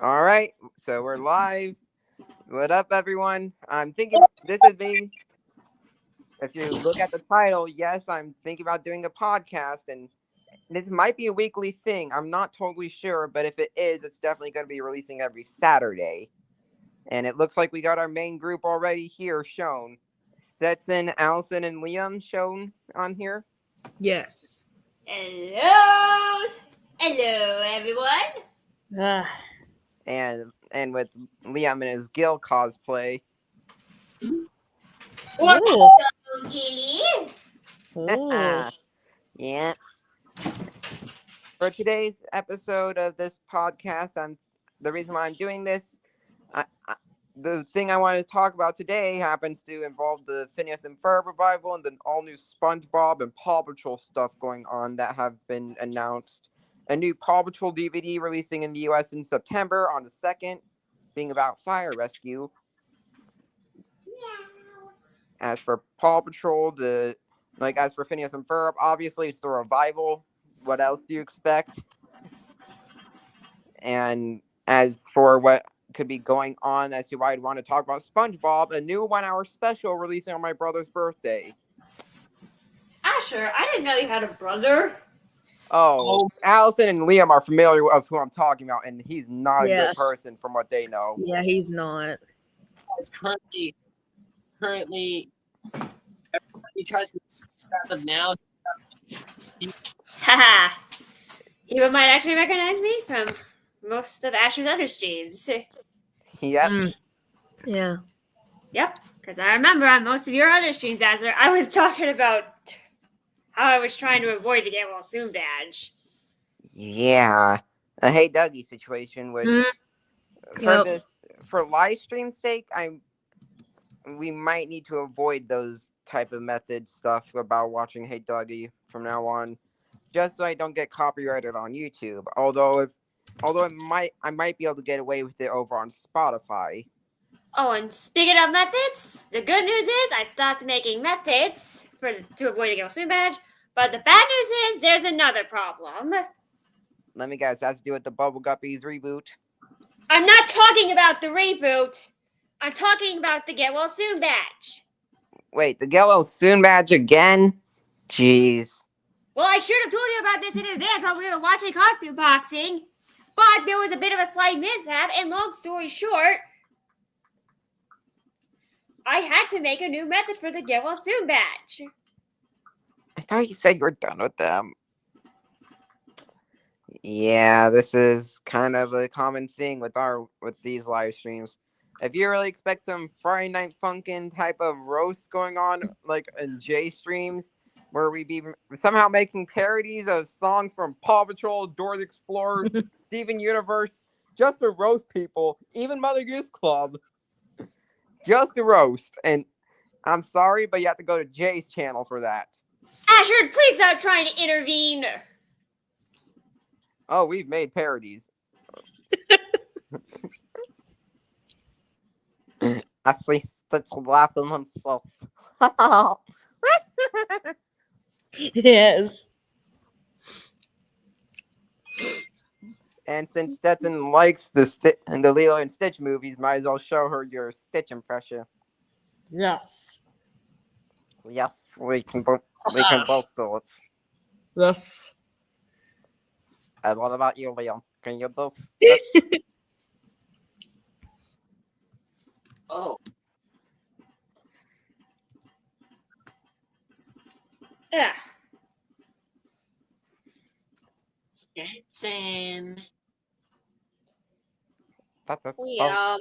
All right, so we're live. What up, everyone? I'm thinking this is me. If you look at the title, yes, I'm thinking about doing a podcast, and this might be a weekly thing. I'm not totally sure, but if it is, it's definitely going to be releasing every Saturday. And it looks like we got our main group already here shown. Stetson, Allison, and Liam shown on here. Yes. Hello, hello, everyone. Ah. And with Liam and his Gil cosplay. Ooh. Gilly. Ooh. Yeah. For today's episode of this podcast, the reason why I'm doing this, the thing I wanted to talk about today happens to involve the Phineas and Ferb revival and the all-new SpongeBob and Paw Patrol stuff going on that have been announced. A new Paw Patrol DVD releasing in the U.S. in September on the 2nd, being about fire rescue. As for Paw Patrol, as for Phineas and Ferb, obviously it's the revival. What else do you expect? And as for what could be going on as to why I'd want to talk about SpongeBob, a new 1-hour special releasing on my brother's birthday. Asher, I didn't know you had a brother. Oh, Allison and Liam are familiar with who I'm talking about, and he's not a Yeah. good person from what they know. Yeah, he's not. It's currently everybody tries to as of now. Haha. You might actually recognize me from most of Asher's other streams. Yep. Yeah. Yep, because I remember on most of your other streams, Asher, I was talking about how I was trying to avoid the Get Well Soon badge. Yeah. A Hey Dougie situation, which for live stream's sake, we might need to avoid those type of methods stuff about watching Hey Dougie from now on, just so I don't get copyrighted on YouTube. Although I might be able to get away with it over on Spotify. Oh, and speaking of methods, the good news is I stopped making methods to avoid the Get Well Soon badge. But the bad news is there's another problem. Let me guess, that's to do with the Bubble Guppies reboot. I'm not talking about the reboot. I'm talking about the Get Well Soon badge. Wait, the Get Well Soon badge again? Jeez. Well, I should have told you about this in advance while we were watching costume boxing. But there was a bit of a slight mishap, and long story short, I had to make a new method for the Get Well Soon badge. I thought you said you were done with them. Yeah, this is kind of a common thing with these live streams. If you really expect some Friday Night Funkin' type of roast going on, like in J streams, where we be somehow making parodies of songs from Paw Patrol, Dora the Explorer, Steven Universe, just to roast people, even Mother Goose Club, just to roast. And I'm sorry, but you have to go to Jay's channel for that. Asher, please stop trying to intervene. Oh, we've made parodies. I see Stitch laughing himself. Yes. And since Stetson likes the Lilo and Stitch movies, might as well show her your Stitch impression. Yes. Yes, we can both do it. Yes. And what about you, Liam? Can you do Stitch? Oh, Ugh. Stetson. That is so Liam.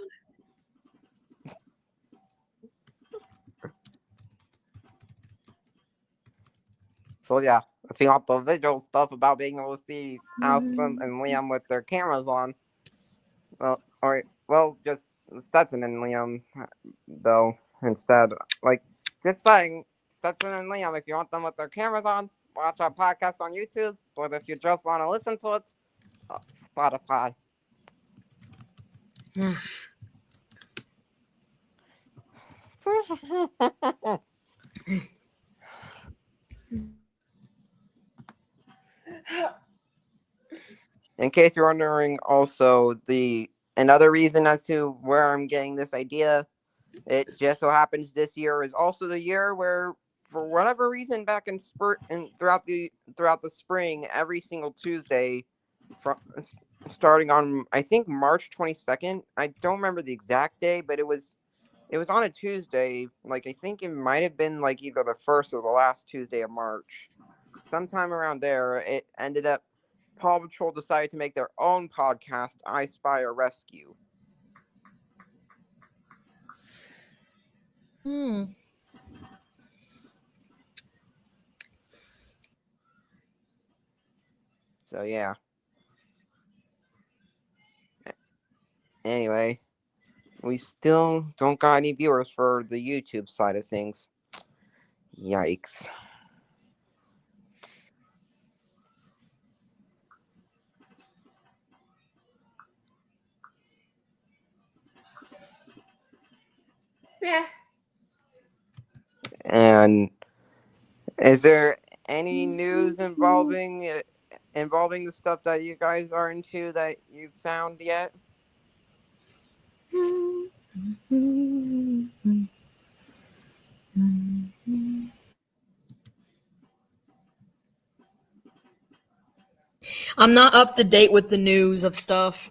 So yeah, if you want the visual stuff about being able to see Allison and Liam with their cameras on, just Stetson and Liam, though, instead. Like, just saying, Stetson and Liam, if you want them with their cameras on, watch our podcast on YouTube, but if you just want to listen to it, Spotify. In case you're wondering, also, the another reason as to where I'm getting this idea, it just so happens this year is also the year where, for whatever reason, back in throughout the spring, every single Tuesday, from starting on I think March 22nd. I don't remember the exact day, but it was on a Tuesday. Like I think it might have been like either the first or the last Tuesday of March, sometime around there. It ended up Paw Patrol decided to make their own podcast, I Spy or Rescue. So yeah. Anyway, we still don't got any viewers for the YouTube side of things. Yikes. Yeah. And is there any news involving the stuff that you guys are into that you've found yet? I'm not up to date with the news of stuff.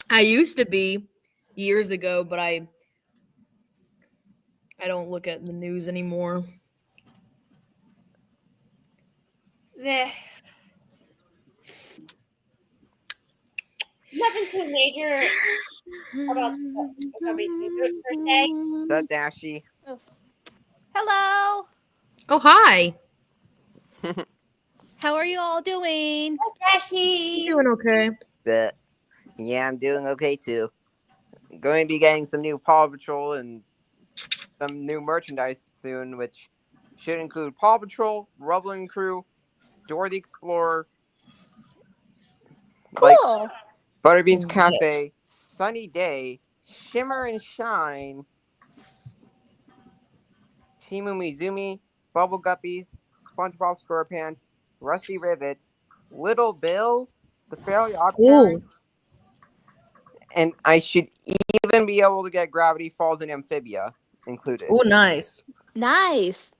I used to be years ago, but I don't look at the news anymore. Meh. Nothing too major about somebody's reboot per se. Is that Dashy? Hello. Oh, hi. How are you all doing? Dashy. Doing okay. Yeah, I'm doing okay too. I'm going to be getting some new Paw Patrol and some new merchandise soon, which should include Paw Patrol, Rubble and Crew, Dora the Explorer, Cool. Butterbean's Yeah. Cafe, Sunny Day, Shimmer and Shine, Timu Mizumi, Bubble Guppies, SpongeBob SquarePants, Rusty Rivets, Little Bill, The Fairly Odd Parents, and I should even be able to get Gravity Falls and Amphibia included. Oh, nice. Nice.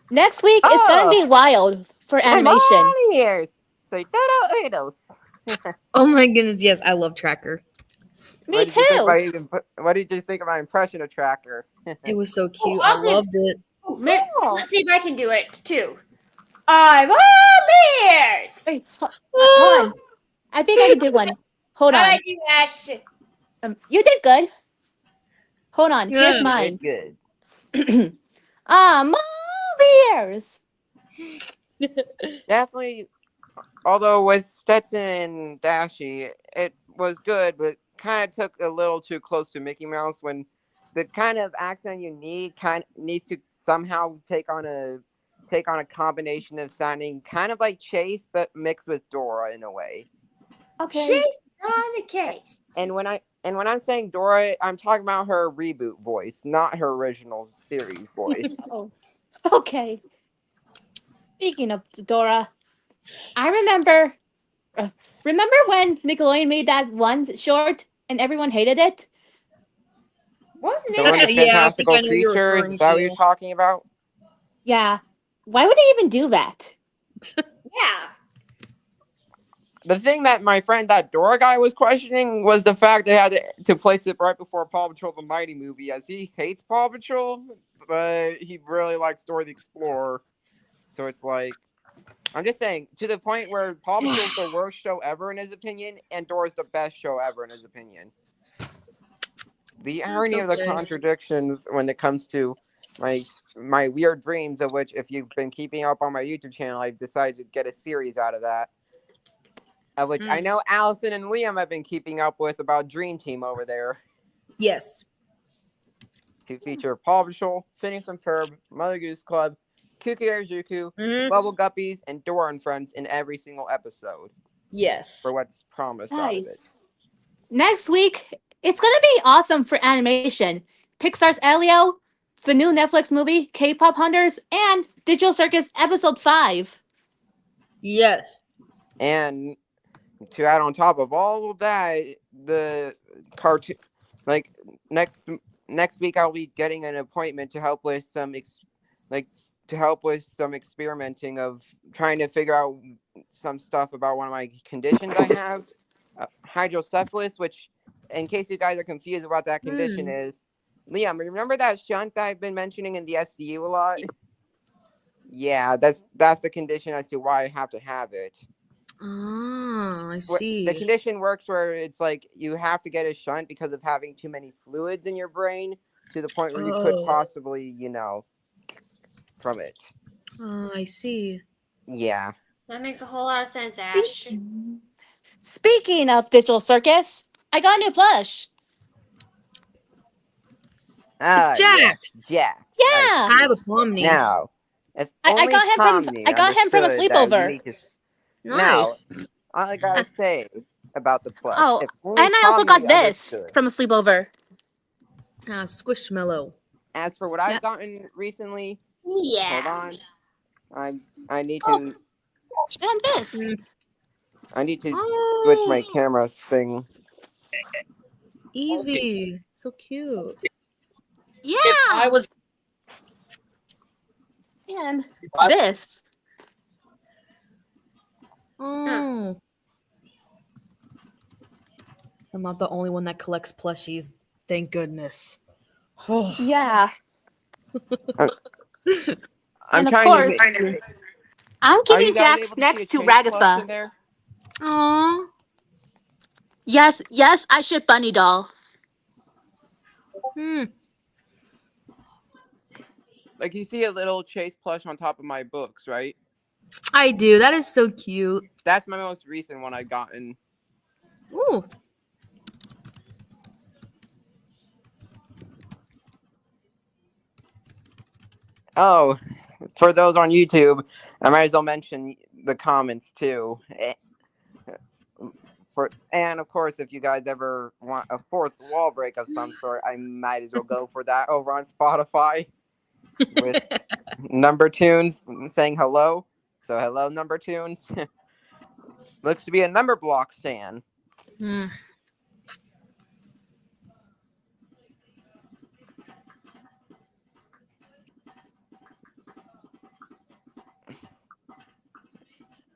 Next week it's gonna be wild for animation. Here. So doodles. Oh my goodness, yes, I love Tracker. Me too. What did you think of my impression of Tracker? It was so cute. Oh, I awesome. loved it. Let's see if I can do it too. I'm all ears. Wait, hold on. I think I can do one. Hold How on. I do Ash? You did good. Hold on. Yeah. Here's mine. Good. I'm all ears. Definitely. Although with Stetson and Dashy, it was good, but kind of took a little too close to Mickey Mouse when the kind of accent you need needs to somehow take on a combination of sounding kind of like Chase but mixed with Dora in a way. Okay. She's on the case. And when I'm saying Dora, I'm talking about her reboot voice, not her original series voice. Oh. Okay. Speaking of Dora, I remember when Nickelodeon made that one short and everyone hated it? What was the So name we're of the Yeah, I think fantastical I know you're creatures. referring Is that what to. you're talking about? Yeah. Why would they even do that? Yeah. The thing that my friend, that Dora guy, was questioning was the fact they had to place it right before Paw Patrol the Mighty movie, as he hates Paw Patrol, but he really likes Dora the Explorer. So it's like, I'm just saying, to the point where Paw Patrol's the worst show ever in his opinion, and Dora's the best show ever in his opinion. The irony of the okay. contradictions when it comes to my weird dreams, of which, if you've been keeping up on my YouTube channel, I've decided to get a series out of that. Of which I know Allison and Liam have been keeping up with about Dream Team over there. Yes. To feature Paw Patrol, Phineas and Ferb, Mother Goose Club, Kuki Arajuku, Mhm. Bubble Guppies, and Dora and Friends in every single episode Yes. for what's promised out of it. Nice. Next week, it's gonna be awesome for animation. Pixar's Elio, the new Netflix movie, K-pop Hunters, and Digital Circus Episode 5. Yes. And to add on top of all of that, the cartoon. Like next next week, I'll be getting an appointment to help with some experimenting of trying to figure out some stuff about one of my conditions I have, hydrocephalus. Which, in case you guys are confused about that condition, is Liam. Remember that shunt that I've been mentioning in the SCU a lot? Yeah, that's the condition as to why I have to have it. Ah, I The see. condition works where it's like you have to get a shunt because of having too many fluids in your brain to the point where you could Oh. possibly, from it. I see. Yeah. That makes a whole lot of sense, Ash. Speaking of digital circus, I got a new plush. Ah, yes, Jax. Jax. Yeah. I have a Pomni. Now, if I only got him from Pomni I got him from a understood that you sleepover. need to. Nice. Now, all I gotta say about the plush, Oh, if only and I also got Pomni this understood. from a sleepover. Squishmallow. As for what Yeah. I've gotten recently, Yeah. hold on. I need Oh. to And this. switch my Oh, camera thing. Evie. So cute. Yeah. If I was, And if I, this. Oh. I'm not the only one that collects plushies. Thank goodness. Oh. Yeah. I'm And of trying course, to. I'm Are you keeping guys Jax able to see next a to Chase plush in Ragatha. there? Aw. Yes, I should bunny doll. Hmm. Like you see a little Chase plush on top of my books, right? I do. That is so cute. That's my most recent one I've gotten. Ooh. Oh, for those on YouTube, I might as well mention the comments too. And of course, if you guys ever want a fourth wall break of some sort, I might as well go for that over on Spotify with Number Tunes saying hello. So hello, Number Tunes. Looks to be a number block stand. Hmm.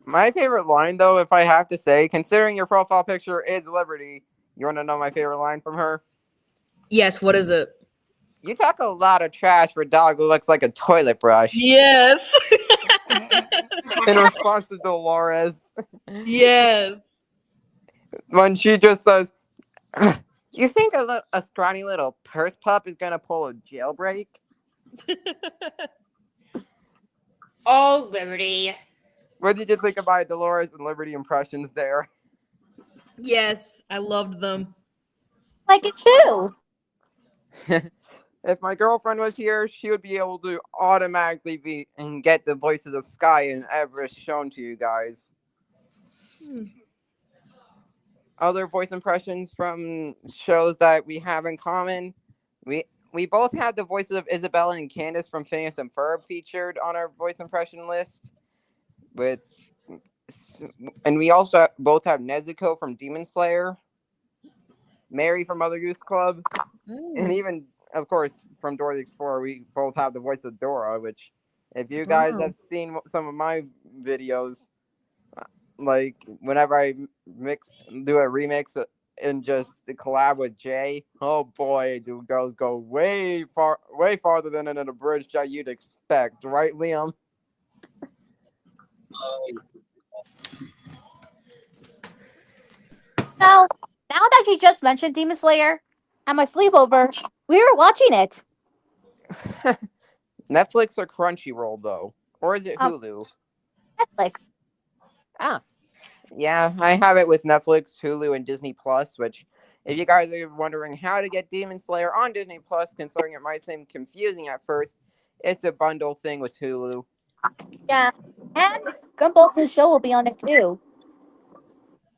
My favorite line, though, if I have to say, considering your profile picture is Liberty, you want to know my favorite line from her? Yes, what is it? You talk a lot of trash for a dog who looks like a toilet brush. Yes. In response to Dolores, Yes. when she just says, "You think a scrawny little purse pup is gonna pull a jailbreak?" Oh, Liberty. What did you think of my Dolores and Liberty impressions there? Yes, I loved them. Like it too. If my girlfriend was here, she would be able to automatically be and get the voices of Sky and Everest shown to you guys. Other voice impressions from shows that we have in common. We both had the voices of Isabella and Candace from Phineas and Ferb featured on our voice impression list. And we also both have Nezuko from Demon Slayer, Mary from Mother Goose Club, and even, of course, from Dora the Explorer, we both have the voice of Dora, which, if you guys Wow. have seen some of my videos, like whenever I do a remix and just collab with Jay, oh boy, do those go way farther than in a bridge that you'd expect, right, Liam? Now that you just mentioned Demon Slayer, at my sleepover, we were watching it. Netflix or Crunchyroll, though? Or is it Hulu? Netflix. Yeah, I have it with Netflix, Hulu, and Disney Plus, which, if you guys are wondering how to get Demon Slayer on Disney Plus, considering it might seem confusing at first, it's a bundle thing with Hulu. Yeah. And Gumball's show will be on it too.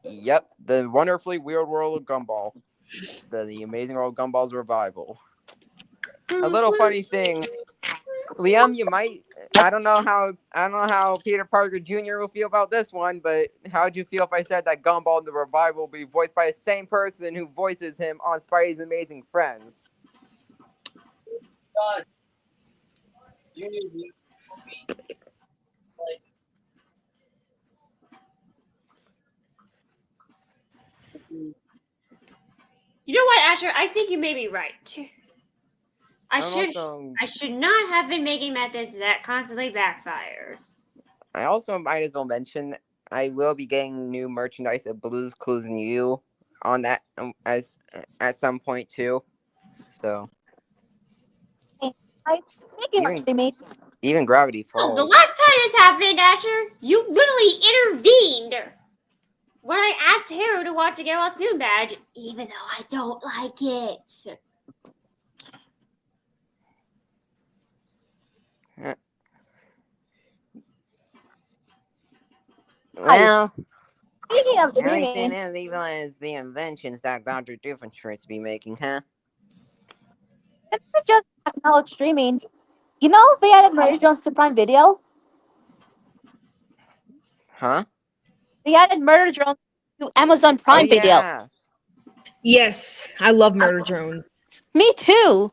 Yep, the wonderfully weird world of Gumball. The Amazing World of Gumball's revival. A little funny thing Liam, you might. I don't know how Peter Parker Jr. will feel about this one, but how would you feel if I said that Gumball in the revival will be voiced by the same person who voices him on Spidey's Amazing Friends? God. Junior movie. Like, You know what, Asher? I think you may be right. I I'm should not have been making methods that constantly backfire. I also might as well mention I will be getting new merchandise of Blues Clues and You on that as at some point too. So I speaking of even streaming, even Gravity Oh, the Falls. last time this happened, Asher, you literally intervened when I asked Harold to watch the Get Well Soon badge, even though I don't like it. Well, speaking of at least it streaming, is evil as the inventions that Dr. Doofenshmirtz be making, huh? it's not just acknowledge streaming. You know they added Murder Jones to Prime Video. Huh? They added Murder Jones to Amazon Oh Prime Video. yeah. Yes, I love Murder Drones. Me too.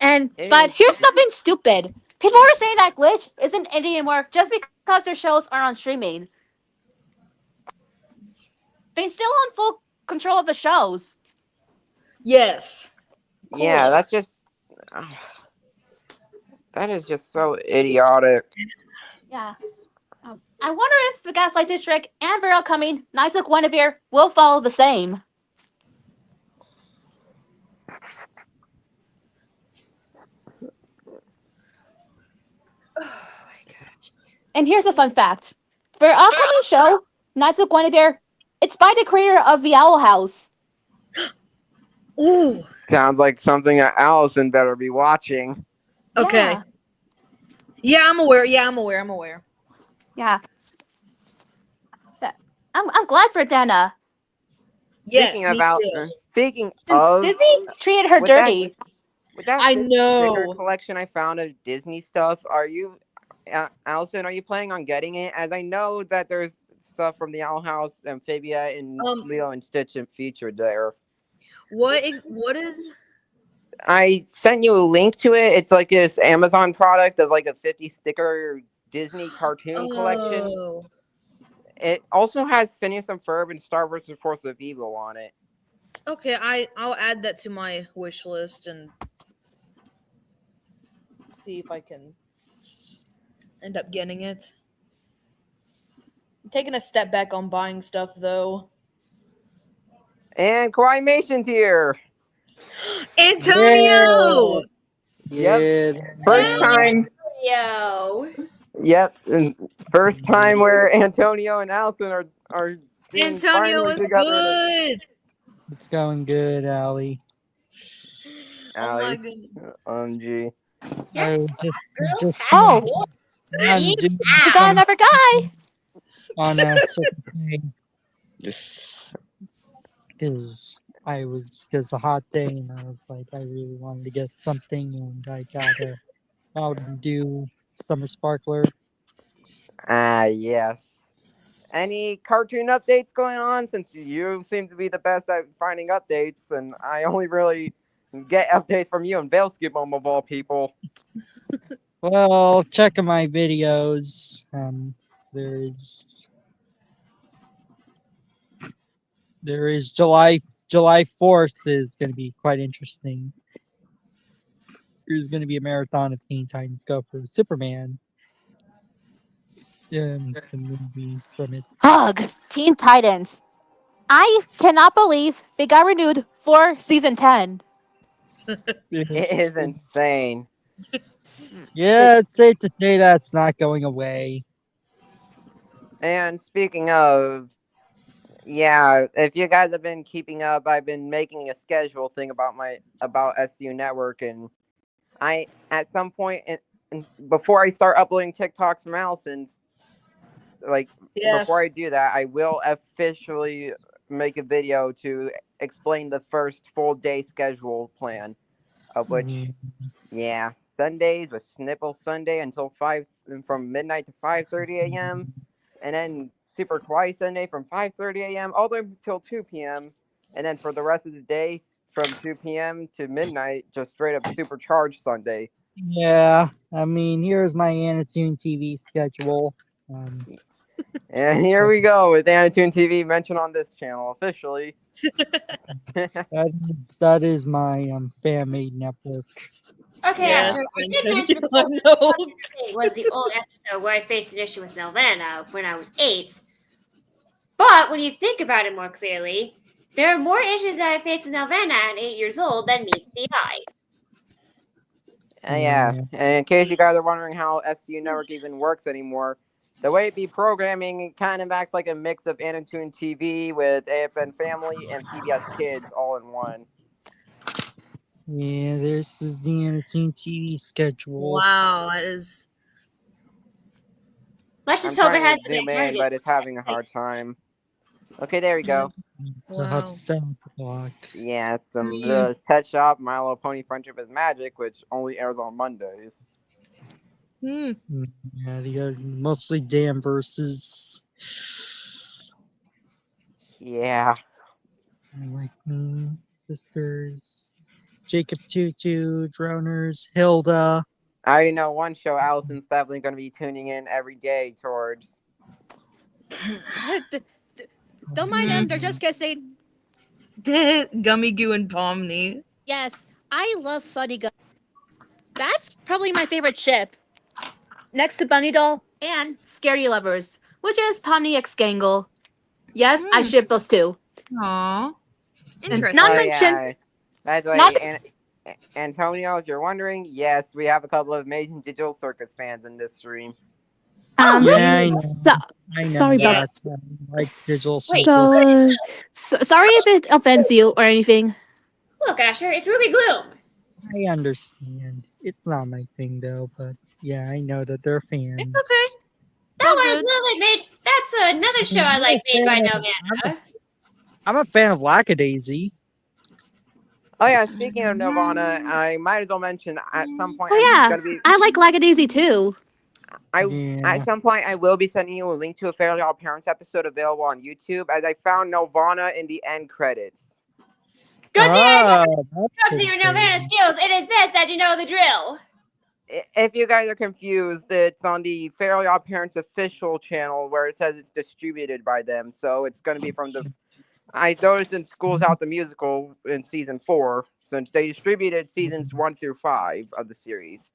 And It but is- here's something stupid. People are saying that Glitch isn't indie anymore just because their shows are on streaming. They still on full control of the shows. Yes. Yeah, that's just that is just so idiotic. Yeah. I wonder if the Gaslight District and their upcoming Knights of Guinevere will follow the same. And here's a fun fact. For our upcoming show, Knights of Guinevere, it's by the creator of The Owl House. Ooh. Sounds like something that Allison better be watching. Okay. Yeah. Yeah, I'm aware. I'm aware. Yeah. I'm glad for Dana. Yes. Speaking me about too. speaking Since of Disney treated her with that- dirty. with that I sticker know. collection I found of Disney stuff, are you Allison, are you planning on getting it? As I know that there's stuff from the Owl House, Amphibia, and Leo and Stitch featured there. What is? I sent you a link to it. It's like this Amazon product of like a 50 sticker Disney cartoon collection. Oh. It also has Phineas and Ferb and Star vs. Force of Evil on it. Okay, I'll add that to my wish list and see if I can end up getting it. I'm taking a step back on buying stuff though. And Mation's here. Antonio! Yep. First time. Yo. Yep. And first time where Antonio and Allison are seen Antonio finally is together. good. It's going good, Allie. Oh my Allie. goodness. Gee. I was just Oh, on He's doing we got another guy. on a certain because because a hot day and I was like I really wanted to get something and I got a Mountain Dew Summer Sparkler. Yes. Any cartoon updates going on? Since you seem to be the best at finding updates, and I only really get updates from you and Veilskip of all people. Well, check my videos. There is July 4th is going to be quite interesting. There's going to be a marathon of Teen Titans Go for Superman. The movie from its Ugh, Teen Titans. I cannot believe they got renewed for season 10. It is insane. Yeah, it's safe to say that's not going away. And speaking of, yeah, if you guys have been keeping up, I've been making a schedule thing about FCU Network, and I at some point before I start uploading TikToks from Allison's, like before I do that, I will officially make a video to explain the first full day schedule plan, of which, yeah. Sundays with Snipple Sunday until from midnight to 5:30 a.m. and then Super Kawaii Sunday from 5:30 a.m. all the way until 2 p.m. and then for the rest of the day from 2 p.m. to midnight, just straight up Supercharged Sunday. Yeah, I mean, here's my Anatoon TV schedule. And here we go with Anatoon TV mentioned on this channel officially. That is my fan-made network. Okay, Yes, Asher, I and did mention before it was the old episode where I faced an issue with Nelvana when I was 8. But when you think about it more clearly, there are more issues that I faced with Nelvana at 8 years old than meets the eye. Yeah, and in case you guys are wondering how FCU Network even works anymore, the way it be programming, it kind of acts like a mix of Anatoon TV with AFN Family and PBS Kids all in one. Yeah, there's the Anatoon TV schedule. Wow, that is. Let's I'm just hope it trying has to zoom in, but it's having a hard time. Okay, there we go. It's a hub 7 o'clock. Yeah, it's the Pet Shop, My Little Pony Friendship is Magic, which only airs on Mondays. Hmm. Yeah, they are mostly damn verses. Yeah. Like Me, Sisters, Jacob Tutu, Droners, Hilda. I already know one show Allison's definitely going to be tuning in every day towards. Don't mind them. They're just kissing. Gummy Goo and Pomni. Yes, I love Funny Gum. That's probably my favorite ship. Next to Bunny Doll and Scary Lovers, which is Pomni X Gangle. Yes, I ship those two. Aww. Interesting. Not Oh, mentioned. yeah. By the way, Not- Antonio, if you're wondering, yes, we have a couple of amazing Digital Circus fans in this stream. Yeah, I know. I know Sorry about that. Like digital Wait. circles. sorry if it offends you or anything. Look, Asher, it's Ruby Gloom. I understand. It's not my thing though, but yeah, I know that they're fans. It's okay. That All one good. is literally made. That's another show I like made by Nelvana. I'm a fan of Lackadaisy. Oh yeah, speaking of Nirvana, I might as well mention at some point. Oh, I'm yeah. gonna be. I like Lackadaisy too. Yeah. At some point I will be sending you a link to a Fairly Odd Parents episode available on YouTube, as I found Nirvana in the end credits. Good thing I that's up to your okay. Nelvana skills. It is best that you know the drill. If you guys are confused, it's on the Fairly Odd Parents official channel where it says it's distributed by them. So it's going to be from the. I noticed in Schools Out the Musical in season 4, since they distributed seasons 1 through 5 of the series.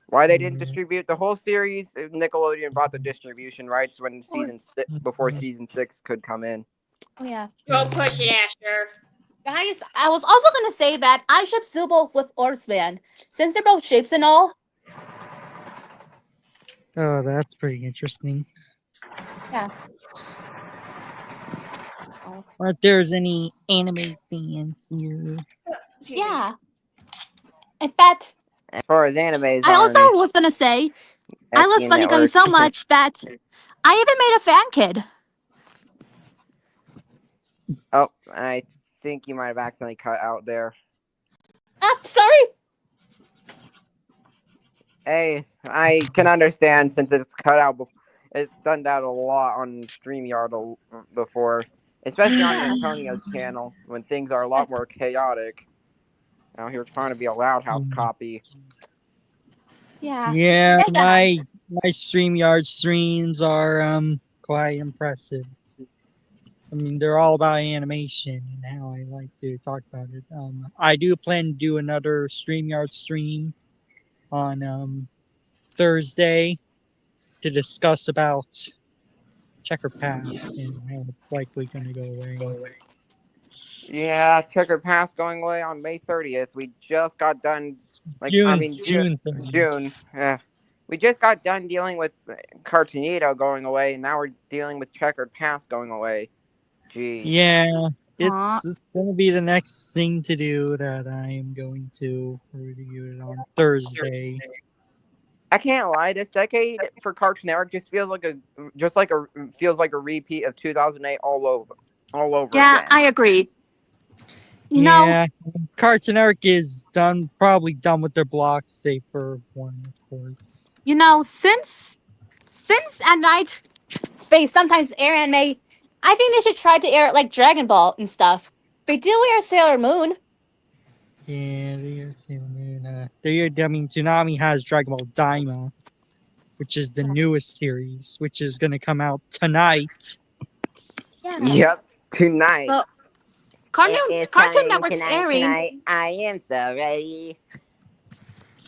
Why they didn't distribute the whole series? Nickelodeon bought the distribution rights when before season 6 could come in. Oh yeah. Go push it, Asher. Guys, I was also gonna say that I ship Zubo with Orbsman, since they're both shapes and all. Oh, that's pretty interesting. Yeah. Or if there's any anime fans here. Yeah. In fact, As far as animes, I also was gonna say I love FCU Funny Gun Network. so much that I even made a fan kid. Oh, I think you might have accidentally cut out there. Sorry. Hey, I can understand since it's cut out. It's done that a lot on StreamYard before, especially on Antonio's channel when things are a lot more chaotic. Now he was trying to be a Loud House copy. Yeah. Yeah, Yeah. my StreamYard streams are quite impressive. I mean, they're all about animation and how I like to talk about it. I do plan to do another StreamYard stream on Thursday to discuss about Checker Pass and how it's likely going to go away. Yeah, Checkered Pass going away on May 30th. We just got done. June 30th. June. Yeah. We just got done dealing with Cartoonito going away, and now we're dealing with Checkered Pass going away. Gee. Yeah, it's going to be the next thing to do that I am going to review it on Thursday. I can't lie. This decade for Cartoon Network just feels like a repeat of 2008 all over. Yeah, again. I agree. You know, Yeah, Cartoon Network is probably done with their blocks, save for one, of course. You know, since at night they sometimes air anime, I think they should try to air it like Dragon Ball and stuff. They do air Sailor Moon. Yeah, Tsunami has Dragon Ball Daima, which is the newest series, which is going to come out tonight. Yeah. Yep, tonight. Well, Cartoon Network's airing. I am so ready.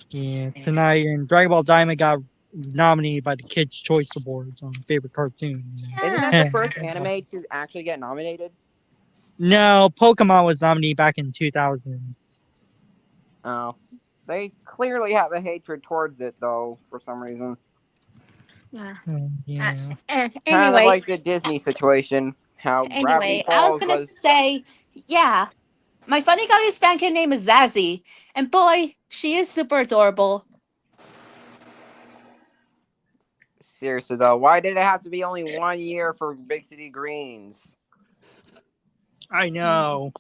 Yeah, tonight, and Dragon Ball Daima got nominated by the Kids' Choice Awards on favorite cartoon. Isn't that the first anime to actually get nominated? No, Pokemon was nominated back in 2000. Oh, they clearly have a hatred towards it, though, for some reason. Yeah. Yeah. Kind of Anyway, like the Disney situation. How Gravity I was Falls gonna say, yeah, my Funny Gummies fan kid name is Zazie, and boy, she is super adorable. Seriously, though, why did it have to be only 1 year for Big City Greens? I know.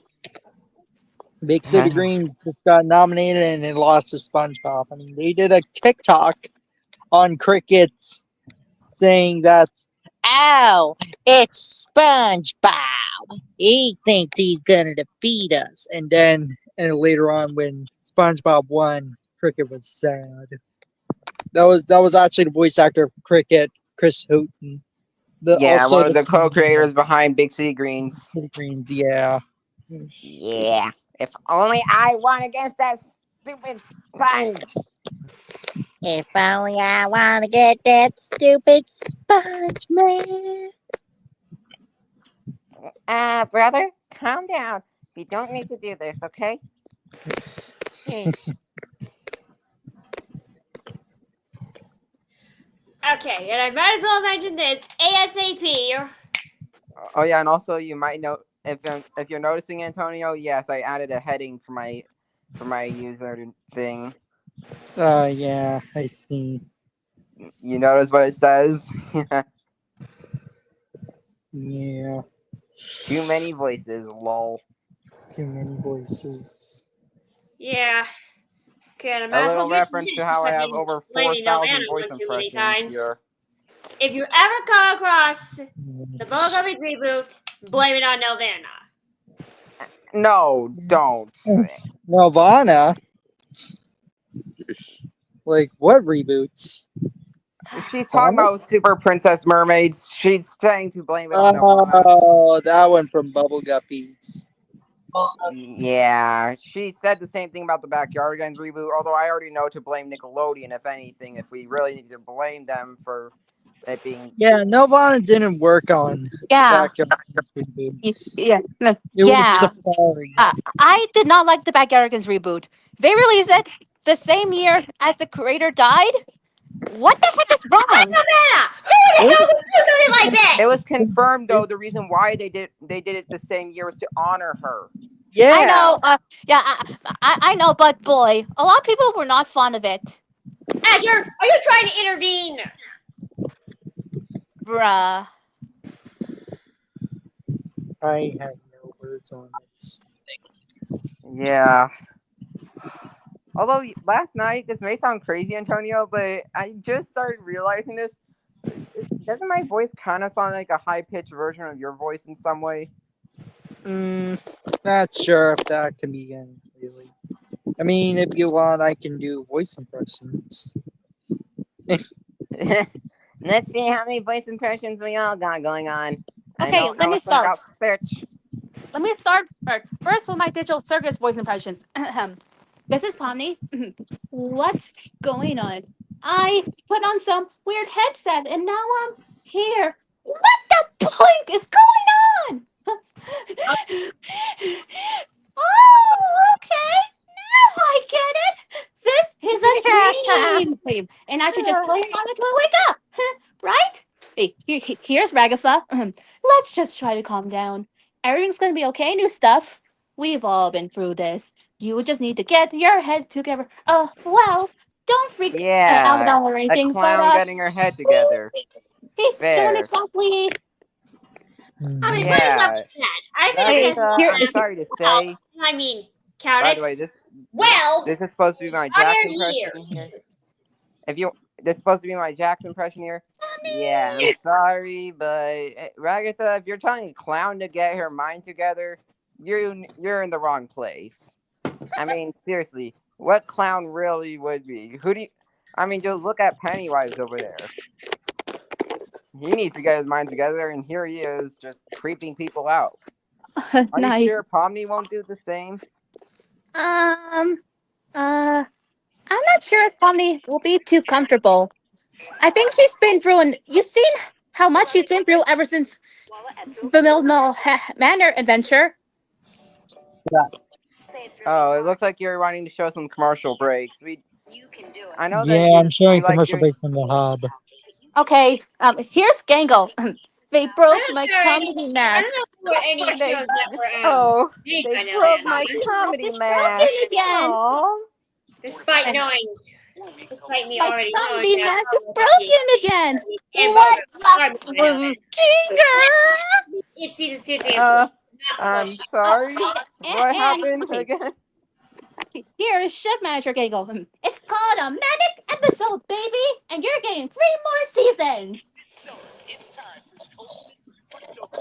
Big City Greens just got nominated and it lost to SpongeBob. I mean, they did a TikTok on Crickets saying that, "Ow, it's SpongeBob. He thinks he's gonna defeat us." And later on, when SpongeBob won, Cricket was sad. That was actually the voice actor of Cricket, Chris Houghton. One of the co-creators behind Big City Greens. City Greens, yeah. Yeah. If only I won against that stupid sponge. If only I want to get that stupid sponge man. Brother, calm down. You don't need to do this, okay? Okay, and I might as well mention this ASAP. Oh yeah, and also you might know if you're noticing, Antonio. Yes, I added a heading for my user thing. Yeah, I see. You notice what it says? Yeah. Too many voices, lol. Too many voices. Yeah. Okay, and I A might as well little mention reference this to how I because I've have been over explaining 4,000 Nelvana voice one too many impressions times. here. If you ever come across the Bubblegummy reboot, blame it on Nelvana. No, don't. Nelvana? Like, what reboots? She's talking about Super Princess Mermaids. She's saying to blame it on Nelvana. Oh, that one from Bubble Guppies. Yeah, she said the same thing about the Backyardigans reboot, although I already know to blame Nickelodeon, if anything, if we really need to blame them for it being... Yeah, Nelvana didn't work on Backyardigans reboots. Yeah, It was Safari. I did not like the Backyardigans reboot. They released it the same year as the creator died. What the heck is wrong? Who the hell would do something like that? It was confirmed, though, the reason why they did it the same year was to honor her. Yeah. I know. I know, but boy, a lot of people were not fond of it. Azure, are you trying to intervene? Bruh. I have no words on it. Yeah. Although last night, this may sound crazy, Antonio, but I just started realizing this. Doesn't my voice kind of sound like a high-pitched version of your voice in some way? Not sure if that can be done, really. I mean, if you want, I can do voice impressions. Let's see how many voice impressions we all got going on. Okay, let me start. Search. Let me start first with my digital circus voice impressions. This is Pomni. What's going on? I put on some weird headset and now I'm here. What the blink is going on? Oh, okay. Now I get it. This is a dream. And I should just play along until I wake up. Right? Hey, here's Ragatha. Let's just try to calm down. Everything's going to be okay. New stuff. We've all been through this. You just need to get your head together. Well, don't freak out about or anything. A clown getting her head together. Don't exactly. I mean, what is up with that? I think I'm sorry to say. I mean, Count By it. the way, this 12 this is supposed to be my other Jax impression years. here. This is supposed to be my Jax impression here. Yeah, I'm sorry, but Ragatha, if you're telling a clown to get her mind together, you're in the wrong place. I mean, seriously, what clown really would be? Just look at Pennywise over there. He needs to get his mind together, and here he is, just creeping people out. Are you Nice. sure Pomni won't do the same? I'm not sure if Pomni will be too comfortable. I think she's been through, and you've seen how much she's been through ever since the Mill Manor adventure. Oh, it looks like you're wanting to show some commercial breaks. I know that Yeah, I'm showing you like commercial doing. break from the hub. Okay, here's Gangle. They broke I'm my sorry. comedy I mask. don't know any shows They- that were Oh, made they by broke Nelvana. my comedy It's mask. broken again. Aw. Despite me My already knowing comedy that mask is Power Rangers broken again. and What's Power up, Rangers are made by Kinga? It's season 2, 3, and 4. Uh, Not the I'm full show. sorry. What And happened okay, again? here is Chef Manager Gangle. It's called a Manic Episode, baby, and you're getting 3 more seasons.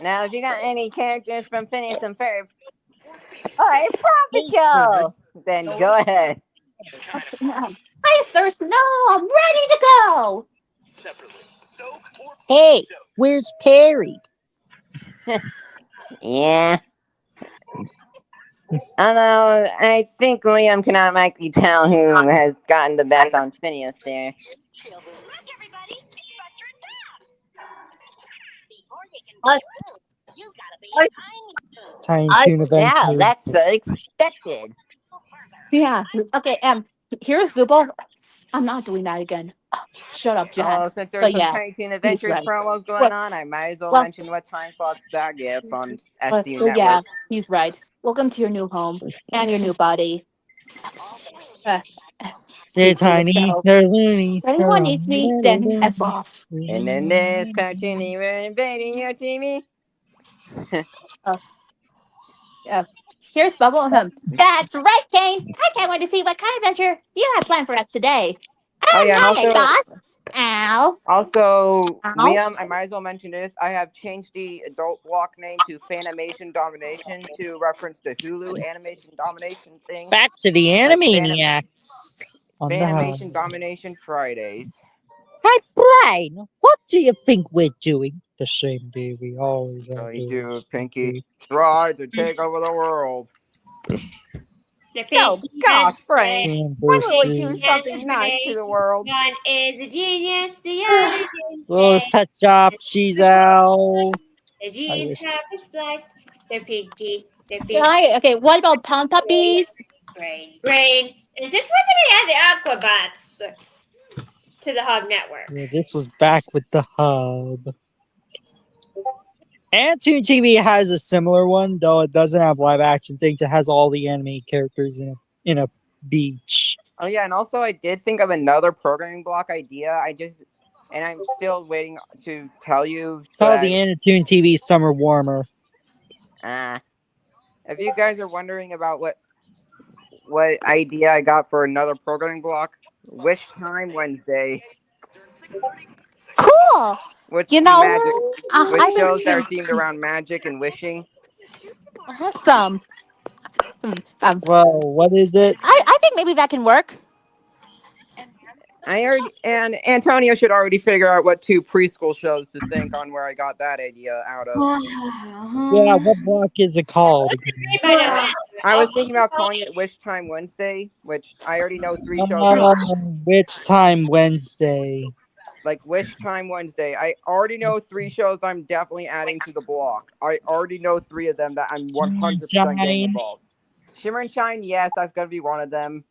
Now, if you got any characters from Phineas and Ferb or Paw Patrol, then go ahead. Hi, Sir Snow. I'm ready to go. Hey, where's Perry? Yeah. Although I think Liam can automatically tell who has gotten the best on Phineas there. Tiny Toon Yeah, Adventures. that's expected. Yeah. Okay. Here's Zubo. I'm not doing that again. Oh, shut up, Oh, Jax. since there's But some yeah, Tiny Toon he's Adventures right. promos going Well- on, I might as well well- mention what time slots that gets on But SU yeah, Network. he's right. Welcome to your new home and your new body. They're Speak for tiny, yourself. they're loony. If anyone needs me, then F off. And in this cartoon, we're invading your TV. Here's Bubble. That's right, Kane. I can't wait to see what kind of adventure you have planned for us today. Oh, yeah, and Hey, also- boss. Ow. Also, Ow. Liam, I might as well mention this. I have changed the adult block name to Fanimation Domination to reference the Hulu Animation Domination thing. Back to the Like Animaniacs. On the hub. Fanimation Domination Fridays. Hi, Brian. What do you think we're doing? The same day we always are Going doing. to Pinky try to take over the world. The Oh, fancy gosh, best Frank. way. And When will we do versus something nice to the world? One is a genius, the other is Lowe's insane. Pet Shop, she's out. The jeans wish- have a slice. They're pinky. They're pinky. Right. Okay. What about pound puppies? Brain. And since when did they add the Aquabots to the Hub Network? Yeah, this was back with the hub. And Toon TV has a similar one, though it doesn't have live action things. It has all the anime characters in a beach. Oh yeah, and also I did think of another programming block idea. I'm still waiting to tell you. It's called the Anitoon TV Summer Warmer. If you guys are wondering about what idea I got for another programming block, Wish Time Wednesday, Cool. which You know, magic, which I've been shows that are themed around magic and wishing. some. Well, what is it? I think maybe that can work. And Antonio should already figure out what 2 preschool shows to think on where I got that idea out of. Yeah, what block is it called? I was thinking about calling it Wish Time Wednesday, which I already know 3 shows. Which time Wednesday? Like Wish Time Wednesday. I already know 3 shows I'm definitely adding to the block. I already know 3 of them that I'm 100% getting Shine. involved. Shimmer and Shine, yes, that's gonna be one of them.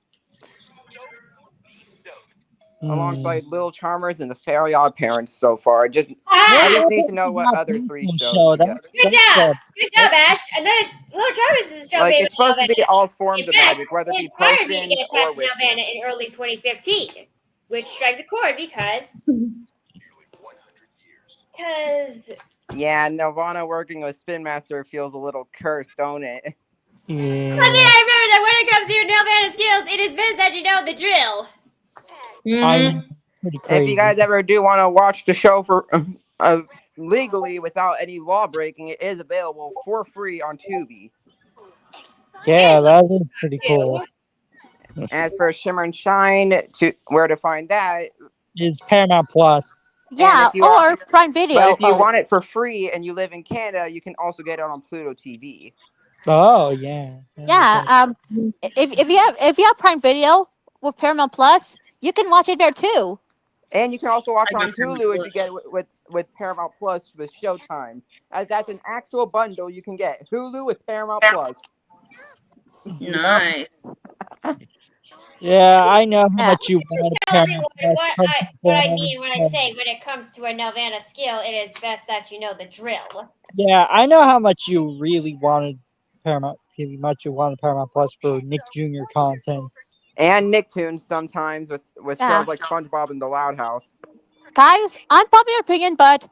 Alongside Little Charmers and the Fairy Odd Parents so far. I just need to know what other 3 shows. That's- Good that's job. Good job, Ash. And there's Little Charmers is a show Like made it's by supposed to be Nelvana. all forms In of fact, magic, whether it be inspired me to potions get or attached to Nelvana wishes. in early 2015, which strikes a chord because Yeah, Nelvana working with Spin Master feels a little cursed, don't it? But then Yeah. I remember that when it comes to your Nelvana skills, it is best that you know the drill. I Mm-hmm. know. Pretty If crazy. you guys ever do want to watch the show for legally without any law breaking, it is available for free on Tubi. Yeah, that is pretty cool. As for Shimmer and Shine, to where to find that, It's Paramount Plus. and Yeah, if you are, or Prime but Video. if you want it for free and you live in Canada, you can also get it on Pluto TV. Oh yeah. Yeah. If you have Prime Video with Paramount Plus, you can watch it there too. And you can also watch it I on got Paramount Hulu if you Plus. get it with Paramount Plus with Showtime. As that's an actual bundle you can get. Hulu with Paramount Plus. Nice. Yeah, I know how Yeah. much you To want tell Paramount everyone Plus. what I mean when I say when it comes to a Nelvana skill, it is best that you know the drill. Yeah, I know how much you really wanted Paramount. How much you wanted Paramount Plus for Nick Jr. content. And Nicktoons sometimes with Yeah. shows like SpongeBob and the Loud House. Guys, unpopular opinion, but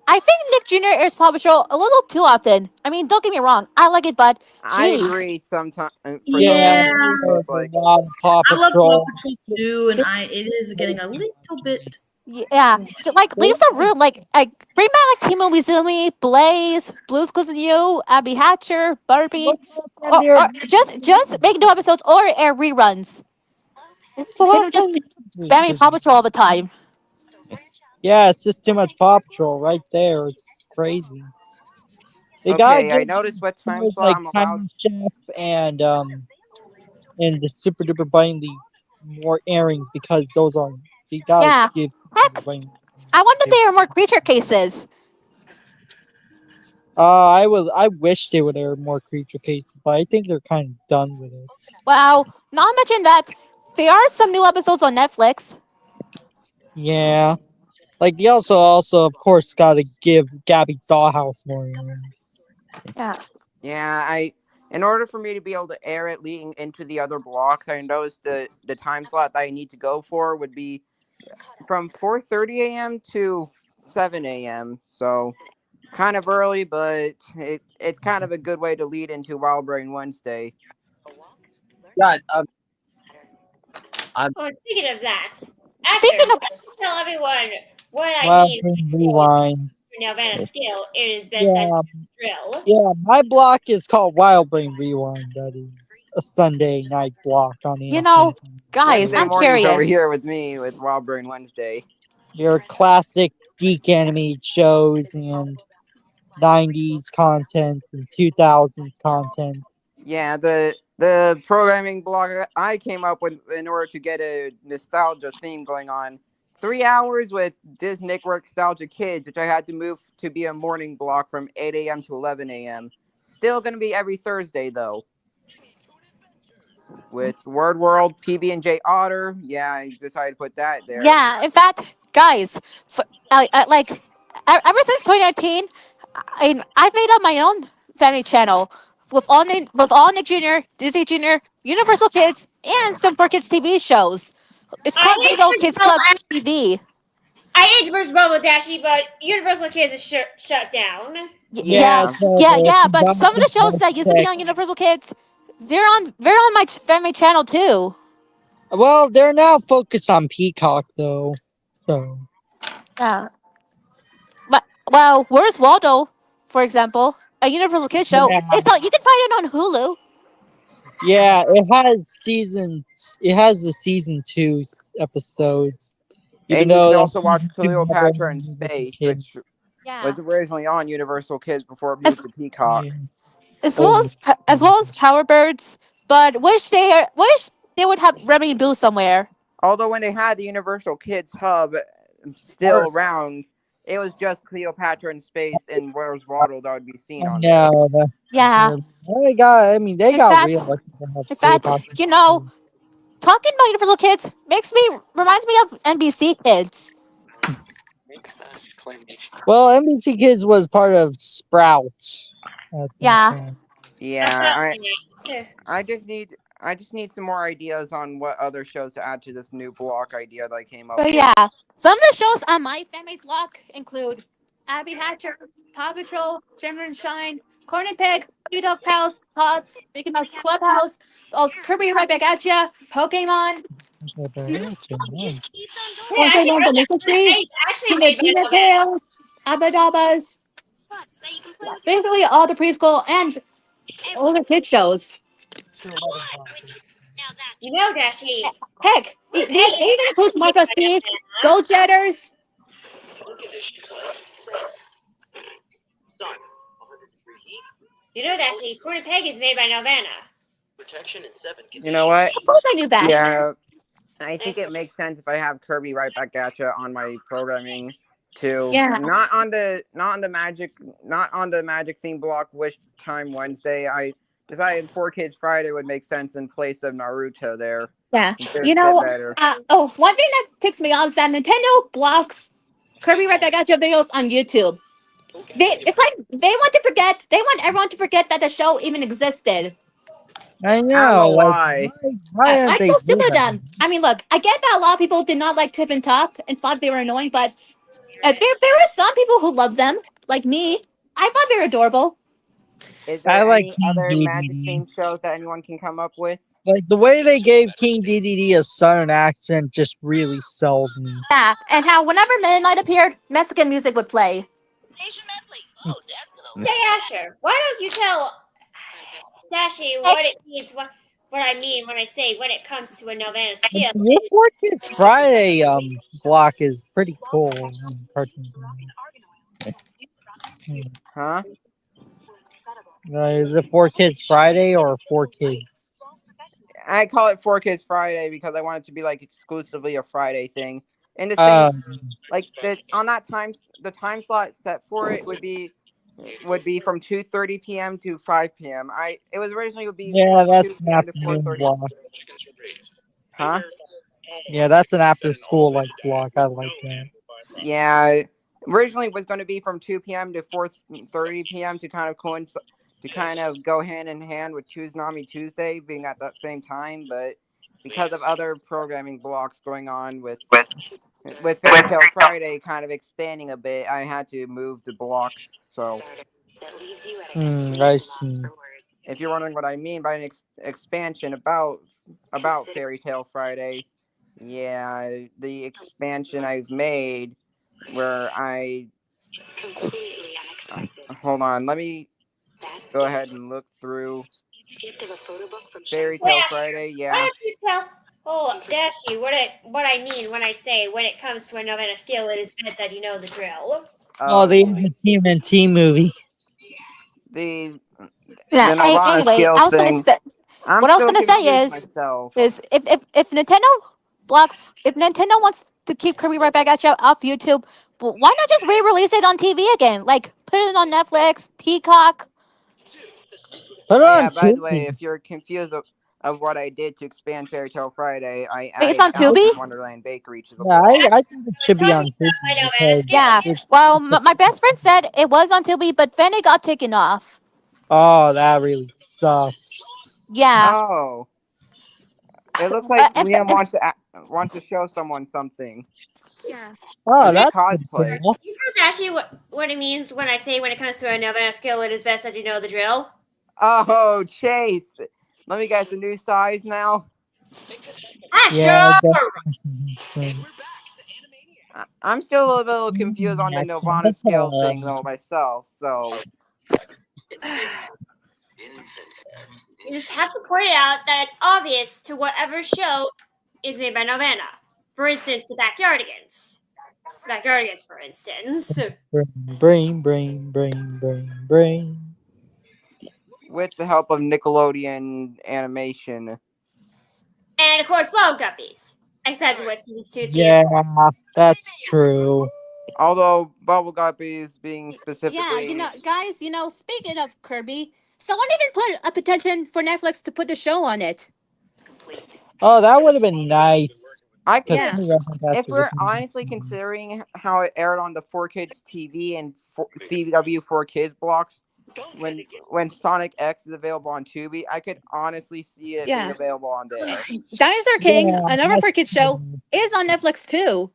I think Nick Jr. airs Paw Patrol a little too often. I mean, don't get me wrong, I like it, but I geez. agree sometimes for some Yeah, Yeah. reason. So there's it's a like lot of Paw I love Paw Patrol. Patrol too, and it is getting a little bit. Yeah, like leave some room. Like bring back like Timo Mizumi, Blaze, Blue's Clues and You, Abby Hatcher, Barbie, or just make new episodes or air reruns. When's the Instead last of just time you spamming Paw Patrol all the time. Yeah, it's just too much Paw Patrol right there. It's crazy. They gotta okay, give I noticed what time shows slot like I'm allowed. Tiny Chef and the Super Duper Bunny League more airings because those are you gotta Yeah. give Heck, I wonder if there are more creature cases. I wish they would air more creature cases, but I think they're kind of done with it. Well, not mention that there are some new episodes on Netflix. Yeah. Like they also of course gotta give Gabby's Dollhouse more airings. Yeah. Yeah, in order for me to be able to air it leading into the other blocks, I noticed the time slot that I need to go for would be from 4:30 a.m. to 7 a.m. So kind of early, but it's kind of a good way to lead into Wild Brain Wednesday. Guys, Oh, speaking of that, Asher, Speaking of tell everyone what I Well, mean rewind. for Nelvana skill. It is best Yeah, that you know the drill. yeah. My block is called Wild Brain Rewind. That is a Sunday night block on you know, AMT. guys, Wednesday I'm mornings over curious. here with me with Wild Brain Wednesday. Your classic geek animated shows and 90s content and 2000s content. Yeah, the programming blog I came up with in order to get a nostalgia theme going on. 3 hours with Disney Network Nostalgia Kids, which I had to move to be a morning block from 8 a.m. to 11 a.m. Still going to be every Thursday, though. With Word World, PB&J Otter. Yeah, I decided to put that there. Yeah, in fact, guys, like ever since 2019, I've made up my own family channel with all Nick Jr., Disney Jr., Universal Kids, and some for kids TV shows. It's I called hate Bingo Kids Bubble Club TV. I hate Universal Bubble Dashy, but Universal Kids is shut down. Yeah, Yeah. yeah. But some of the shows that used to be on Universal Kids, they're on my family channel too. Well, they're now focused on Peacock though. So Yeah. But well, where's Waldo, for example? A Universal Kids show. yeah, It's all you can find it on Hulu. yeah, it has seasons. It has the season 2 episodes. Even And you though can that also watch season 2 never Cleopatra in aired Universal Space, Kids. which Yeah. was originally on Universal Kids before it As, moved to Peacock. Yeah. as Oh, well as well as Power Birds, but wish they would have Remy and Boo somewhere. Although when they had the Universal Kids hub still around, it was just Cleopatra in Space and Where's Waldo that would be seen on there. no, Yeah. they got. I mean, they In got fact, real. in fact, you know, talking about Universal Kids reminds me of NBC Kids. Well, NBC Kids was part of Sprout. at that Yeah. time. Yeah, Yeah. I just need some more ideas on what other shows to add to this new block idea that I came up But with. yeah, some of the shows on my family block include Abby Hatcher, Paw Patrol, Shimmer and Shine, Corn and Pig, Baby Dog Pals, Tots, Mickey Mouse Clubhouse, also Kirby right back at ya, Pokemon, Hey, One Thing actually, on the Mystery Tree, actually Tina made by Tina Novena. Tales, Abadabas, basically all the preschool and older kid shows. You know, Dashi. Heck, it even includes Martha Steve's, Go Jetters. You know, Dashi. Corn and Peg is made by Novena. You know what? Of course I knew that. Yeah, I think it makes sense if I have Kirby right back at you on my programming too. Yeah. Not on the magic theme block. Wish Time Wednesday. I decided 4Kids Friday would make sense in place of Naruto there. Yeah. They're You a know, bit better. one thing that ticks me off is that Nintendo blocks Kirby right back at your videos on YouTube. It's like they want everyone to forget that the show even existed. I I know. don't know Like, why. why aren't I'm they so doing stupid at that? them. I mean, look, I get that a lot of people did not like Tiff and Tough and thought they were annoying, but there were some people who loved them, like me. I thought they were adorable. Is I there like any King other magic DDD. theme shows that anyone can come up with? Like the way they gave King DDD a southern accent just really sells me. Yeah, and how whenever Midnight appeared, Mexican music would play. Hey, Asher, why don't you tell Dashi what it means, what I mean when I say when it comes to a Novena skill? Your 4Kids Friday block is pretty cool. Cartoon. Huh? Is it 4Kids Friday or 4Kids? I call it 4Kids Friday because I want it to be like exclusively a Friday thing. In the same like the time slot set for it would be from 2:30 p.m. to 5 p.m. It was originally would be Yeah, from that's 2 an p.m. to afternoon 4:30. block. Huh? Yeah, that's an after school like block. I like that. Yeah, originally it was going to be from 2 p.m. to 4:30 p.m. to kind of go hand in hand with Tuesday Tuesday being at that same time, but because of other programming blocks going on with Fairy Tale Friday kind of expanding a bit, I had to move the block. So I see. if you're wondering what I mean by an expansion about Fairy Tale Friday, yeah, the expansion I've made where hold on, let me go ahead and look through Fairy Hey, Tale Asher, Friday. why Yeah, don't you tell Dashi what I mean when I say when it comes to a Novena skill, it is best that you know the drill. Oh, the TMNT movie. the Yeah. Nirvana Anyway, skills I was gonna thing. say I'm what I was still gonna say confused myself. is if Nintendo wants to keep Kirby right back at you off YouTube, why not just re-release it on TV again? Like put it on Netflix, Peacock. Put it Oh on yeah, by the way, Tubi. if you're confused of what I did to expand Fairy Tale Friday, I Wait, it's added on Alice Tubi? in Wonderland Bakery to the Yeah, block. I think it should be on Talking Tubi about my Novena because skill. Yeah. it's Well, my best friend said it was on Tubi, but then it got taken off. oh, that really sucks. Yeah. Oh, it looks like Liam wants to show someone something. Yeah. Oh, Is it that's pretty cosplay? cool. You tell Dashi what it means when I say when it comes to a Novena skill, it is best that you know the drill. Oh, Chase. Let me guess, a new size now. Asher! Yeah, that makes sense. I'm still a little confused on the Nirvana skill thing though myself. So You just have to point out that it's obvious to whatever show is made by Novena. For instance, the Backyardigans. Backyardigans, for instance. Brain. with the help of Nickelodeon animation. And of course, Blow Guppies. Except with these two Yeah, that's true. Although Bubble Guppies being specifically Yeah, guys, speaking of Kirby, someone even put a petition for Netflix to put the show on it. Oh, that would have been nice. I could, Yeah. if we're honestly considering how it aired on the 4Kids TV and CW 4Kids blocks, when Sonic X is available on Tubi, I could honestly see it being available on there. Dinosaur King, Yeah, another that's 4Kids show, true. is on Netflix too.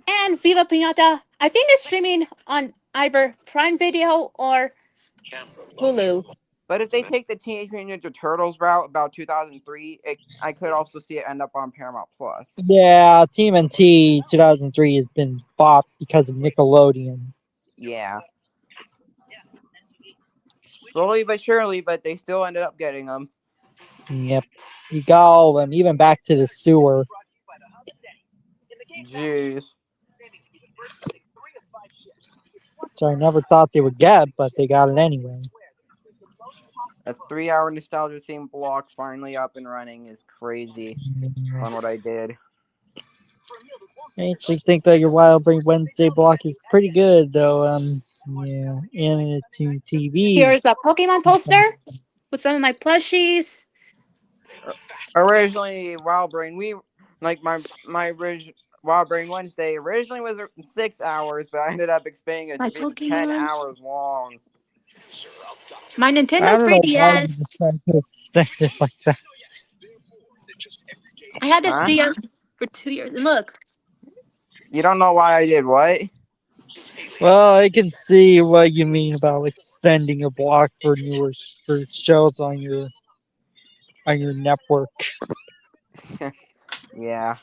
And Viva Pinata, I think it's streaming on either Prime Video or Hulu. But if they take the Teenage Mutant Ninja Turtles route about 2003, I could also see it end up on Paramount Plus. Yeah, TMNT 2003 has been bought because of Nickelodeon. Yeah. Slowly but surely, but they still ended up getting them. Yep. You got all of them, even Back to the Sewer. Jeez. So I never thought they would get, but they got it anyway. A 3-hour nostalgia theme block finally up and running is crazy on what I did. I actually think that your Wild Brain Wednesday block is pretty good, though. Yeah, Animatoon TV. Here's a Pokemon poster with some of my plushies. Originally, Wild Brain, Wild Brain Wednesday originally was 6 hours, but I ended up expanding it My to be 10 Pokemon. hours long. My I Nintendo don't know why 3DS. you decided to extend it like that. I had this Huh? DS for 2 years. And look, You don't know why I did what? Well, I can see what you mean about extending a block for shows on your network. Yeah.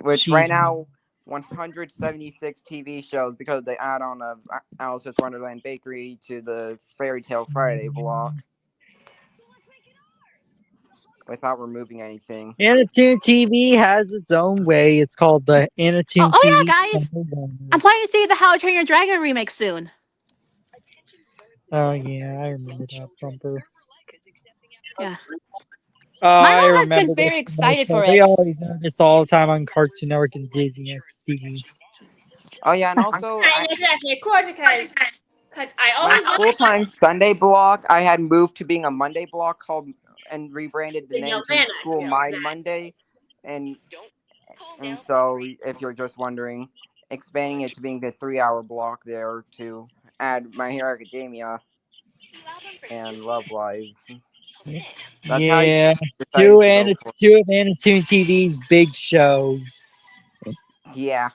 Which right now, 176 TV shows because they add on of Alice's Wonderland Bakery to the Fairy Tale Friday block without removing anything. Animatoon TV has its own way. It's called the Animatoon oh TV. yeah, guys. Summer. I'm planning to see the How to Train Your Dragon remake soon. Oh yeah, I remember that bumper. Yeah. I My mom has remember been very this excited commercial. for They it. always have this all the time on Cartoon Network and Disney XD. Oh yeah, and also I need to actually record because I my always look full-time Sunday block, I had moved to being a Monday block called and rebranded the The name to Nelvana School feels Mind that. Monday, and so if you're just wondering, expanding it to being a 3-hour block there to add My Hero Academia and Love Live. That's how Yeah, I two decided to go for. of Animatoon TV's big shows. Yeah.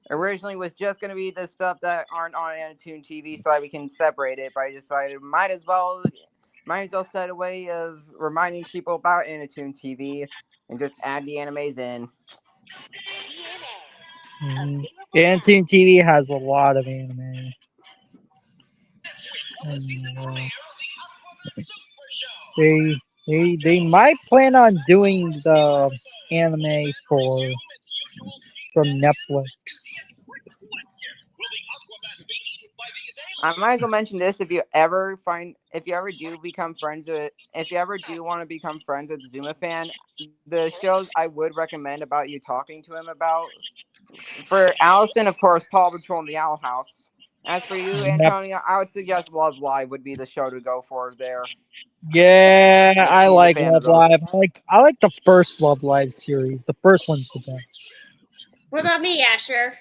Originally was just gonna be the stuff that aren't on Animatoon TV, so we can separate it. But I decided might as well set a way of reminding people about Animatoon TV and just add the animes in. Animatoon TV has a lot of anime. They might plan on doing the anime from Netflix. I might as well mention this: if you ever do want to become friends with Zuma Fan, the shows I would recommend about you talking to him about. For Allison, of course, Paw Patrol and the Owl House. As for you, Antonio, I would suggest Love Live would be the show to go for there. Yeah, If I he's a like fan Love of those. Live. I like the first Love Live series. The first one's the best. What about me, Asher?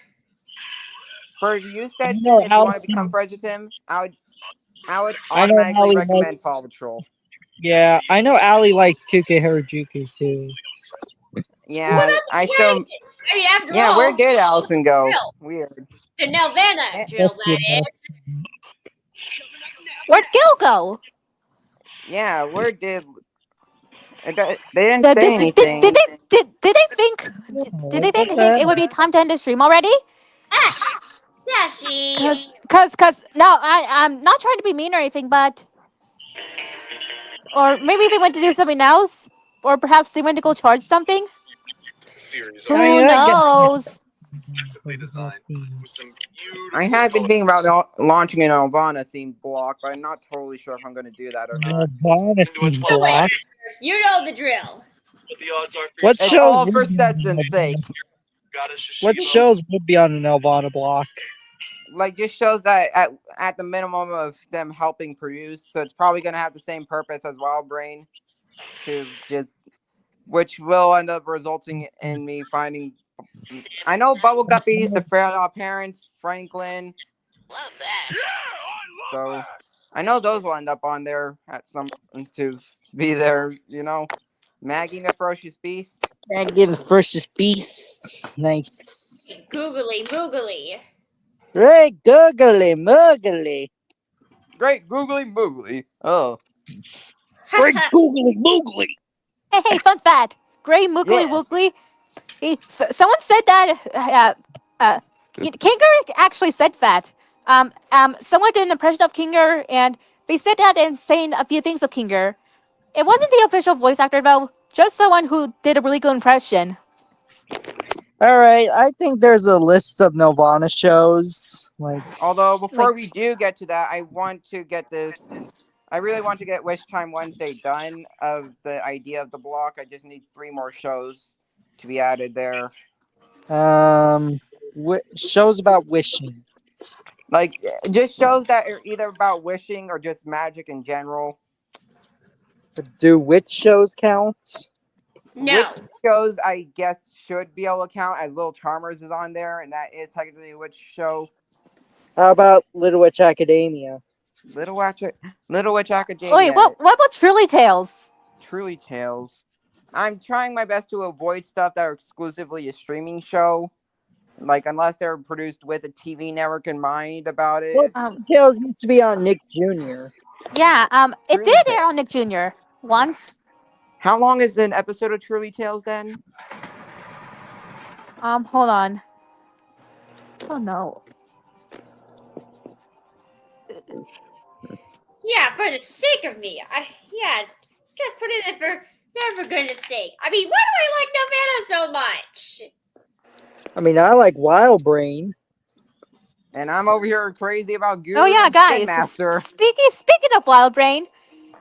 For you, Stetson, know if you want to Allison- become friends with him, I would I know automatically Allie recommend Paw Patrol. Yeah, I know Allie likes Kuke Harajuku too. Yeah, I still. I mean, after Yeah, all, where did Allison go? Drill. Weird. The Nelvana drill, That's that your is. Where'd Gil go? Yeah, where did. They didn't Did, say did, did, anything. did they think it would be time to end the stream already? Ash! Dashy! Cause no, I'm not trying to be mean or anything, but or maybe they went to do something else, or perhaps they went to go charge something. Who knows? I have been thinking about launching an Alvana themed block, but I'm not totally sure if I'm going to do that or not. Block. You know the drill. What It's shows? all for would be on Stetson's an sake. What shows would be on an Nelvana block? Like, just shows that at the minimum of them helping produce, so it's probably going to have the same purpose as Wild Brain, which will end up resulting in me finding. I know Bubble Guppies, the Fair Parents, Franklin. Love that. So I know those will end up on there at some to be there. Maggie the Ferocious Beast. Maggie the Ferocious Beast. Nice. Googly moogly. Great googly moogly. Great googly moogly. Oh, Great googly moogly. Hey, fun fact. Gray Moogly yeah. Woogly. Someone said that. Kinger actually said that. Someone did an impression of Kinger, and they said that and saying a few things of Kinger. It wasn't the official voice actor though, just someone who did a really good impression. All right, I think there's a list of Nirvana shows. Like, Although before Like, we do get to that, I want to get this. I really want to get Wish Time Wednesday done of the idea of the block. I just need 3 more shows to be added there. shows about wishing. Like just shows that are either about wishing or just magic in general. Do witch shows count? No. Witch shows, I guess, should be able to count as Little Charmers is on there, and that is technically a witch show. How about Little Witch Academia? Little Witch, Little Witch Academia. wait, what about Truly Tales? Truly Tales. I'm trying my best to avoid stuff that are exclusively a streaming show. Like, unless they're produced with a TV network in mind about it. Well, Tales used to be on Nick Jr. Yeah, it Truly did Tales. air on Nick Jr. once. How long is an episode of Truly Tales then? Hold on. Oh no. Yeah, for the sake of me. Just put it in for goodness sake. I mean, why do I like Nevada so much? I mean, I like Wild Brain. And I'm over here crazy about Guru Oh yeah, and guys. Spin Master. Speaking of Wild Brain,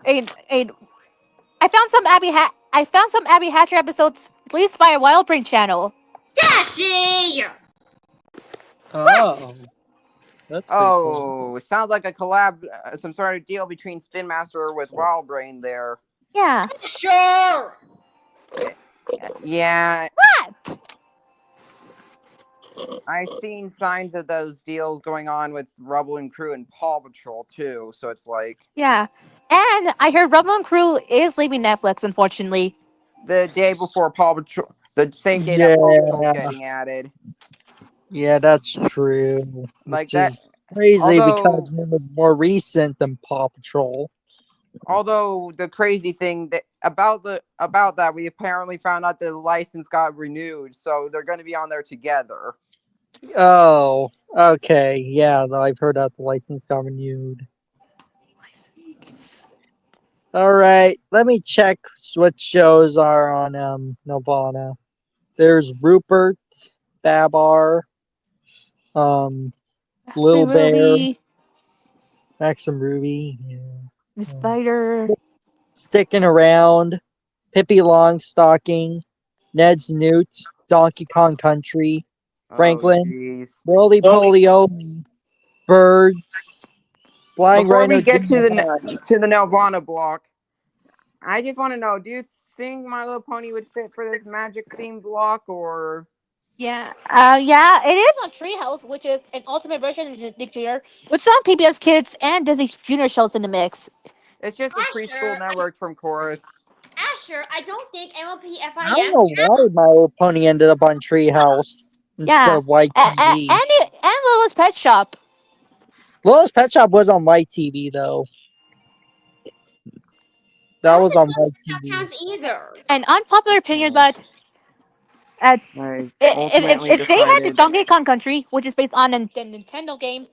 I found some Abby Hatcher episodes released by a Wild Brain channel. Dashi! Oh, that's pretty cool. Oh, sounds like a collab, some sort of deal between Spin Master with Wild Brain there. Yeah. Sure! Yeah, What? I've seen signs of those deals going on with Rubble and Crew and Paw Patrol too. So it's like Yeah. And I heard Rubble and Crew is leaving Netflix, unfortunately. the day before Paw Patrol, the same day that Paw Patrol is getting added. Yeah, that's true. Like Which that. is crazy Although- because it was more recent than Paw Patrol. Although the crazy thing about that, we apparently found out the license got renewed, so they're going to be on there together. Oh, okay. Yeah, I've heard that the license got renewed. All right, let me check what shows are on Nirvana. There's Rupert, Babar, Little Bear, Ruby, Max and Ruby, yeah. Miss Spider. Sticking Around, Pippi Longstocking, Ned's Newt, Donkey Kong Country, Franklin, Oh, jeez. Roly Poly Oly, Birds, Flying Before Rhino we get to Junior the Nelvana block, I just want to know: do you think My Little Pony would fit for this magic theme block, or Yeah. Yeah, it is on Treehouse, which is an ultimate version of Nick Jr. with some PBS Kids and Disney Junior shows in the mix. it's just a Asher, preschool network from Chorus? Asher, I don't think MLPFIM I don't know why My Little Pony ended up on Treehouse instead Yeah. of White TV. And Littlest Pet Shop. Littlest Pet Shop was on White TV though. That was on White TV. counts either. An unpopular opinion, but it's, I if ultimately they had the decided. Donkey Kong Country, which is based on the Nintendo game,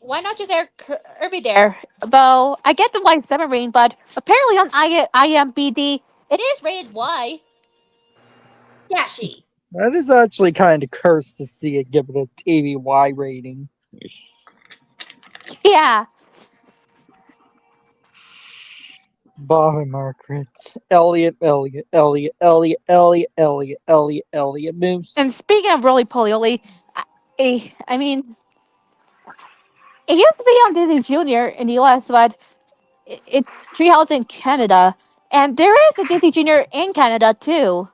why not just air Kirby there? Though I get the Y submarine, but apparently on IMBD it is rated Y. Dashi. That is actually kind of cursed to see it give it a TVY rating. Yeah. Bob and Margaret, Elliot Moose. And speaking of Roly Poly, I mean, it used to be on Disney Junior in the US, but it's Treehouse in Canada, and there is a Disney Junior in Canada too.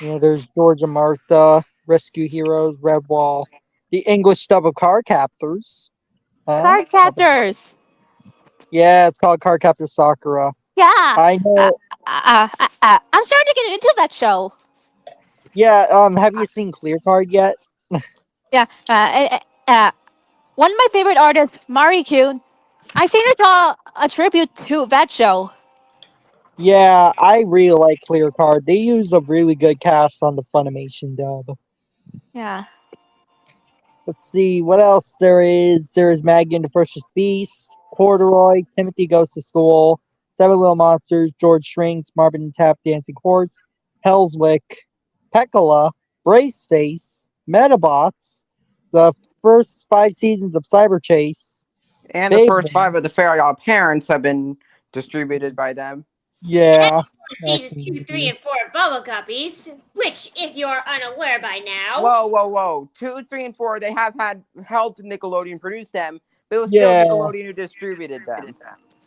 Yeah, there's George and Martha, Rescue Heroes, Redwall, the English dub of Car Captors. Huh? Card Captors. Yeah, it's called Car Captor Sakura. Yeah. I know. I'm starting to get into that show. Yeah, have you seen Clear Card yet? Yeah. Uh, One of my favorite artists, Mari Kuhn. I seen her draw a tribute to that show. Yeah, I really like Clear Card. They use a really good cast on the Funimation dub. Yeah. Let's see what else there is. There's Maggie and the Precious Beast, Corduroy, Timothy Goes to School, Seven Little Monsters, George Shrinks, Marvin and Tap Dancing Horse, Hellswick, Pekala, Braceface, Metabots, the first 5 seasons of Cyber Chase, And the first Fable. 5 of the Fairy Odd Parents have been distributed by them. Yeah. Seasons 2, 3, and 4 of Bubble Guppies, which, if you're unaware by now, Whoa. 2, 3, and 4, they have had helped Nickelodeon produce them, but it was still Yeah. Nickelodeon who distributed them.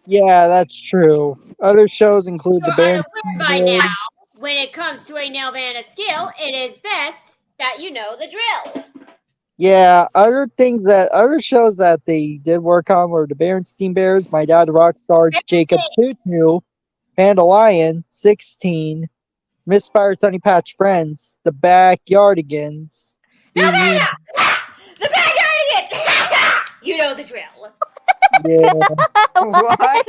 Yeah, that's true. Other shows include The you're unaware Berenstain by Bears. now, when it comes to a Nelvana skill, it is best that you know the drill. Yeah, other shows that they did work on were The Berenstain Bears, My Dad the Rockstar, Jacob Tutu, Panda Lion, 16, Misfire Sunny Patch Friends, The Backyardigans, Nelvana! The Backyardigans! You know the drill. yeah. What?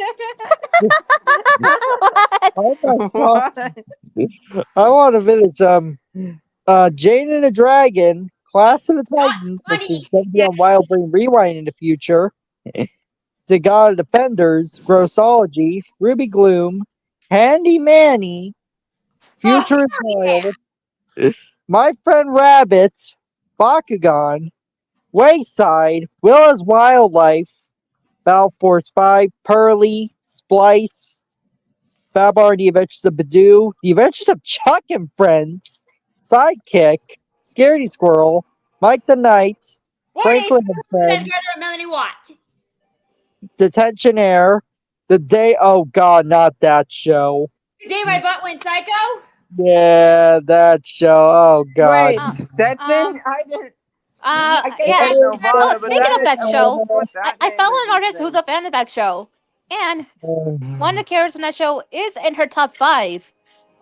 Oh my god. What? I want to finish Jane and the Dragon, Class of the Titans, which funny, is going to be on Wild Brain Rewind in the future. The God of Defenders, Grossology, Ruby Gloom, Handy Manny, Future is Royal, My Friend Rabbit, Bakugan, Wayside, Willa's Wildlife, Battle Force 5, Pearly, Splice, Babar and the Adventures of Badoo, The Adventures of Chuck and Friends, Sidekick, Scaredy Squirrel, Mike the Knight, Franklin and Friends, Melanie Watt. Detention Air, The Day. Oh God, not that show. The day my butt went psycho? Yeah, that show. Oh God. Wait, Stetson? I didn't. I guess Yeah. I know Vana, but Speaking that of is that the show, one put I that found name an artist in who's a fan of that show, and one of the characters in that show is in her top 5.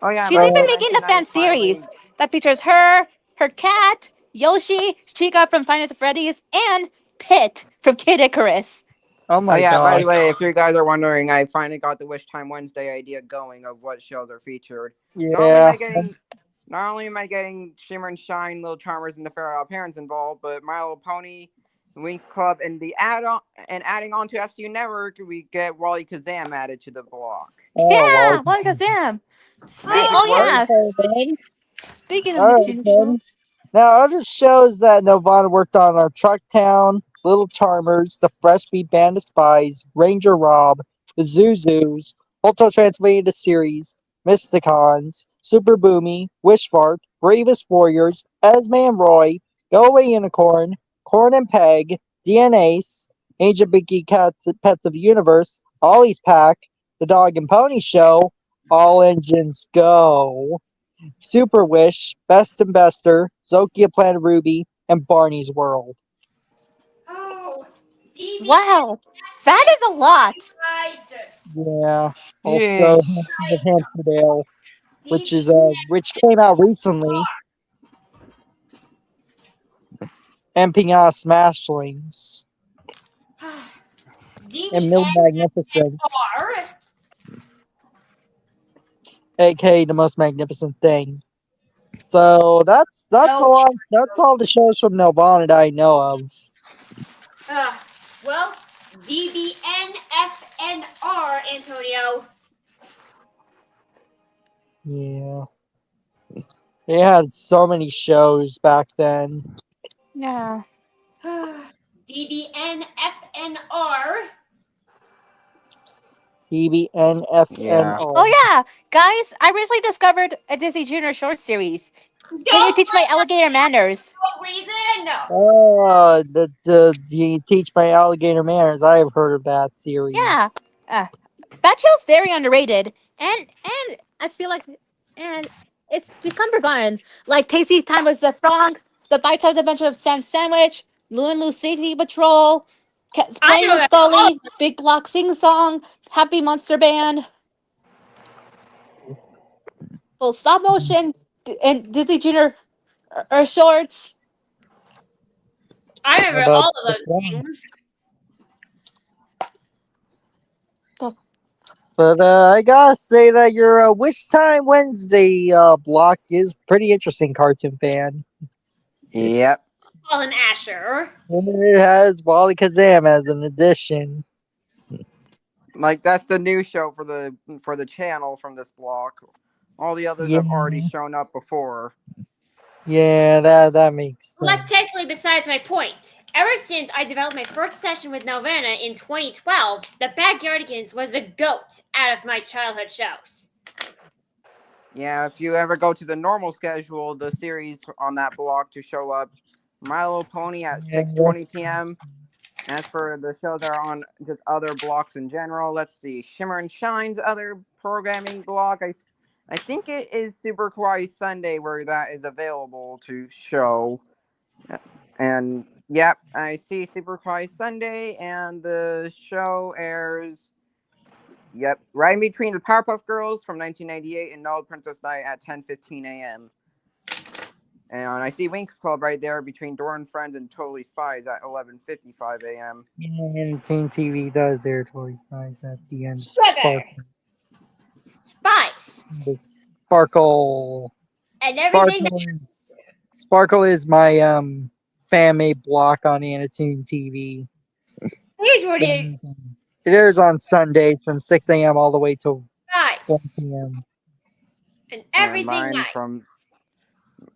Oh yeah, She's my even friend making mentioned a fan I finally. series that features her, her cat, Yoshi, Chica from Finance of Freddy's, and Pit from Kid Icarus. Oh Oh my yeah, by God. the way, if you guys are wondering, I finally got the Wish Time Wednesday idea going of what shows are featured. Yeah. Not only am I getting Shimmer and Shine, Little Charmers, and the Fairy Parents involved, but My Little Pony, Wink Club, and the add-on and adding on to FCU Network, we get Wally Kazam added to the block. Oh, Yeah, Wally. one Kazam. Magic Oh words. yes. Speaking of All the right, junior then. shows, Now, other shows that Nelvana worked on are Trucktown, Little Charmers, The Fresh Beat Band of Spies, Ranger Rob, The Zuzus, Hotel Transylvania the Series, Mysticons, Super Boomy, Wishfart, Bravest Warriors, Esme and Roy, Go Away Unicorn, Corn and Peg, DNAce, Angel Biggie Cats Pets of the Universe, Ollie's Pack, The Dog and Pony Show, All Engines Go. Super Wish, Best and Bester, Zokia Planet Ruby, and Barney's World. Oh, DV wow, that is a lot. Yeah. Also, Yeesh. the Hamptondale, which came out recently, and Pinata Smashlings, and Mill Magnificent, aka the Most Magnificent Thing. So that's a lot. That's all the shows from Nelvana that I know of. Well, DBNFNR, Antonio. Yeah. They had so many shows back then. Yeah. DBNFNR. TBNFNR. Yeah. Oh yeah, guys, I recently discovered a Disney Junior short series. Can you teach my alligator manners? No reason. Oh, the you teach my alligator manners. I have heard of that series. Yeah. That show's very underrated, and I feel like, and it's become forgotten. Like Tasty Time was the Frog, the Bite-sized Adventure of Sam Sandwich, Lou and Lou City Patrol, I know Playing with that. Scully, Big Block Sing Song, Happy Monster Band, full stop motion, and Disney Junior shorts. I remember About all of the those plan. things. But I gotta say that your Wish Time Wednesday block is pretty interesting, cartoon fan. Yep. Alan Asher. It has Wally Kazam as an addition. Like that's the new show for the channel from this block. All the others have already Yeah, shown up before. yeah, that makes Well, that's sense. technically besides my point. Ever since I developed my first session with Nelvana in 2012, the Backyardigans was the GOAT out of my childhood shows. Yeah, if you ever go to the normal schedule, the series on that block to show up, My Little Pony at Yeah, 6:20 p.m. As for the shows that are on just other blocks in general, let's see. Shimmer and Shine's other programming block. I think it is Super Kawaii Sunday where that is available to show. And yep, I see Super Kawaii Sunday, and the show airs. Yep, right in between the Powerpuff Girls from 1998 and No Princess Night at 10:15 a.m. And I see Winx Club right there between Dora and Friends and Totally Spies at 11:55 a.m. and Teen TV does air Toy Spies at the end. Sugar, Spice, Sparkle. and everything. Sparkle is my fan-made block on Anatoon TV. Here's what you It airs on Sundays from 6 a.m. all the way till 1 Spice, p.m. and And everything mine nice. from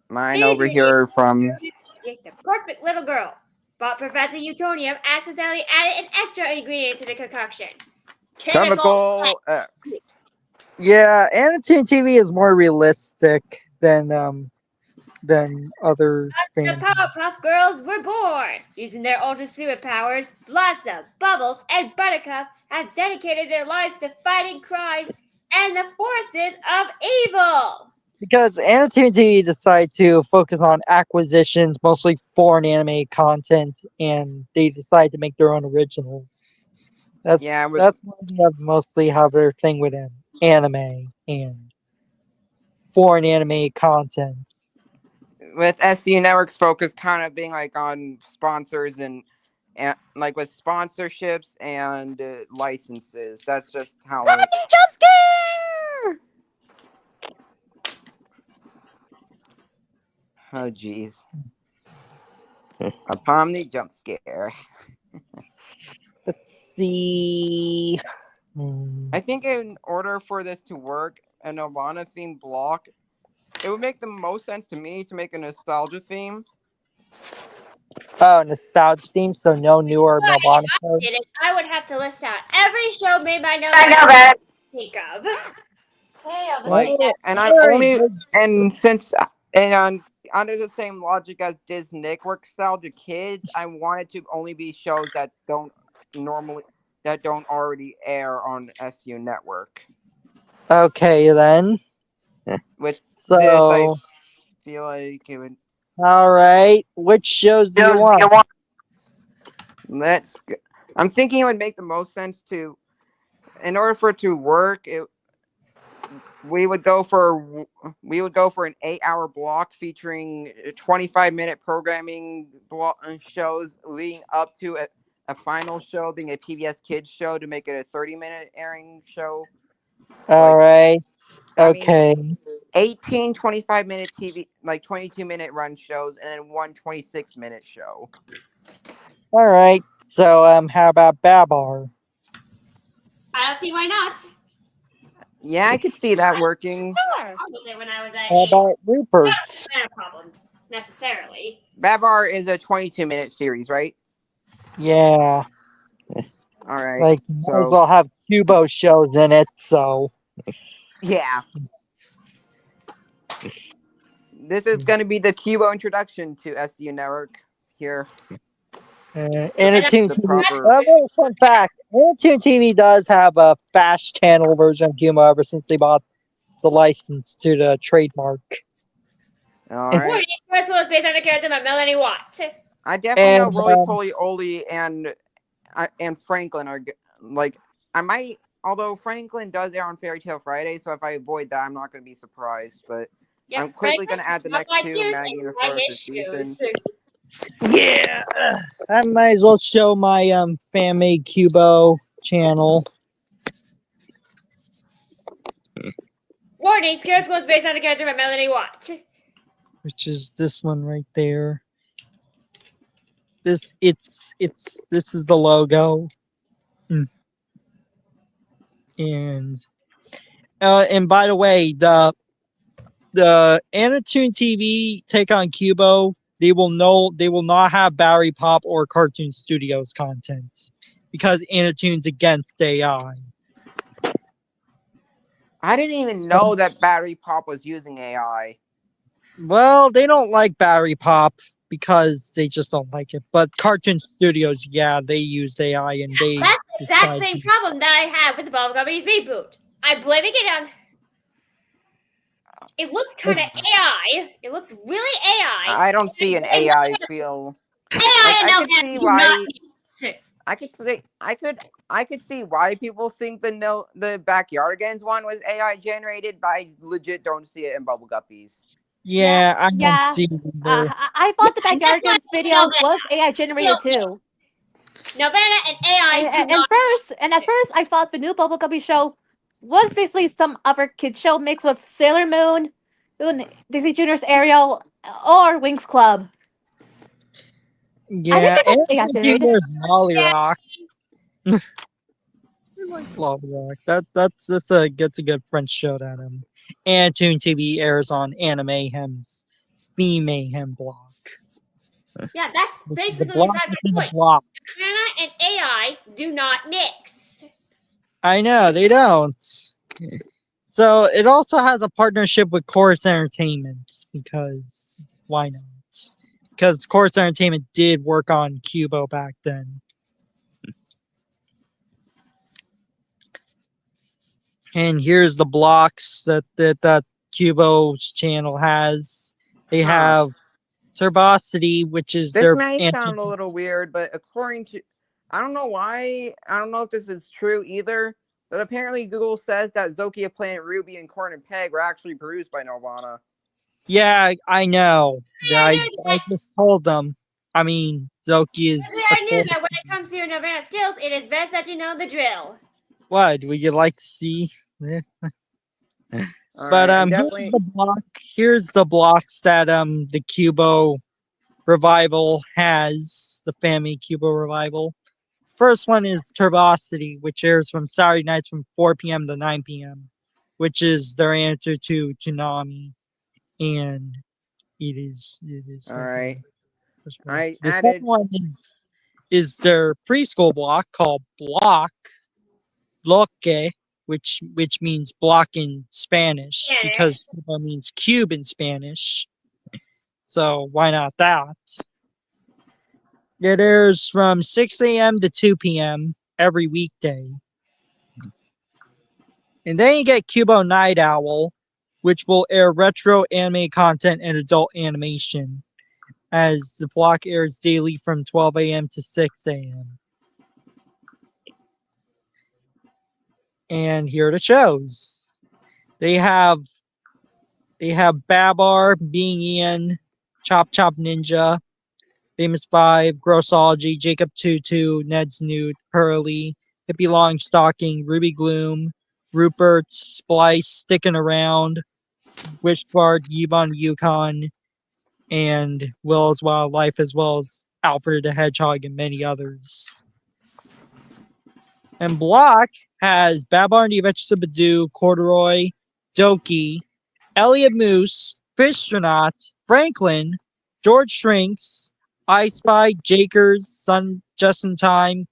mine Here's over what here from you the perfect little girl. But Professor Utonium accidentally added an extra ingredient to the concoction. Chemical X. Yeah, Anatoon TV is more realistic than other The fans. Powerpuff Girls were born. Using their ultra superpowers, Blossom, Bubbles, and Buttercup have dedicated their lives to fighting crime and the forces of evil. Because Anatoon TV decided to focus on acquisitions, mostly foreign anime content, and they decided to make their own originals. That's Yeah, that's why they have mostly have their thing with anime and foreign anime content. with FCU Network's focus kind of being like on sponsors and like with sponsorships and licenses. That's just how. Jump scare! Oh jeez. A Pomni jump scare. Let's see. I think in order for this to work, an Alana themed block, it would make the most sense to me to make a nostalgia theme. Oh, nostalgia theme, so no newer But Melbourne if I shows. did it, I would have to list out every show made by no one think of. Hey, I'll just Like, make that. and I'm only and since and under the same logic as Disney Network Nostalgia Kids, I want it to only be shows that don't already air on SU Network. Okay, then. With So, this, I feel like it would. all right. Which shows do you want? I'm thinking it would make the most sense to, in order for it to work, we would go for an 8-hour block featuring 25-minute programming shows leading up to a final show being a PBS Kids show to make it a 30-minute airing show. All right. that means Okay. 18 25-minute TV, like 22-minute run shows, and then one 26-minute show. All right. So, how about Babar? I don't see why not. Yeah, I could see that working. Probably when I was at How 8. about Rupert's? Not a problem, necessarily. Babar is a 22-minute series, right? Yeah. All right. Like, might as well have Cubo shows in it, so. Yeah. This is going to be the Cubo introduction to SU Network here. Anatoon The TV. proper. Another fun fact: Anatoon TV does have a fast channel version of Cubo ever since they bought the license to the trademark. All right. First one was based on the character by Melanie Watt. I definitely know And, Roly Poly Oly and Franklin are like, I might, although Franklin does air on Fairy Tale Friday, so if I avoid that, I'm not going to be surprised. But Yep, I'm quickly going to add the next two, shoes Maggie and the and First his season. shoes. Yeah, I might as well show my fan made Cubo channel. Warning: Scare Squad is based on a character by Melanie Watt. Which is this one right there. This is the logo. And by the way, the Anatoon TV take on Cubo, they will not have Barry Pop or Cartoon Studios content because Anatoon's against AI. I didn't even know that Battery Pop was using AI. Well, they don't like Barry Pop because they just don't like it. But Cartoon Studios, yeah, they use AI and they. That's the exact decide same to- problem that I have with the Bubble Guppies reboot. I'm blaming it on. It looks kind of AI. It looks really AI. I don't see an AI feel. AI and I could Nelvana see do why. not mix. I could see why people think the Backyardigans one was AI generated, but I legit don't see it in Bubble Guppies. Yeah, I don't Yeah. see it either. I thought the Yeah, that's why Backyardigans video Nelvana- was AI generated too. Nelvana and AI do And not. at first, I thought the new Bubble Guppi show was basically some other kid show mixed with Sailor Moon, Disney Junior's Ariel, or Winx Club. Yeah, it was AI and generated. there's Molly Yeah. Rock. I like Molly Rock. That's a good French show that Antoon TV airs on Anime Hem's Theme Mayhem block. Yeah, that's The basically block besides within my the point. block. Nelvana and AI do not mix. I know they don't. So it also has a partnership with Chorus Entertainment because why not? Because Chorus Entertainment did work on Cubo back then. And here's the blocks that Cubo's channel has. They have Turbosity, which is This their may sound a little weird, but according to, I don't know why, I don't know if this is true either, but apparently Google says that Zokia Planet Ruby and Corn and Peg were actually produced by Nelvana. Yeah, I know. Yeah, I just told them. I mean, Zoki is. I knew that when it comes to your Nelvana skills, it is best that you know the drill. What would you like to see? All But right, I'm definitely. here's the blocks that the Cubo revival has, the Family Cubo revival. First one is Turbosity, which airs from Saturday nights from 4 p.m. to 9 p.m., which is their answer to Toonami, and it is All like right. first one. I The added. second one is their preschool block called Bloque, which means block in Spanish, because Cubo means cube in Spanish. So why not that? It airs from 6 a.m. to 2 p.m. every weekday. And then you get Cubo Night Owl, which will air retro anime content and adult animation, as the block airs daily from 12 a.m. to 6 a.m. And here are the shows. They have Babar, Being Ian, Chop Chop Ninja, Famous Five, Grossology, Jacob Tutu, Ned's Nude, Pearly, Hippie Longstocking, Ruby Gloom, Rupert, Splice, Sticking Around, Wishguard, Yvonne Yukon, and Will's Wildlife, as well as Alfred the Hedgehog and many others. And Block has Babar and the Adventures of Badoo, Corduroy, Doki, Elliot Moose, Fistronaut, Franklin, George Shrinks, I Spy, Jakers, Sun Just in Time,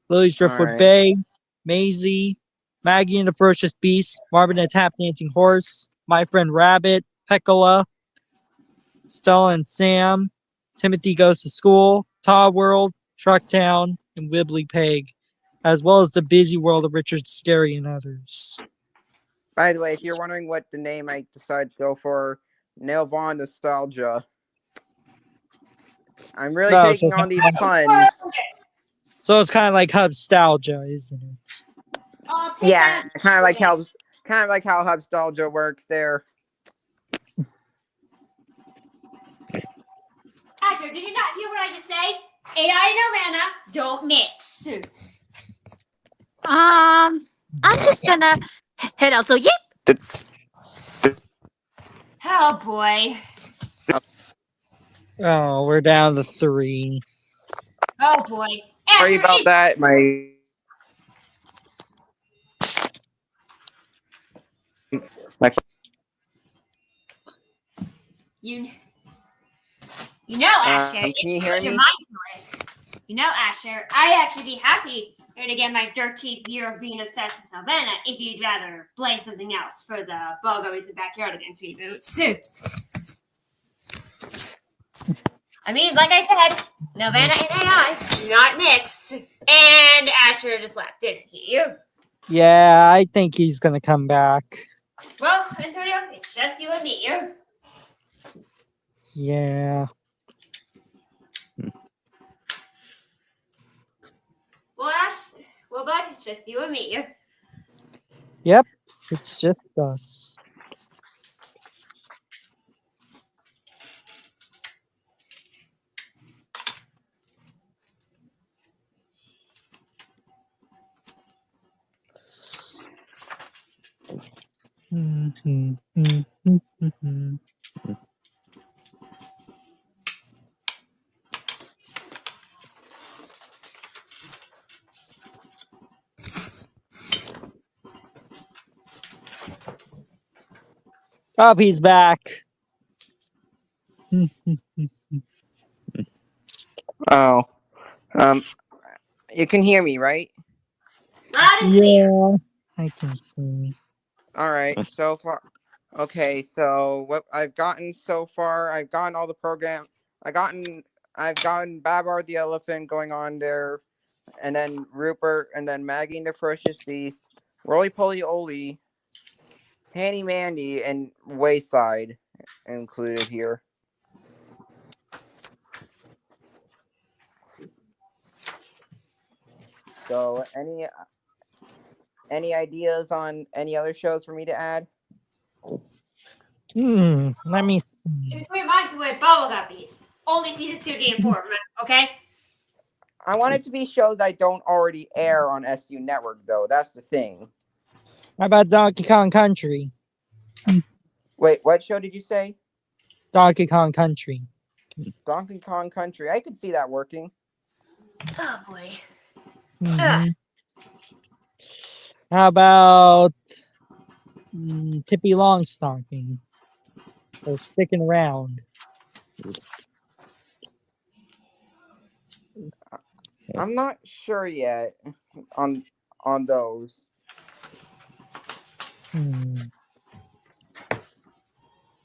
Lily's Driftwood Alright. Bay, Maisie, Maggie and the Ferocious Beast, Marvin the Tap Dancing Horse, My Friend Rabbit, Peccola, Stella and Sam, Timothy Goes to School, Todd World, Trucktown, and Wibbly Pig, as well as the Busy World of Richard Scarry and others. By the way, if you're wondering what the name I decided to go for, Nailbond Nostalgia. I'm really No, taking so on these puns. So it's kind of like Hubstalgia, isn't it? I'll take Yeah, that. kind of like how Hubstalgia works there. After Asher, did you not hear what I just say? AI and Elvana don't mix. I'm just gonna head out. So yep. Oh boy. Oh, we're down to 3. Oh boy. Sorry Asher, about that. My You know, Asher, can you if hear put your me? mind to it. You know, Asher, I'd actually be happy to get my 13th year of being obsessed with Elvana if you'd rather blame something else for the bug always in the backyard against reboots. I mean, like I said, Nelvana and AI do not mix. And Asher just left, didn't he? Yeah, I think he's gonna come back. Well, Antonio, it's just you and me. Yeah. Well, bud, it's just you and me. Yep. It's just us. Oh, he's back. Oh, you can hear me, right? Loud and clear. Yeah, I can see. All right. So far, okay. So what I've gotten so far, I've gotten all the program. I've gotten Babar the elephant going on there, and then Rupert, and then Maggie the ferocious beast, Roly Poly Oly, Handy Mandy, and Wayside included here. So any ideas on any other shows for me to add? Let me see. If you put your mind to it, Bubble Guppies. Only seasons 2, 3, and 4, okay? I want it to be shows that don't already air on SU Network, though. That's the thing. How about Donkey Kong Country? Wait, what show did you say? Donkey Kong Country. Donkey Kong Country. I could see that working. Oh boy. Mhm. How about Tippy Longstocking? Or Sticking Around? I'm not sure yet on those.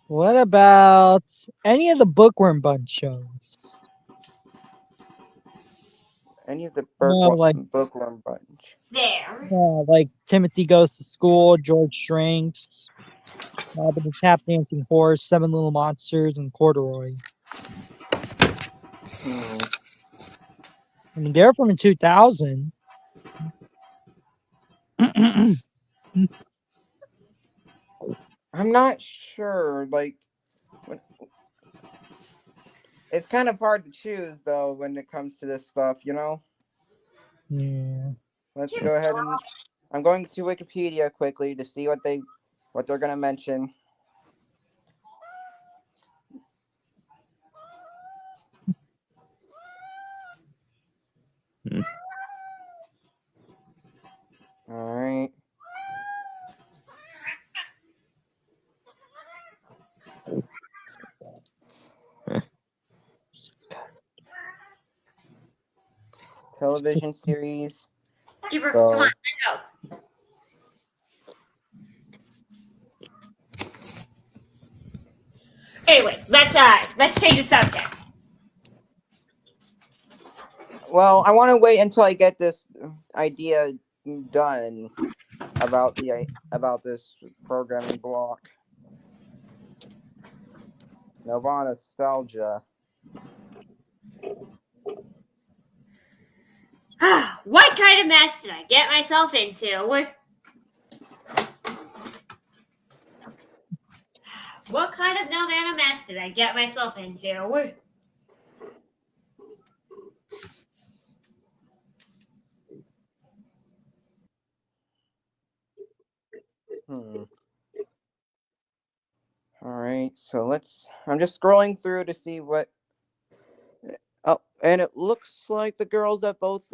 What about any of the Bookworm Bunch shows? Any of the like Bookworm Bunch. There. like Timothy Goes to School, George Drinks, the Tap Dancing Horse, Seven Little Monsters, and Corduroy. I mean, they're from 2000. I'm not sure. Like, it's kind of hard to choose, though, when it comes to this stuff, you know? Yeah. Let's go ahead and... I'm going to Wikipedia quickly to see what they're going to mention. All right. Television series. Super, So- come on, let's go. Anyway, let's change the subject. Well, I want to wait until I get this idea done about this programming block. Nova nostalgia. What kind of mess did I get myself into? What kind of Nelvana mess did I get myself into? All right, so let's. I'm just scrolling through to see what. Oh, and it looks like the girls have both.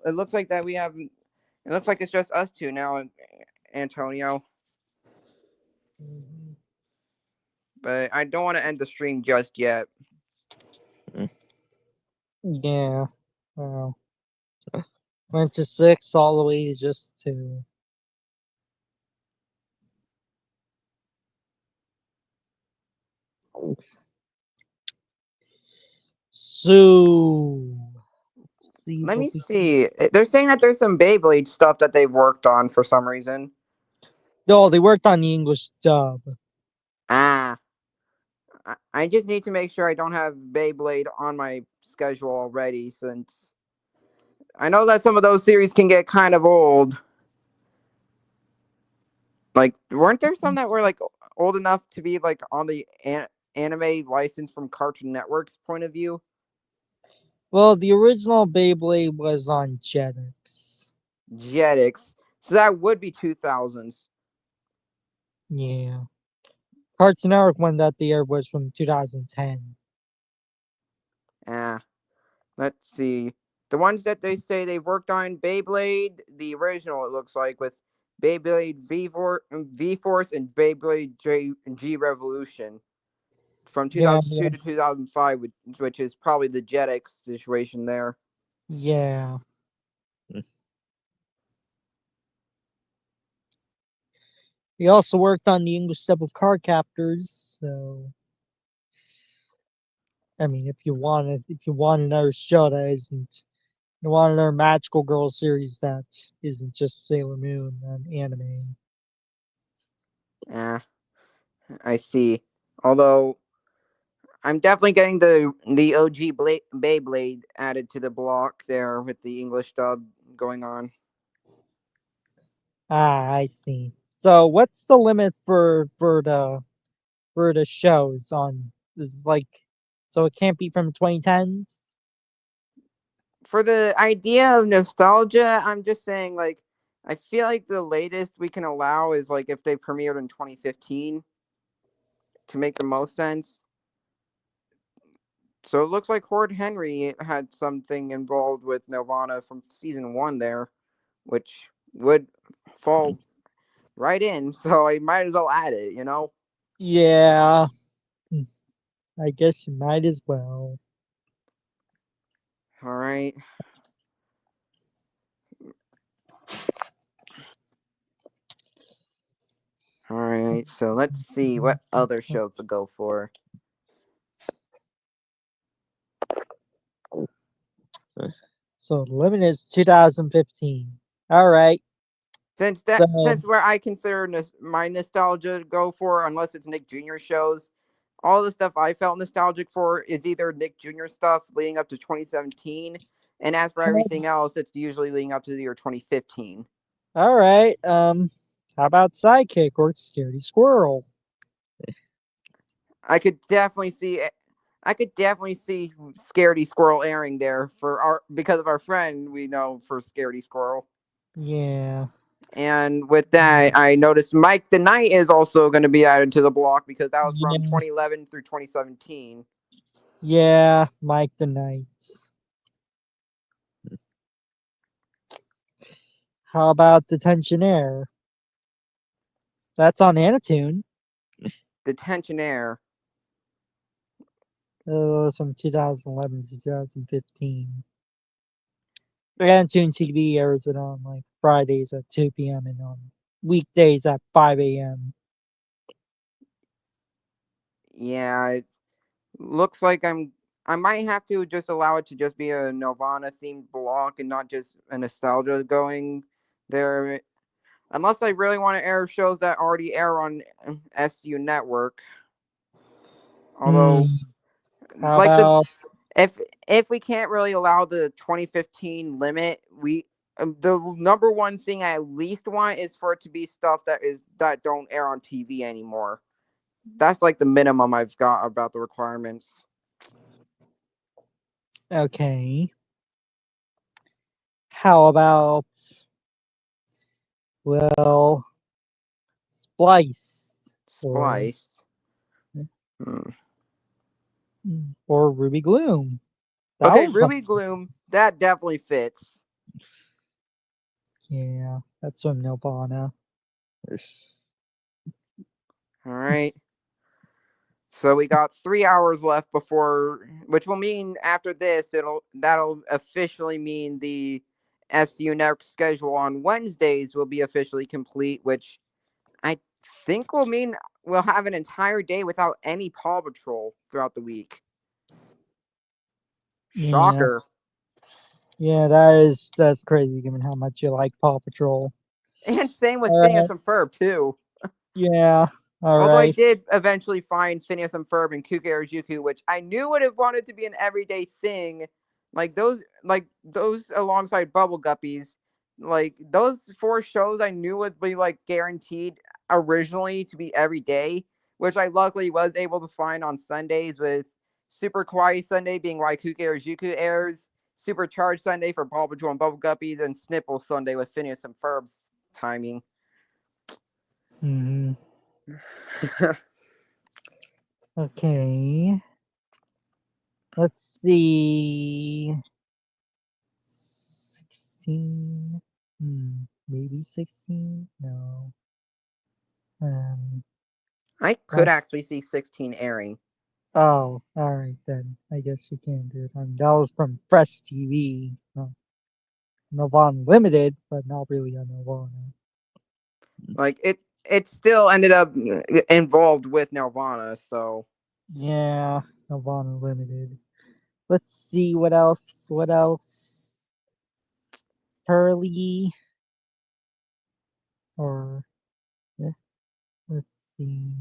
It looks like that we have. It looks like it's just us two now, Antonio. Mhm. But I don't want to end the stream just yet. Yeah. Well, went to 6 all the way to just 2. So, let's see Let what me we can. see. They're saying that there's some Beyblade stuff that they've worked on for some reason. No, they worked on the English dub. Ah, I just need to make sure I don't have Beyblade on my schedule already, since I know that some of those series can get kind of old. Like, weren't there some that were like old enough to be like on the anime license from Cartoon Network's point of view? Well, the original Beyblade was on Jetix. Jetix. So that would be 2000s. Yeah. Cartoon Network one that the year was from 2010. Ah, let's see. The ones that they say they've worked on, Beyblade, the original, it looks like, with Beyblade V Force and Beyblade G Revolution from Yeah, 2002 to 2005, which is probably the Jetix situation there. yeah. He also worked on the English dub of Card Captors, so I mean if you want another show that isn't you want another magical girl series that isn't just Sailor Moon and anime. Ah, I see. Although I'm definitely getting the OG Beyblade added to the block there with the English dub going on. Ah, I see. So what's the limit for the shows on is like so it can't be from 2010s? For the idea of nostalgia, I'm just saying, like, I feel like the latest we can allow is like if they premiered in 2015 to make the most sense. So it looks like Horde Henry had something involved with Nirvana from season one there, which would fall right in. So I might as well add it, you know? Yeah. I guess you might as well. All right. All right. So let's see what other shows to go for. So the limit is 2015. All right. So Since where I consider my nostalgia to go for, unless it's Nick Jr. shows, all the stuff I felt nostalgic for is either Nick Jr. stuff leading up to 2017, and as for everything else, it's usually leading up to the year 2015. all right. How about Sidekick or Scaredy Squirrel? I could definitely see I could definitely see Scaredy Squirrel airing there for our because of our friend we know for Scaredy Squirrel. Yeah. And with that, I noticed Mike the Knight is also going to be added to the block because that was from Yeah. 2011 through 2017. Yeah, Mike the Knight. How about Detention Air? That's on Anatoon. Detention Air. It was from 2011 to 2015. Anatoon TV airs it on like Fridays at 2 p.m. and on weekdays at 5 a.m. Yeah, it looks like I might have to just allow it to just be a Nirvana themed block and not just a nostalgia going there. Unless I really want to air shows that already air on FCU Network. Hmm. Although, How like the about if if we can't really allow the 2015 limit, we the number one thing I at least want is for it to be stuff that don't air on TV anymore. That's like the minimum I've got about the requirements. okay? How about well, Spliced. Spliced. Hmm. Or Ruby Gloom. That Okay, was Ruby Gloom. That definitely fits. yeah, that's from Nirvana. All right. So we got 3 hours left before, which will mean after this, that'll officially mean the FCU Network schedule on Wednesdays will be officially complete, which I think will mean we'll have an entire day without any Paw Patrol throughout the week. Yeah. Shocker. Yeah, that's crazy given how much you like Paw Patrol. And same with All Phineas right. and Ferb too. Yeah. All Although I right. did eventually find Phineas and Ferb and Kuke Arajuku, which I knew would have wanted to be an everyday thing, like those alongside Bubble Guppies, like those four shows I knew would be like guaranteed originally to be every day, which I luckily was able to find on Sundays, with Super Kawaii Sunday being why Kuke Arajuku airs, Supercharged Sunday for Paw Patrol and Bubble Guppies, and Snipple Sunday with Phineas and Ferb's timing. Hmm. Okay. Let's see. 16. Maybe 16? No. I could Last. actually see 16 airing. Oh, all right then. I guess you can do it. That was from Fresh TV. Nirvana Limited, but not really on Nirvana. Like it still ended up involved with Nirvana, so Yeah, Nirvana Limited. Let's see what else. What else? Hurley or yeah, let's see.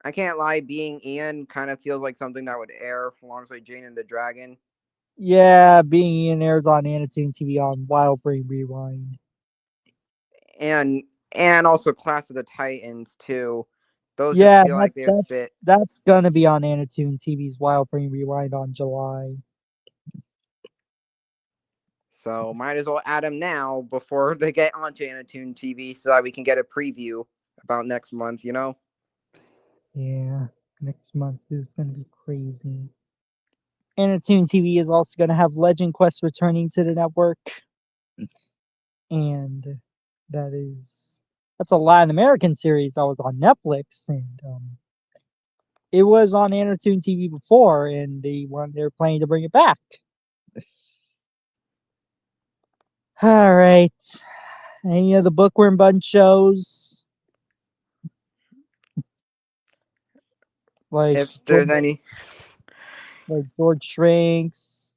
I can't lie, being Ian kind of feels like something that would air alongside Jane and the Dragon. Yeah, being in there's on Anatoon TV on Wild Brain Rewind. And and also Class of the Titans too. Those just Yeah, feel like they would fit. that's gonna be on Anatoon TV's Wild Brain Rewind on July. So might as well add them now before they get onto Anatoon TV so that we can get a preview about next month, you know? Yeah, next month is gonna be crazy. Anatoon TV is also gonna have Legend Quest returning to the network, and that's a Latin American series that was on Netflix, and it was on Anatoon TV before, and they're planning to bring it back. All right. Any of the Bookworm Bunch shows? Like If there's any. George Shrinks,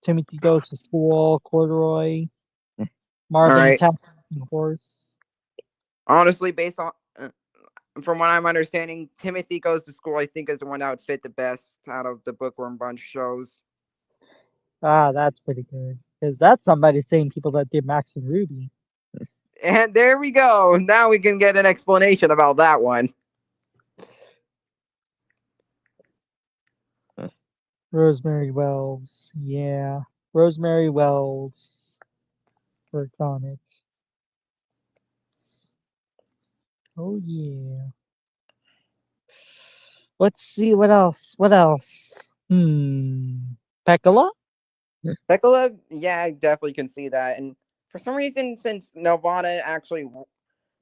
Timothy Goes to School, Corduroy, Marvin the Alright. Tattooed Horse. Honestly, based on from what I'm understanding, Timothy Goes to School, I think, is the one that would fit the best out of the Bookworm Bunch shows. Ah, that's pretty good. Because that's somebody saying people that did Max and Ruby. And there we go. Now we can get an explanation about that one. Rosemary Wells. Yeah. Rosemary Wells worked on it. Oh, yeah. Let's see what else. What else? Pekala? Pekala, yeah, I definitely can see that. And for some reason, since Nirvana actually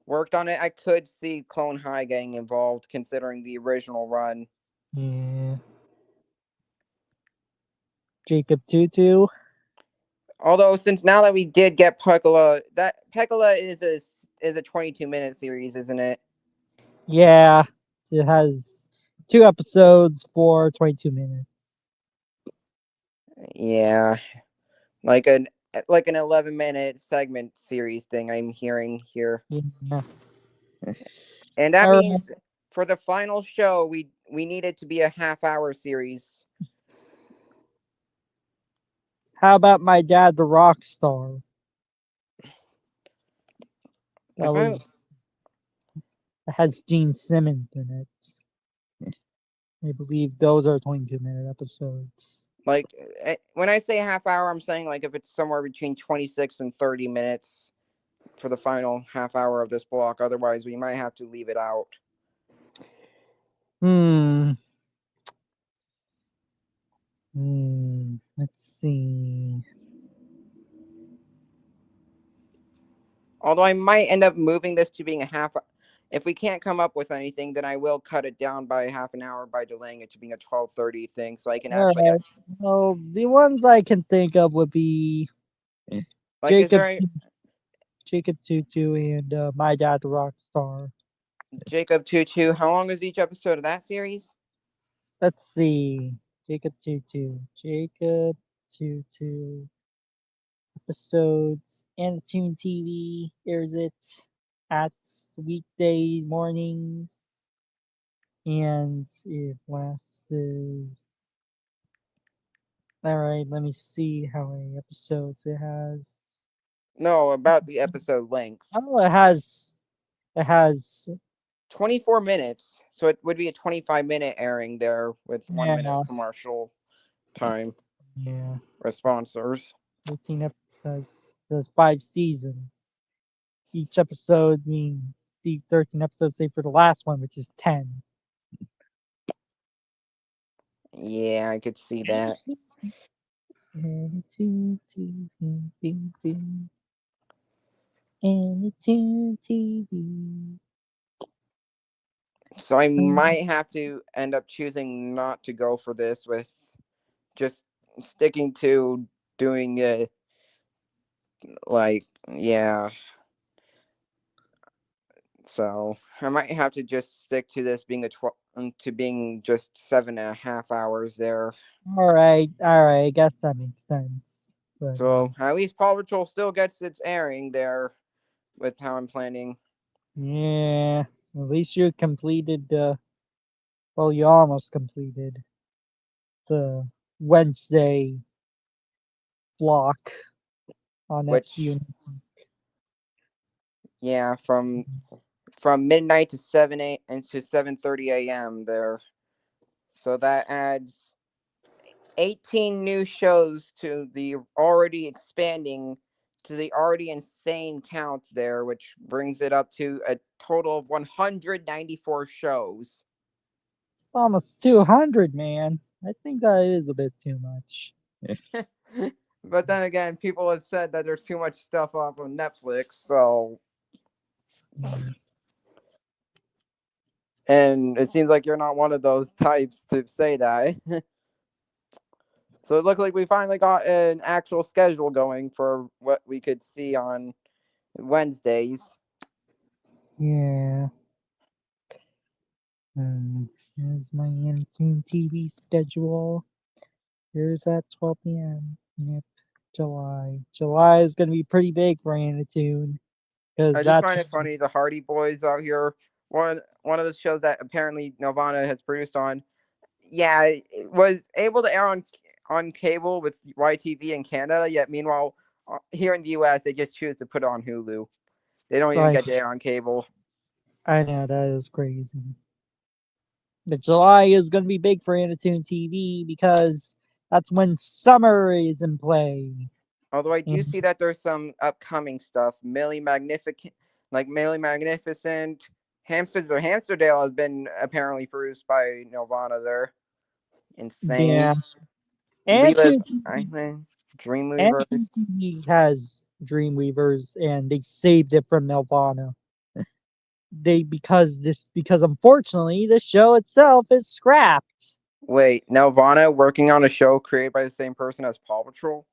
worked on it, I could see Clone High getting involved, considering the original run. Yeah. Jacob Tutu. Although, since now that we did get Pekala, that Pekala is a 22-minute series, isn't it? Yeah. It has 2 episodes for 22 minutes. Yeah, like an 11-minute segment series thing I'm hearing here. Yeah. And that All right. means for the final show, we need it to be a half-hour series. How about My Dad the Rock Star? That has Gene Simmons in it. I believe those are 22-minute episodes. Like when I say half hour, I'm saying like if it's somewhere between 26 and 30 minutes. for the final half hour of this block. Otherwise, we might have to leave it out. Hmm. Let's see. Although I might end up moving this to being a half. If we can't come up with anything, then I will cut it down by half an hour by delaying it to being a 12:30 thing, so I can All actually get. right. Well, the ones I can think of would be Like, is Jacob, there Jacob Tutu, and My Dad the Rock Star. Jacob Tutu? How long is each episode of that series? Let's see. Jacob Jacob Tutu. Episodes. Anatoon TV airs it at weekday mornings. And it lasts. Alright, let me see how many episodes it has. No, about the episode length. Oh, it has 24 minutes. So it would be a 25-minute airing there with 1 minute yeah, commercial time yeah. sponsors. 13 episodes. There's 5 seasons. Each episode means see 13 episodes, say for the last one, which is 10. Yeah, I could see that. Anatoon TV. Anatoon TV. So I might have to end up choosing not to go for this with just sticking to doing it like yeah. So I might have to just stick to this being to being just 7.5 hours there. Alright, I guess that makes sense. But So at least Paw Patrol still gets its airing there with how I'm planning. yeah, at least you completed the. Well, you almost completed the Wednesday block on Which FCU. yeah, from midnight to 7 and to 7:30 a.m. there. So that adds 18 new shows to the already expanding to the already insane count there, which brings it up to a total of 194 shows. Almost 200, man. I think that is a bit too much. But then again, people have said that there's too much stuff off of Netflix, so Mm. and it seems like you're not one of those types to say that. So it looked like we finally got an actual schedule going for what we could see on Wednesdays. Yeah. Here's my Antoon TV schedule. Here's at 12 p.m. Yep. July. July is going to be pretty big for Anatoon because I just that's find it funny the Hardy Boys out here. One of the shows that apparently Nelvana has produced on. Yeah, it was able to air on cable with YTV in Canada. Yet meanwhile, here in the U.S. they just choose to put it on Hulu. They don't even like, get to air on cable. I know that is crazy. But July is going to be big for Anatoon TV because that's when summer is in play. Although I do And see that there's some upcoming stuff. Millie Magnificent, Hamsters or Hamsterdale has been apparently produced by Nelvana. They're insane. yeah, Leela's Antoon Island, Dreamweaver. Antoon TV has Dreamweavers and they saved it from Nelvana. Because unfortunately the show itself is scrapped. Wait, Nelvana working on a show created by the same person as Paw Patrol?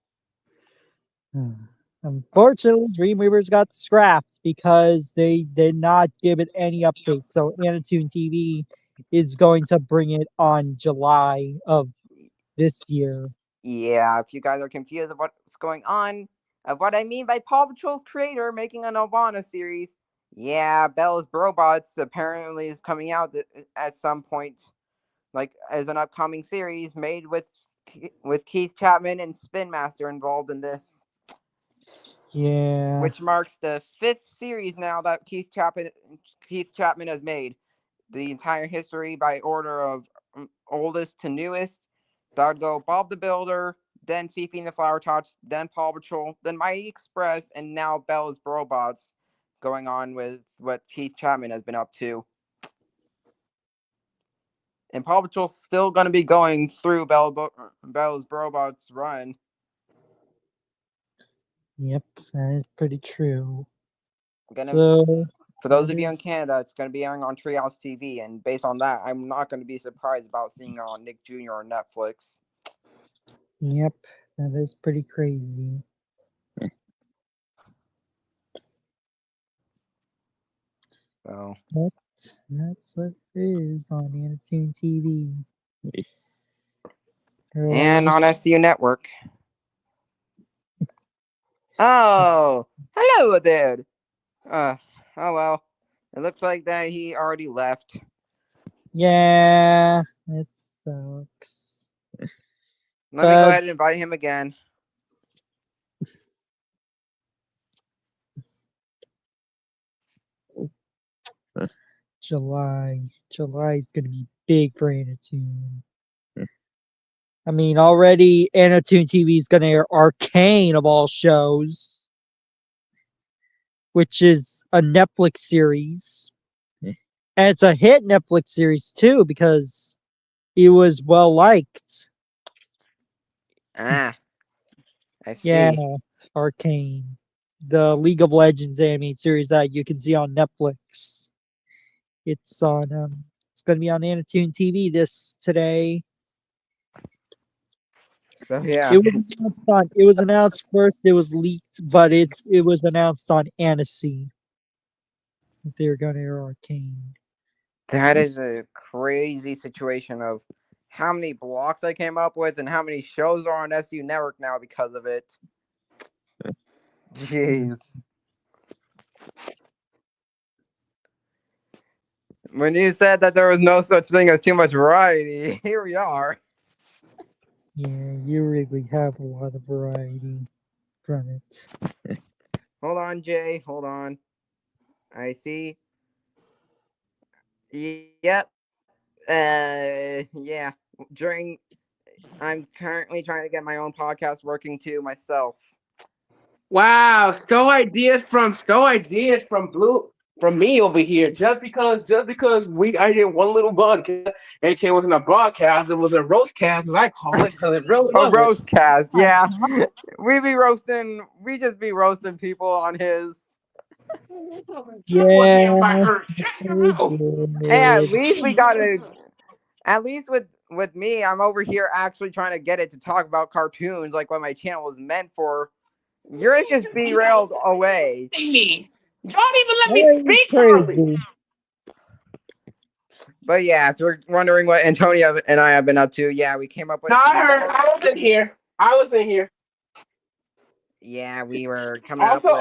Unfortunately, Dreamweavers got scrapped because they did not give it any updates. So Anatoon TV is going to bring it on July of this year. Yeah, if you guys are confused of what's going on, of what I mean by Paw Patrol's creator making a Nelvana series, yeah, Bell's Robots apparently is coming out at some point, like as an upcoming series made with Keith Chapman and Spin Master involved in this, Yeah. which marks the 5th series now that Keith Chapman has made. The entire history by order of oldest to newest. That would go Bob the Builder, then Fifi and the Flower Tots, then Paw Patrol, then Mighty Express, and now Bella's Robots going on with what Keith Chapman has been up to. And Paw Patrol's still going to be going through Bella's Robots run. Yep, that is pretty true. Gonna, So, for those of you in Canada, it's going to be airing on Treehouse TV, and based on that, I'm not going to be surprised about seeing it on Nick Jr. on Netflix. yep, that is pretty crazy. So That's what it is on Anatoon TV. and on SCU Network. Oh, hello there. Oh well. It looks like that he already left. Yeah, it sucks. Let me go ahead and invite him again. July is gonna be big for Anatoon. I mean, already Anatoon TV is gonna air Arcane of all shows, which is a Netflix series. And it's a hit Netflix series too because it was well liked. Ah, I see. Yeah, Arcane, the League of Legends animated series that you can see on Netflix. It's on it's gonna be on Anatoon TV today. So yeah. It was announced first, it was leaked, but it was announced on Annecy that they're gonna air Arcane. That is a crazy situation of how many blocks I came up with and how many shows are on SU Network now because of it. Jeez. When you said that there was no such thing as too much variety, here we are. Yeah, you really have a lot of variety from it. Hold on, Jay. Hold on. I see. Yep. Yeah. I'm currently trying to get my own podcast working too myself. Wow, stow ideas from me over here. Just because I did one little podcast, AK wasn't a broadcast, it was a roast cast, as I call it, because it really A wasn't. roast cast, yeah. We just be roasting people on his. Yeah. Hey, at least we got to. At least with me, I'm over here actually trying to get it to talk about cartoons, like what my channel was meant for. Yours just derailed away. Me. Don't even let me speak properly. But yeah, if you're wondering what Antonio and I have been up to, yeah, we came up with. No, I heard. I was in here. Yeah, we were coming up with.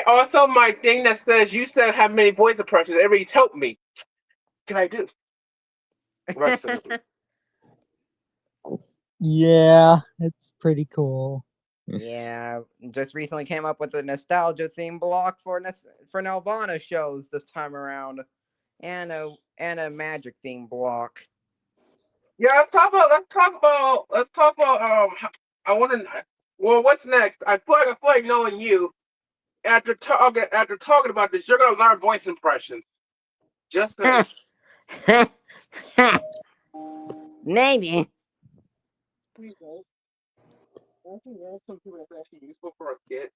Also my thing that says you said have many voice approaches. Everybody's helped me. What can I do? Yeah, it's pretty cool. Yeah, just recently came up with a nostalgia theme block for Nelvana shows this time around, and a magic theme block. Yeah, let's talk about I want to well, what's next? I feel like knowing you after talking about this, you're gonna learn voice impressions. Just saying. Maybe. Some people that's actually useful for a skit.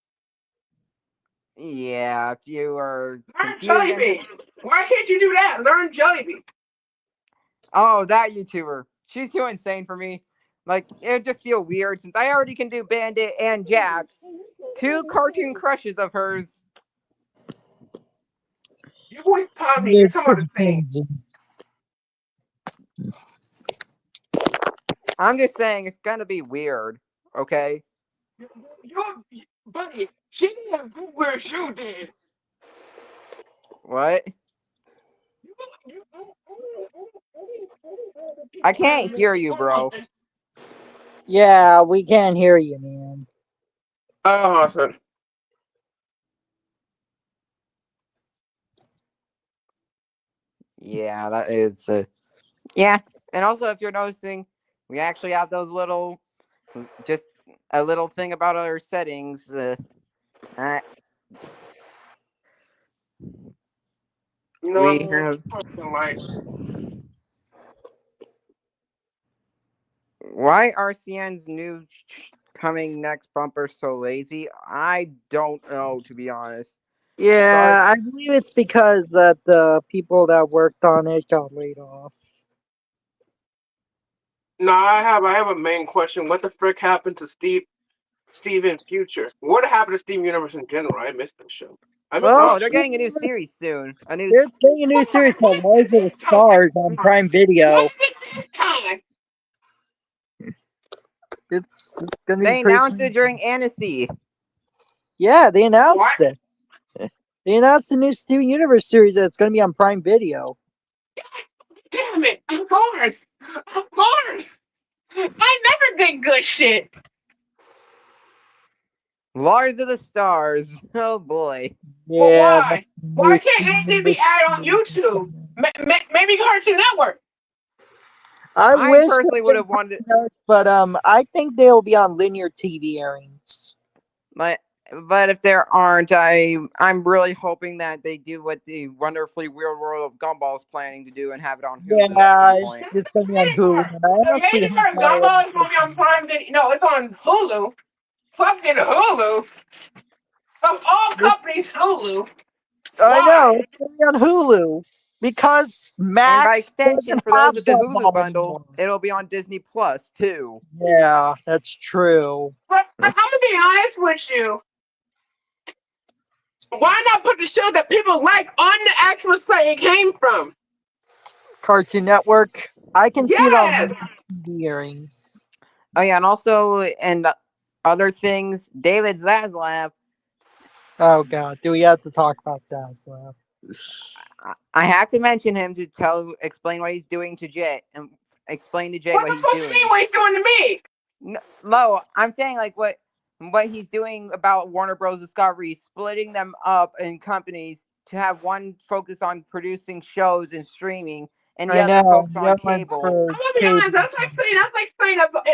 Yeah, if you are Learn Jellybean. Why can't you do that? Learn Jellybean. Oh, that YouTuber. She's too insane for me. Like, it would just feel weird since I already can do Bandit and Jax. Two cartoon crushes of hers. Your voice Tommy, you're talking about the thing. I'm just saying it's gonna be weird, okay? Buddy, she didn't have good words you did. What? I can't hear you, bro. Yeah, we can't hear you, man. Oh, awesome. Yeah, that is. Yeah, and also if you're noticing, we actually have those little Just a little thing about our settings. Uh, You know, we I'm have. like, Why RCN's new coming next bumper so lazy? I don't know, to be honest. Yeah, I believe it's because that the people that worked on it got laid off. no, I have a main question. What the frick happened to Steven Future? What happened to Steven Universe in general? I missed that show. I missed Well, all Oh, they're shows. getting a new series soon. A new. they're getting a new series called Rise of the Stars on Prime Video. What's it this time? It's gonna be They pretty. announced it during Annecy. Yeah, they announced What? it. They announced the new Steven Universe series that's gonna be on Prime Video. Damn it! Of course, of course. I never did good shit. Lars of the Stars. Oh boy. But Yeah, that's why? the new Why can't Steven anything be Universe aired on series. YouTube? Maybe Cartoon Network. I I wish personally they would did have wanted. but I think they'll be on linear TV airings. But if there aren't, I'm really hoping that they do what the wonderfully weird world of Gumball is planning to do and have it on Hulu at Yeah, some point. it's just gonna be on Hulu. And I The don't see Amazing how Race that Gumball is gonna be on Prime Video. No, it's on Hulu. Fucking Hulu. Of all companies, Hulu. I know Why? it's gonna be on Hulu because And by Max extension, doesn't for those have with the Hulu Gumball bundle, anymore. it'll be on Disney Plus too. Yeah, that's true. But I'm gonna be honest with you. Why not put the show that people like on the actual site it came from? Cartoon Network. I can see it on Yes. TV airings. Oh yeah, and also and other things, David Zaslav. Oh God, do we have to talk about Zaslav? I have to mention him to explain what he's doing to Jay and explain to Jay What what the he's fuck do you doing. mean what he's doing to me? No, I'm saying like what he's doing about Warner Bros. Discovery, splitting them up in companies to have one focus on producing shows and streaming, and the I other know. focus The on other one cable. for I'm gonna be cable. honest.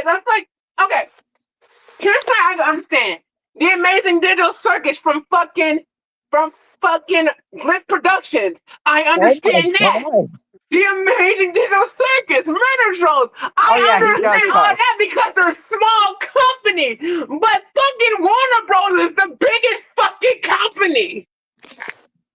That's like okay. Here's how I understand. The Amazing Digital Circus from fucking Lit Productions. I Oh my understand that. God! The Amazing Digital Circus, Metatron. Oh I yeah, he does understand all cuss. that because they're a small company. But fucking Warner Bros. Is the biggest fucking company.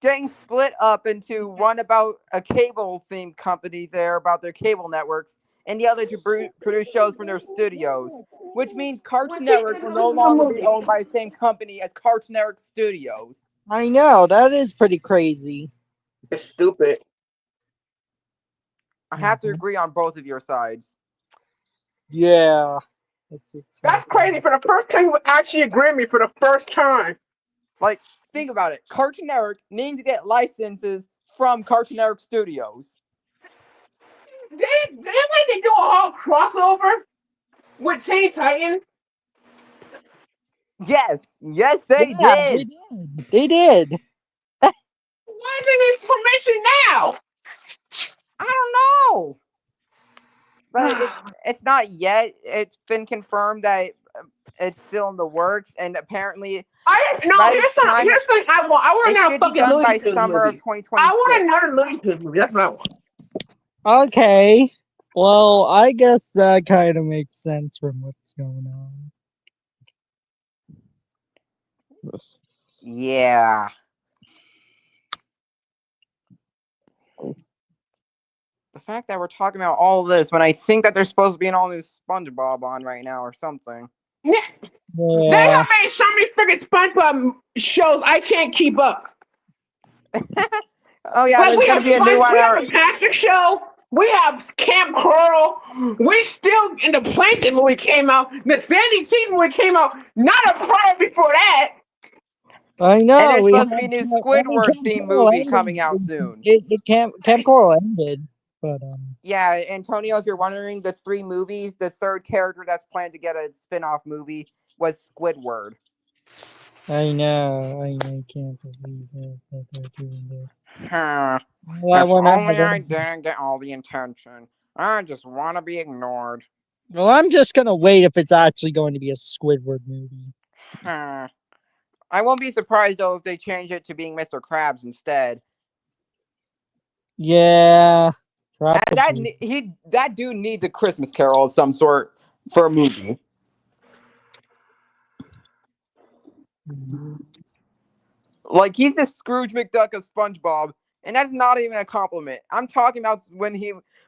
Getting split up into one about a cable themed company there about their cable networks, and the other to produce shows from their studios, which means Cartoon Network will no longer be owned by the same company as Cartoon Network Studios. I know that is pretty crazy. It's stupid. I have to agree on both of your sides. Yeah, it's just That's crazy. For the first time, you actually agree with me for the first time. Like, think about it. Cartoon Network needs to get licenses from Cartoon Network Studios. Didn't they do a whole crossover with Teen Titans? Yes, they yeah, did. They did. Why didn't they permission now? I don't know, but it's not yet. It's been confirmed that it's still in the works, and apparently, Here's something I want. I want it another should be fucking done Looney by Tunes summer of movie. 2026. I want another Looney Tunes movie. That's what I want. Okay. Well, I guess that kind of makes sense from what's going on. Yeah. The fact that we're talking about all this when I think that there's supposed to be an all new SpongeBob on right now or something. Yeah. They have made so many freaking SpongeBob shows. I can't keep up. Oh yeah, Like there's we gonna have be a new one. We have the Patrick Show. We have Camp Coral. We still in the Plankton movie came out. The Sandy Cheese movie came out. Not a prior before that. I know. And there's we supposed to be a had new Camp Squidward themed Coral movie ended. coming out soon. Camp Coral ended, but Yeah, Antonio, if you're wondering, the 3 movies, the third character that's planned to get a spin-off movie was Squidward. I know. I can't believe it that they're doing this. Huh. Well, If only I didn't get all the attention. I just want to be ignored. Well, I'm just gonna wait if it's actually going to be a Squidward movie. Huh. I won't be surprised though if they change it to being Mr. Krabs instead. Yeah, That probably. that dude needs a Christmas Carol of some sort for a movie. Mhm. Like he's the Scrooge McDuck of SpongeBob, and that's not even a compliment. I'm talking about when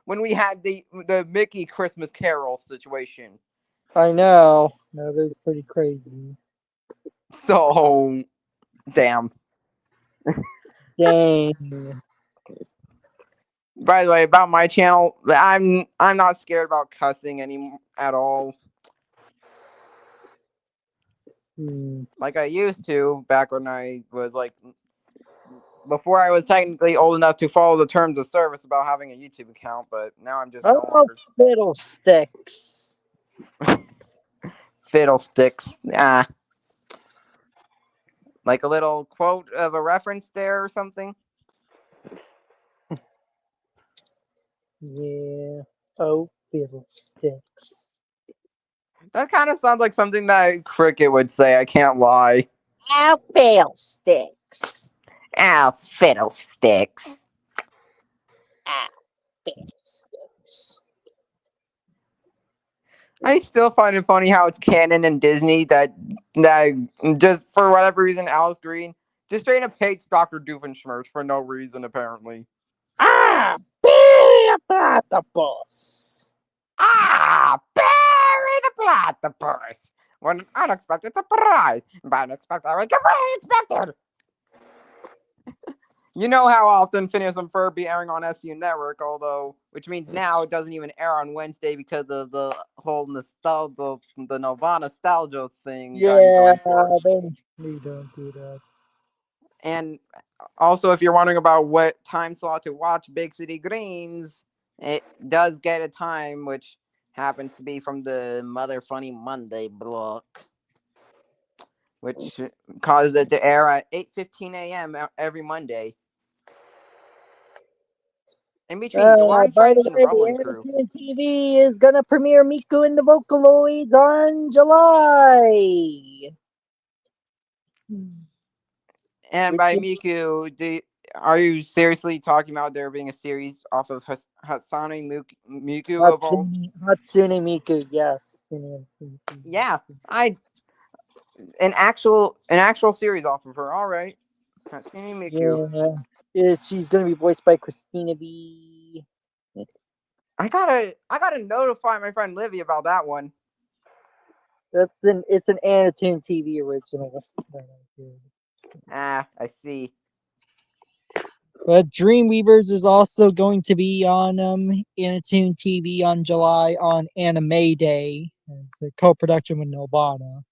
we had the Mickey Christmas Carol situation. I know. No, that's pretty crazy. So damn. Dang. By the way, about my channel, I'm not scared about cussing any at all. Hmm. Like I used to back when I was like before I was technically old enough to follow the terms of service about having a YouTube account, but now I'm just no Oh, longer fiddlesticks. fiddlesticks. Ah, like a little quote of a reference there or something. Yeah. Oh, fiddlesticks. That kind of sounds like something that Cricket would say. I can't lie. Oh, fiddlesticks. Ah, fiddlesticks. Ah, fiddlesticks. I still find it funny how it's canon and Disney that just for whatever reason Alice Green just straight up hates Dr. Doofenshmirtz for no reason apparently. Ah, Billy the Platypus. Ah, Barry the Platypus! What an unexpected surprise! By unexpected, I get expected! You know how often Phineas and Ferb be airing on SU Network, although, which means now it doesn't even air on Wednesday because of the whole nostalgia, the Nova nostalgia thing I'm Yeah, going for. they don't do that. And also, if you're wondering about what time slot to watch Big City Greens, it does get a time, which happens to be from the Mother Funny Monday block, which causes it to air at 8:15 a.m. every Monday. In between Doran By French the and way, Rumbling Crew. Anakin TV is gonna premiere Miku and the Vocaloids on July. And Which by is Miku, are you seriously talking about there being a series off of Hatsune Miku of all? Hatsune Miku, yes. Yeah, I an actual series off of her. All right, Hatsune Miku. Yeah, she's gonna be voiced by Christina V. I gotta notify my friend Livy about that one. It's an Anatoon TV original. Ah, I see. But Dreamweavers is also going to be on Anatoon TV on July on Anime Day. It's a co-production with Nobana.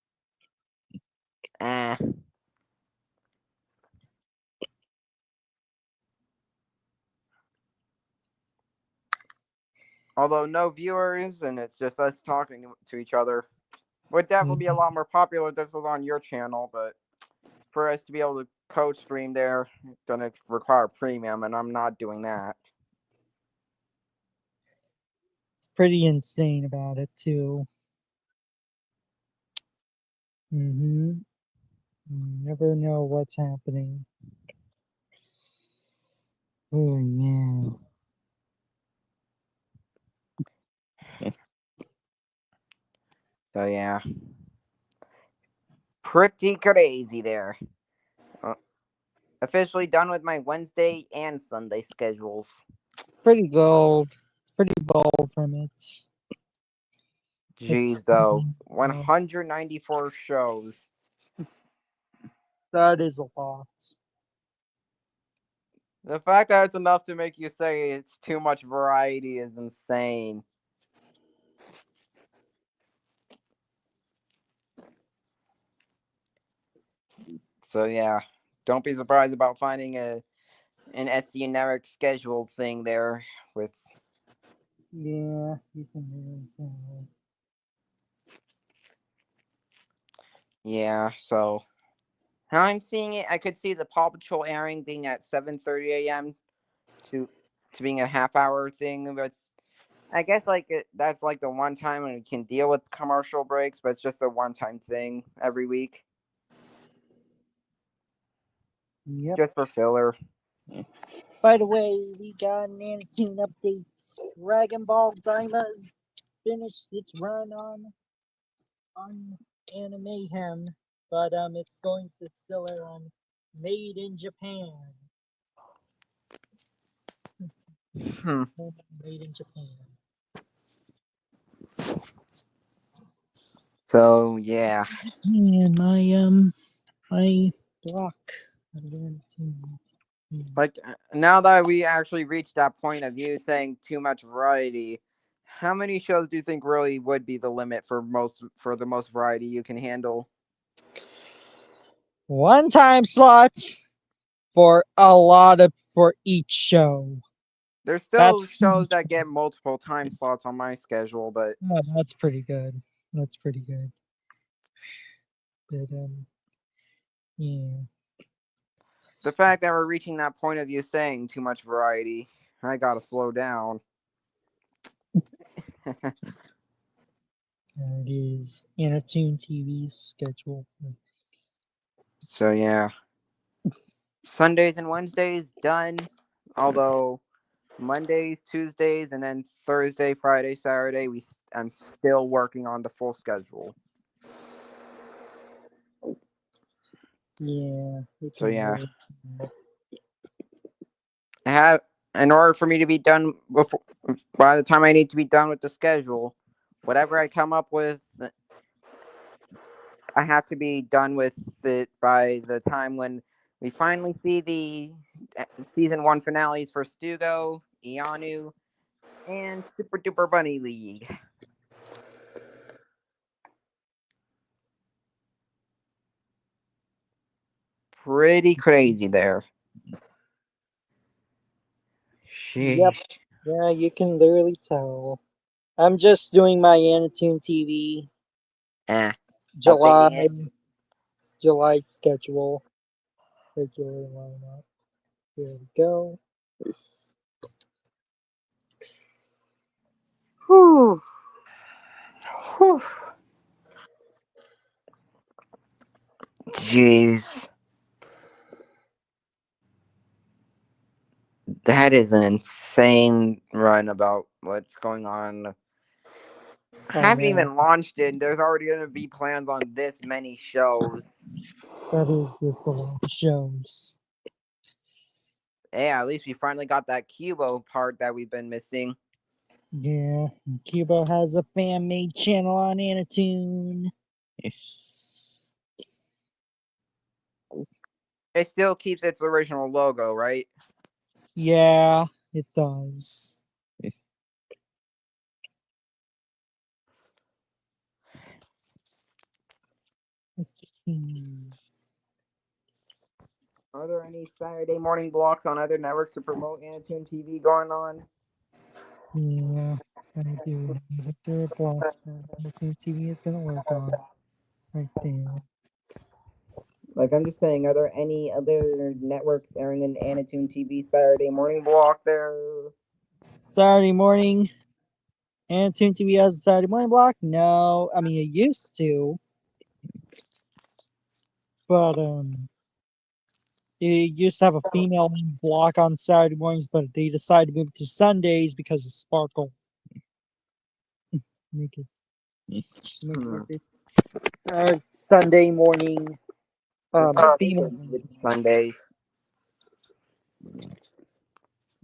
Ah. Although no viewers and it's just us talking to each other, would definitely be a lot more popular if this was on your channel. But for us to be able to co-stream there, it's gonna require premium, and I'm not doing that. It's pretty insane about it too. Mm-hmm. You never know what's happening. Oh yeah. So yeah, pretty crazy there. Uh, Officially done with my Wednesday and Sunday schedules. Pretty bold. It's pretty bold from it. Jeez, though, 194 shows. That is a lot. The fact that it's enough to make you say it's too much variety is insane. So yeah, don't be surprised about finding an SC Network schedule thing there with. Yeah, you can really tell. Yeah, so how I'm seeing it, I could see the Paw Patrol airing being at 7:30 a.m. to being a half hour thing, but I guess that's like the one time when we can deal with commercial breaks, but it's just a one-time thing every week, Yep. just for filler. By the way, we got an Anatune update. Dragon Ball Daima finished its run on Animehem, but it's going to still air on Made in Japan. Hmm. Made in Japan. So yeah, And my block of Anatune. now that we actually reached that point of you saying too much variety, how many shows do you think really would be the limit for the most variety you can handle? One time slots for for each show. There's That's still shows that get multiple time slots on my schedule, but that's pretty good. That's pretty good. But yeah. the fact that we're reaching that point of you saying too much variety, I gotta slow down. There it is. Anatune TV's schedule. So yeah, Sundays and Wednesdays done. Although Mondays, Tuesdays, and then Thursday, Friday, Saturday, I'm still working on the full schedule. Yeah. So yeah, I have in order for me to be done before by the time I need to be done with the schedule, whatever I come up with, I have to be done with it by the time when we finally see the season 1 finales for Stugo, Ianu, and Super Duper Bunny League. Pretty crazy there. Yep. Sheesh. Yeah, you can literally tell. I'm just doing my Anatune TV Eh, July updating it. July schedule. Regular lineup. Here we go. Whew. Whew. Jeez. That is an insane run about what's going on. I I haven't know. even launched it, and there's already going to be plans on this many shows. That is just a lot of shows. Yeah, at least we finally got that Cubo part that we've been missing. Yeah. Cubo has a fan made channel on Anatune. It still keeps its original logo, right? Yeah, it does. Let's see. Are there any Saturday morning blocks on other networks to promote Anatune TV going on? Yeah, I do. But there are blocks that Anatune TV is gonna work on right there. Like, I'm just saying, are there any other networks airing an Anatune TV Saturday morning block there? Saturday morning, Anatune TV has a Saturday morning block? No, I mean it used to, but it used to have a female block on Saturday mornings, but they decided to move it to Sundays because of Sparkle. Make it Hmm. like Sunday morning female. Sundays.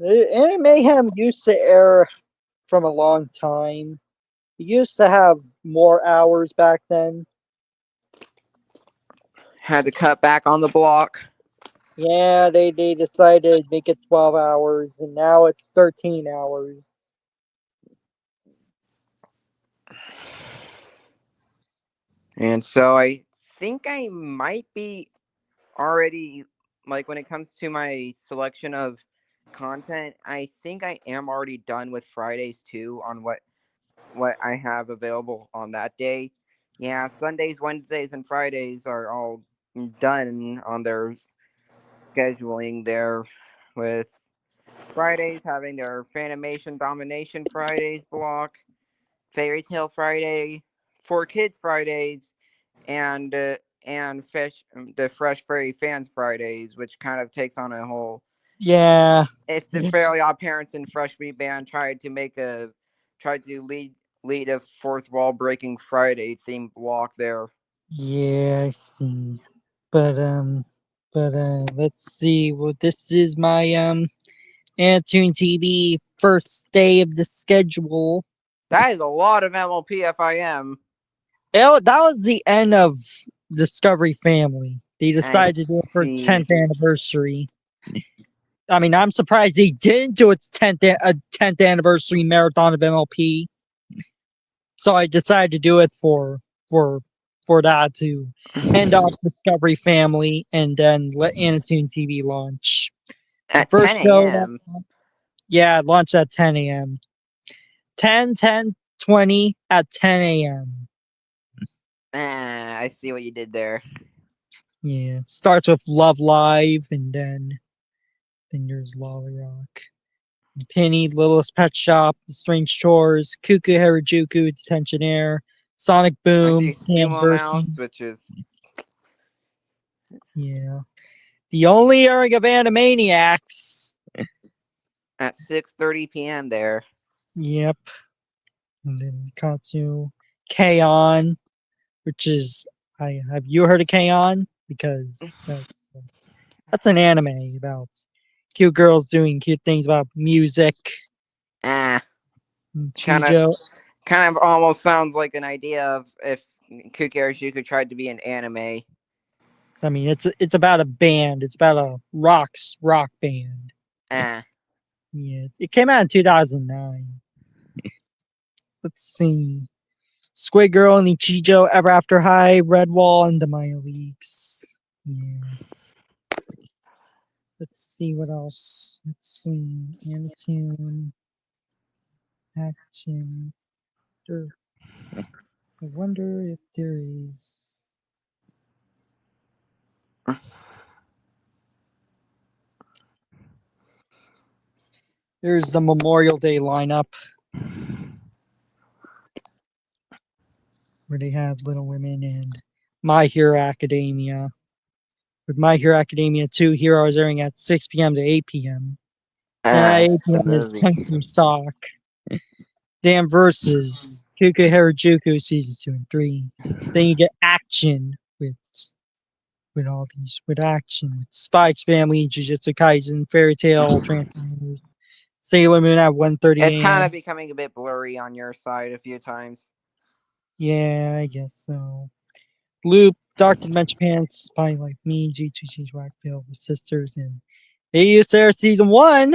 Anime Mayhem used to air from a long time. It used to have more hours back then. Had to cut back on the block. Yeah, they decided to make it 12 hours, and now it's 13 hours. And so I think I might be already, like, when it comes to my selection of content, I think I am already done with Fridays too on what I have available on that day. Yeah, Sundays, Wednesdays, and Fridays are all done on their scheduling there with Fridays having their Fanimation Domination Fridays block, Fairy Tale Friday, For Kids Fridays, and the Fresh Fairy Fans Fridays, which kind of takes on a whole. Yeah. If the Fairly Odd Parents and Fresh Meat Band tried to lead a fourth wall breaking Friday themed block there. Yeah, I see. But let's see. Well, this is my Antoon TV first day of the schedule. That is a lot of MLPFIM. That was the end of Discovery Family. They I decided to do it for its see. 10th anniversary. I mean, I'm surprised they didn't do its 10th anniversary marathon of MLP. So I decided to do it for that to end off Discovery Family and then let Anatoon TV launch. The At first 10 show that a.m. it launched at 10 a.m. 10, 10, 20 at 10 a.m. I see what you did there. Yeah, it starts with Love Live and then there's Lolly Rock. Penny, Littlest Pet Shop, The Strange Chores, Cuckoo Harajuku, Detention Air, Sonic I Boom, see Sam Sumo Mouse, Versi. which is Yeah. The only airing of Animaniacs. at 6:30 p.m. there. Yep. And then Katsu. K-On! Which is have you heard of K-On! Because that's an anime about cute girls doing cute things about music. Ah, kind of, Chijo. kind of almost sounds like an idea of if Kukerashiku tried to be an anime. I mean, it's about a band. It's about a rock band. Ah, Yeah, it came out in 2009. Let's see. Squid Girl, Nichijo, Ever After High, Redwall, and the Maya Leaks. Yeah. Let's see what else. Let's see. Anatune. Action. I wonder if there is. There's the Memorial Day lineup where they had Little Women and My Hero Academia. With My Hero Academia 2 Heroes airing at 6 p.m. to 8 p.m. And at 8 p.m. is absolutely. Country Sock. Damn Versus, Kuku Harajuku Season 2 and 3. Then you get action with all these, with action, with Spikes Family, Jujutsu Kaisen, Fairy Tail, Transformers, Sailor Moon at 1:30 It's kind a.m. of becoming a bit blurry on your side a few times. Yeah, I guess so. Loop, Dark Dimension Pants, Spy Like Me, G2G's Rockville, The Sisters, and they used their Season 1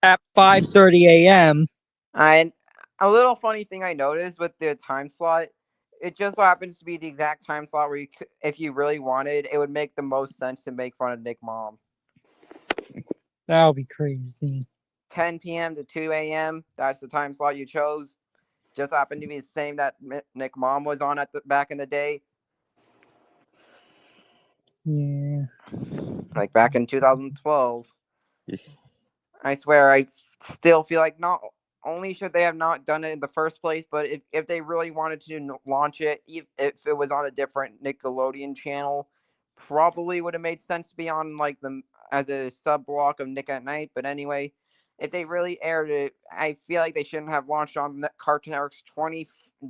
at 5:30 a.m. I a little funny thing I noticed with the time slot. It just so happens to be the exact time slot where if you really wanted, it would make the most sense to make fun of Nick Mom. That would be crazy. 10 p.m. to 2 a.m. That's the time slot you chose. Just happened to be the same that Nick Mom was on at the back in the day, Yeah. like back in 2012. I swear, I still feel like not only should they have not done it in the first place, but if they really wanted to launch it, if it was on a different Nickelodeon channel, probably would have made sense to be on like the as a sub block of Nick at Night. But anyway, if they really aired it, I feel like they shouldn't have launched on Cartoon Network's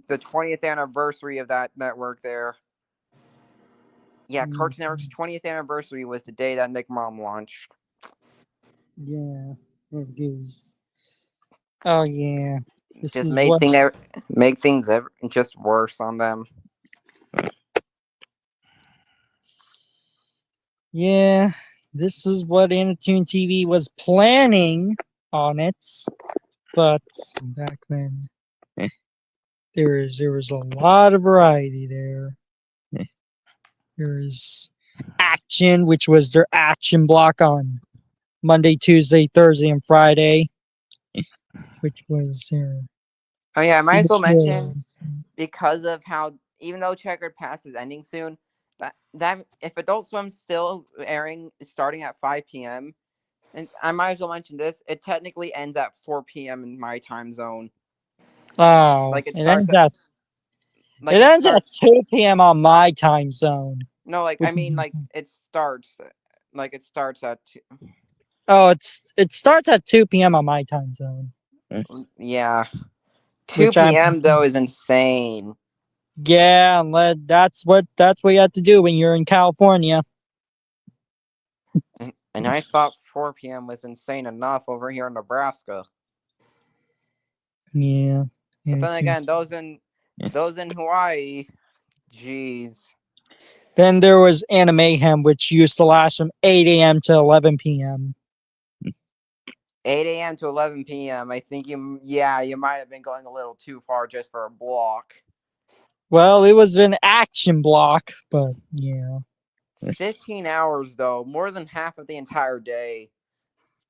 the 20th anniversary of that network there. Yeah, Cartoon Network's 20th anniversary was the day that Nick Mom launched. Yeah. It gives. Oh yeah. This Just is what. make things just worse on them. Yeah. This is what Anatoon TV was planning on it, but back then there was a lot of variety there. There's action, which was their action block on Monday, Tuesday, Thursday, and Friday, which was Oh yeah, I might as well which mention was because of how even though Checkered Pass is ending soon, that if Adult Swim's still airing starting at 5 p.m., And I might as well mention this. It technically ends at 4 p.m. in my time zone. Oh, Like it it starts ends at at like it it ends at starts. 2 p.m. on my time zone. No, like I Which is, mean, like it starts. Like it starts at. oh, it starts at 2 p.m. on my time zone. Yeah, Which 2 I'm p.m. though is insane. yeah, that's what you have to do when you're in California. And I thought 4 p.m. was insane enough over here in Nebraska. Yeah, But yeah, then too. again, those in Hawaii, jeez. Then there was Animayhem, which used to last from 8 a.m. to 11 p.m. 8 a.m. to 11 p.m. I think you might have been going a little too far just for a block. Well, it was an action block, but yeah, 15 hours though, more than half of the entire day.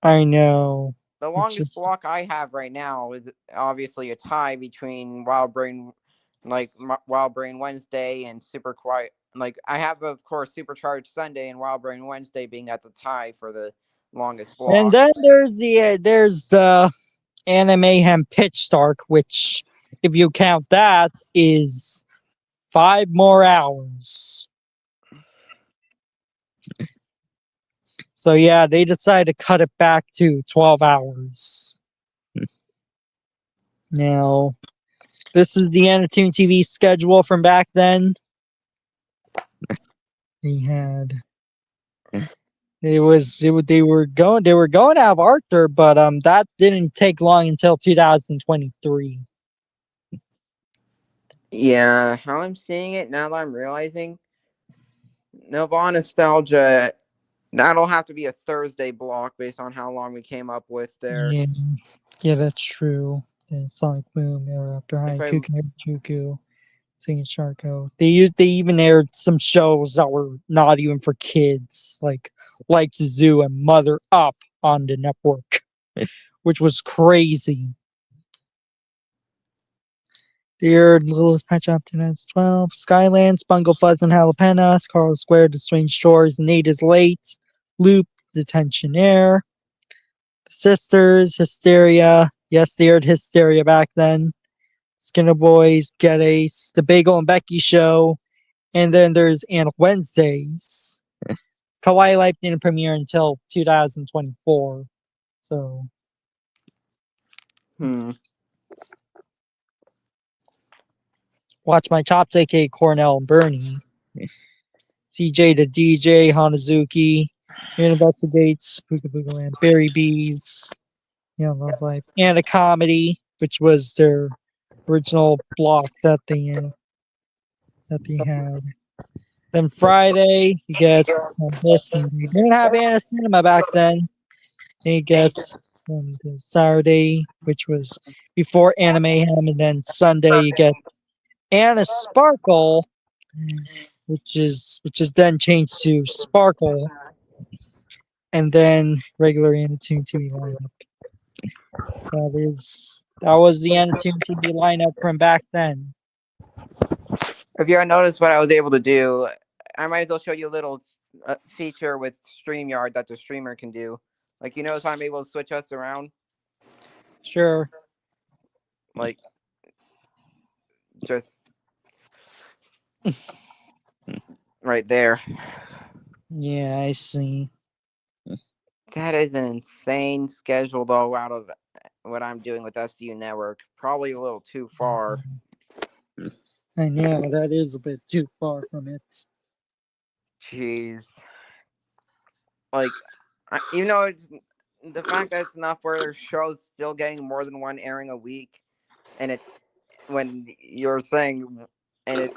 I know. The It's longest block I have right now is obviously a tie between Wild Brain Wednesday and Super Quiet. Like I have, of course, Supercharged Sunday and Wild Brain Wednesday being at the tie for the longest and block. then there's the Animayhem Pitch Stark, which, if you count that, is 5 more hours. So yeah, they decided to cut it back to 12 hours. Now, this is the Anatoon TV schedule from back then. They had they were going to have Arthur, but that didn't take long until 2023. Yeah, how I'm seeing it now that I'm realizing Nova Nostalgia, that'll have to be a Thursday block based on how long we came up with there. Yeah, yeah, that's true. Then Sonic Boom, era after If High I Juku, Singing Sharko. They even aired some shows that were not even for kids, like Life's a Zoo and Mother Up on the network, which was crazy. They aired Littlest Pet Shop 2012, Skylands, Bungle Fuzz and Jalapenos, Carl Square, The Strange Shores, Nate is Late, Loop, Detention Air, The Sisters, Hysteria. Yes, they aired Hysteria back then. Skinner Boys, Get Ace, The Bagel and Becky Show, and then there's Anna Wednesdays. Kawaii Life didn't premiere until 2024. So, hmm. Watch My Chops, aka Cornell and Bernie. CJ the DJ, Hanazuki, Investigates, Booga Booga Land, Berry Bees, Yeah, Love Life, and a comedy, which was their original block that they had. Then Friday, you get this, and they didn't have Anna Cinema back then. They get the Saturday, which was before Anime Ham, and then Sunday you get Anna Sparkle, which is then changed to Sparkle, and then regular Anatoon TV lineup. That was the Anatoon TV lineup from back then. If you noticed what I was able to do, I might as well show you a little feature with StreamYard that the streamer can do. Like, you notice I'm able to switch us around? Sure. Like, just right there. Yeah, I see. That is an insane schedule, though, out of what I'm doing with FCU Network. Probably a little too far. I know that is a bit too far from it. Jeez. Like, even though it's the fact that it's enough where there's shows still getting more than one airing a week, and it when you're saying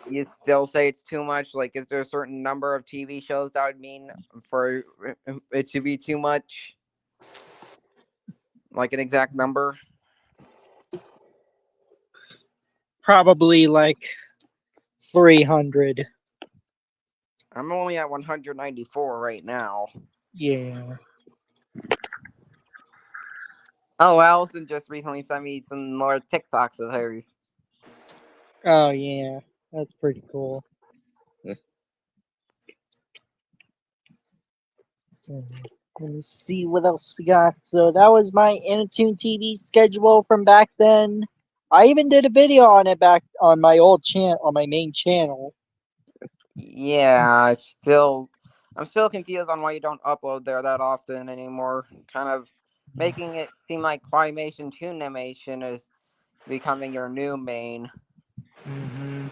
you still say it's too much, like is there a certain number of TV shows that would mean for it to be too much, like an exact number? Probably like 300. I'm only at 194 right now. Yeah. Oh, Allison just recently sent me some more TikToks of hers. Oh yeah, that's pretty cool. So, Let me see what else we got. So that was my Inatune TV schedule from back then. I even did a video on it back on my old channel, on my main channel. Yeah, I'm still confused on why you don't upload there that often anymore. Kind of making it seem like Clymation Toonimation is becoming your new main. Mm-hmm.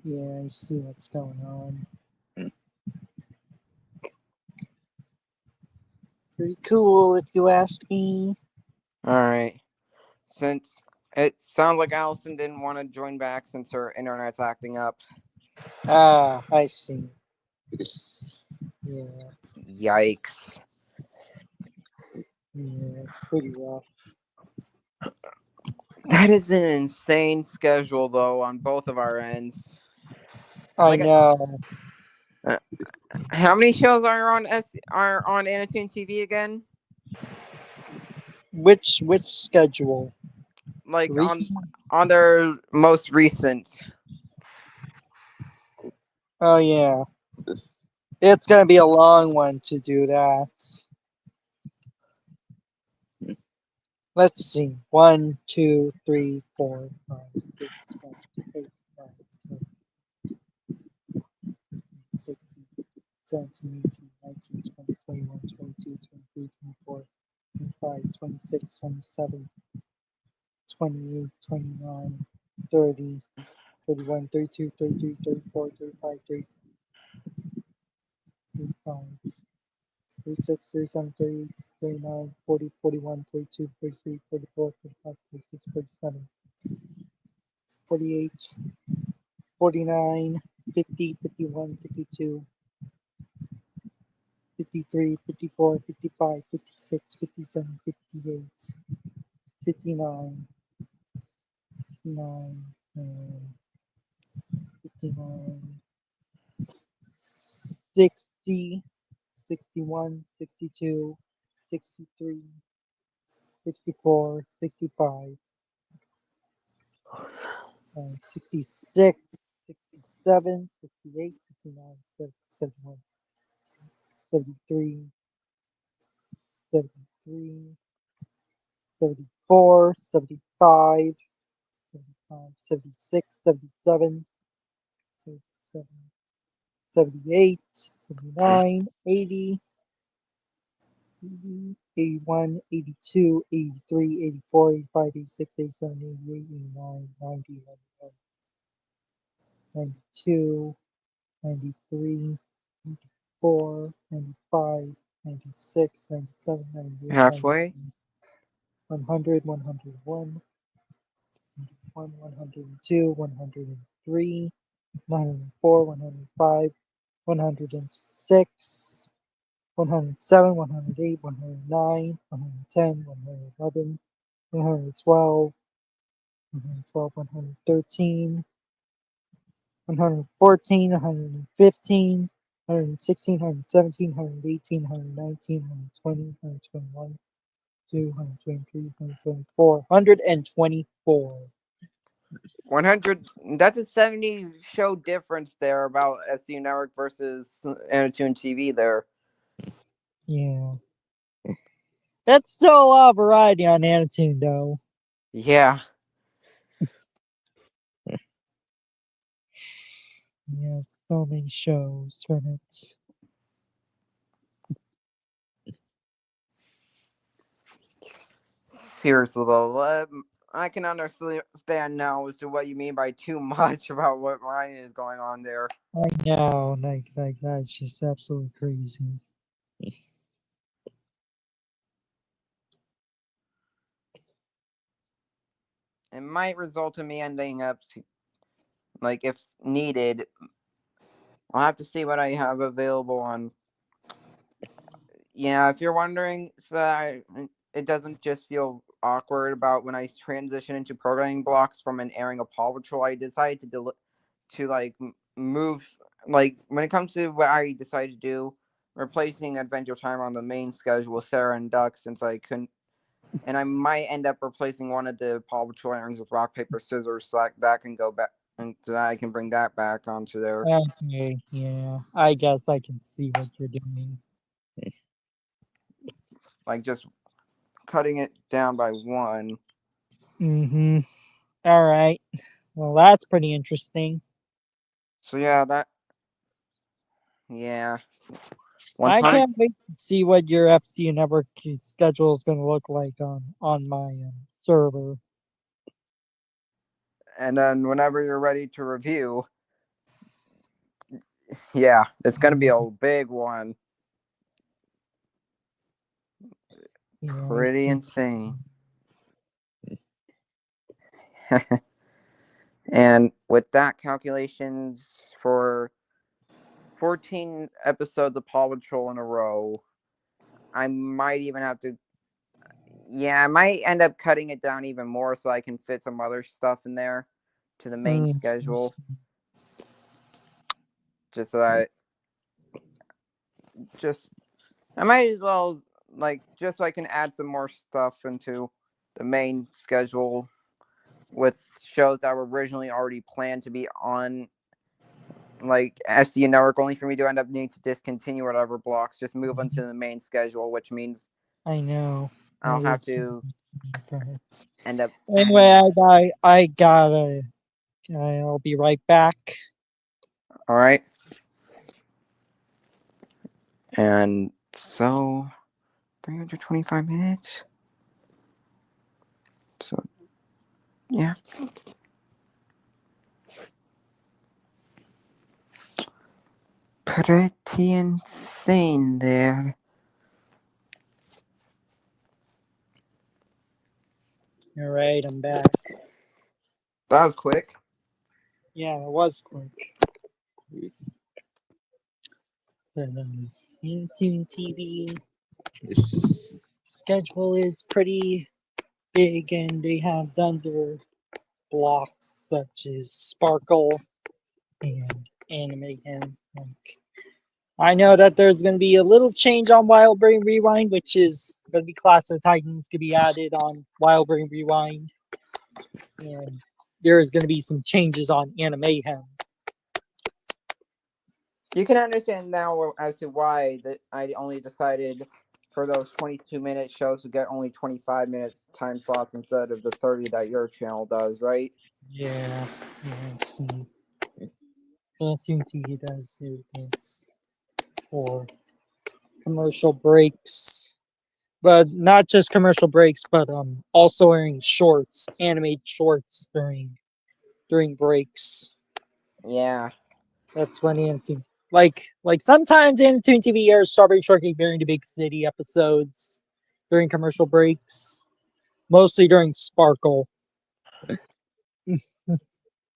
Yeah, I see what's going on. Pretty cool, if you ask me. Alright. Since it sounds like Allison didn't want to join back since her internet's acting up. Ah, I see. Yeah, Yikes. yeah, pretty rough. That is an insane schedule, though, on both of our ends. I Like, know. how many shows are on Anatoon TV again? Which schedule? Like Recent? on their most recent. Oh yeah. It's gonna be a long one to do that. Let's see. 1, 2, 3, 4, 5, 6, 7, 8, 9, 10, 16, 17, 18, 19, 20, 21, 22, 23, 24, 25, 26, 27, 28, 29, 30, 31, 32, 33, 34, 35, 36, 35, 36, 37, 38, 39, 40, 41, 42, 43, 44, 45, 46, 47, 48, 49, 50, 51, 52, 53, 54, 55, 56, 57, 58, 59, 59, 59, 60, 61, 62, 63, 64, 65, 66, 67, 68, 69, 71, 73, 73, 74, 75, 75, 76, 77, 77, 78, 79, 80, 81, 82, 83, 84, 85, 86, 87, 88, 89, 90, 91, 92, 93, 94, 95, 96, 97, 98, 99, Halfway? 100, 101, 102, 103, 104, 105, 106, 107, 108, 109, 110, 111, 112, 112, 113, 114, 115, 116, 117, 118, 119, 120, 121, 123, 124, 124. 100. That's a 70 show difference there about SU Network versus Anatoon TV there. Yeah. That's still a lot of variety on Anatune, though. Yeah. Yeah, so many shows from it. Seriously, though, I can understand now as to what you mean by too much about what mine is going on there. I know, like that's just absolutely crazy. It might result in me ending up, like, if needed, I'll have to see what I have available on. Yeah, if you're wondering, it doesn't just feel awkward about when I transition into programming blocks from an airing of Paw Patrol. I decided to like move, like when it comes to what I decided to do. replacing Adventure Time on the main schedule with Sarah and Duck since I couldn't. And I might end up replacing one of the Paw Patrol airings with Rock Paper Scissors, so that can go back, and so that I can bring that back onto there. Okay, yeah. I guess I can see what you're doing. Like just cutting it down by one. Mm-hmm. All right. Well, that's pretty interesting. So yeah, yeah. One I time, can't wait to see what your FC Network schedule is going to look like on my server. and then whenever you're ready to review, yeah, it's gonna be a big one. Yeah, Pretty insane. And with that calculations for 14 episodes of Paw Patrol in a row, I might even have to. Yeah, I might end up cutting it down even more so I can fit some other stuff in there to the main schedule. Just so that I might as well just so I can add some more stuff into the main schedule with shows that were originally already planned to be on SCU Network, only for me to end up needing to discontinue whatever blocks, just move onto the main schedule, which means I know. I'll It have is to different. end up Anyway, adding. I gotta. I'll be right back. All right. And so 325 minutes. So yeah. Pretty insane there. All right, I'm back. That was quick. Yeah, it was quick. But, Intune TV schedule is pretty big, and they have done their blocks such as Sparkle and Anime Him. I know that there's going to be a little change on Wild Brain Rewind, which is going to be Class of Titans to be added on Wild Brain Rewind. And there is going to be some changes on Anime Him. You can understand now as to why that I only decided for those 22-minute shows to get only 25-minute time slots instead of the 30 that your channel does, right? Yeah, I see. Intune TV does do this for commercial breaks. But not just commercial breaks, but also airing shorts, animated shorts during breaks. Yeah. That's when Anime like sometimes Anime TV airs Strawberry Shortcake during the Big City episodes during commercial breaks, mostly during Sparkle.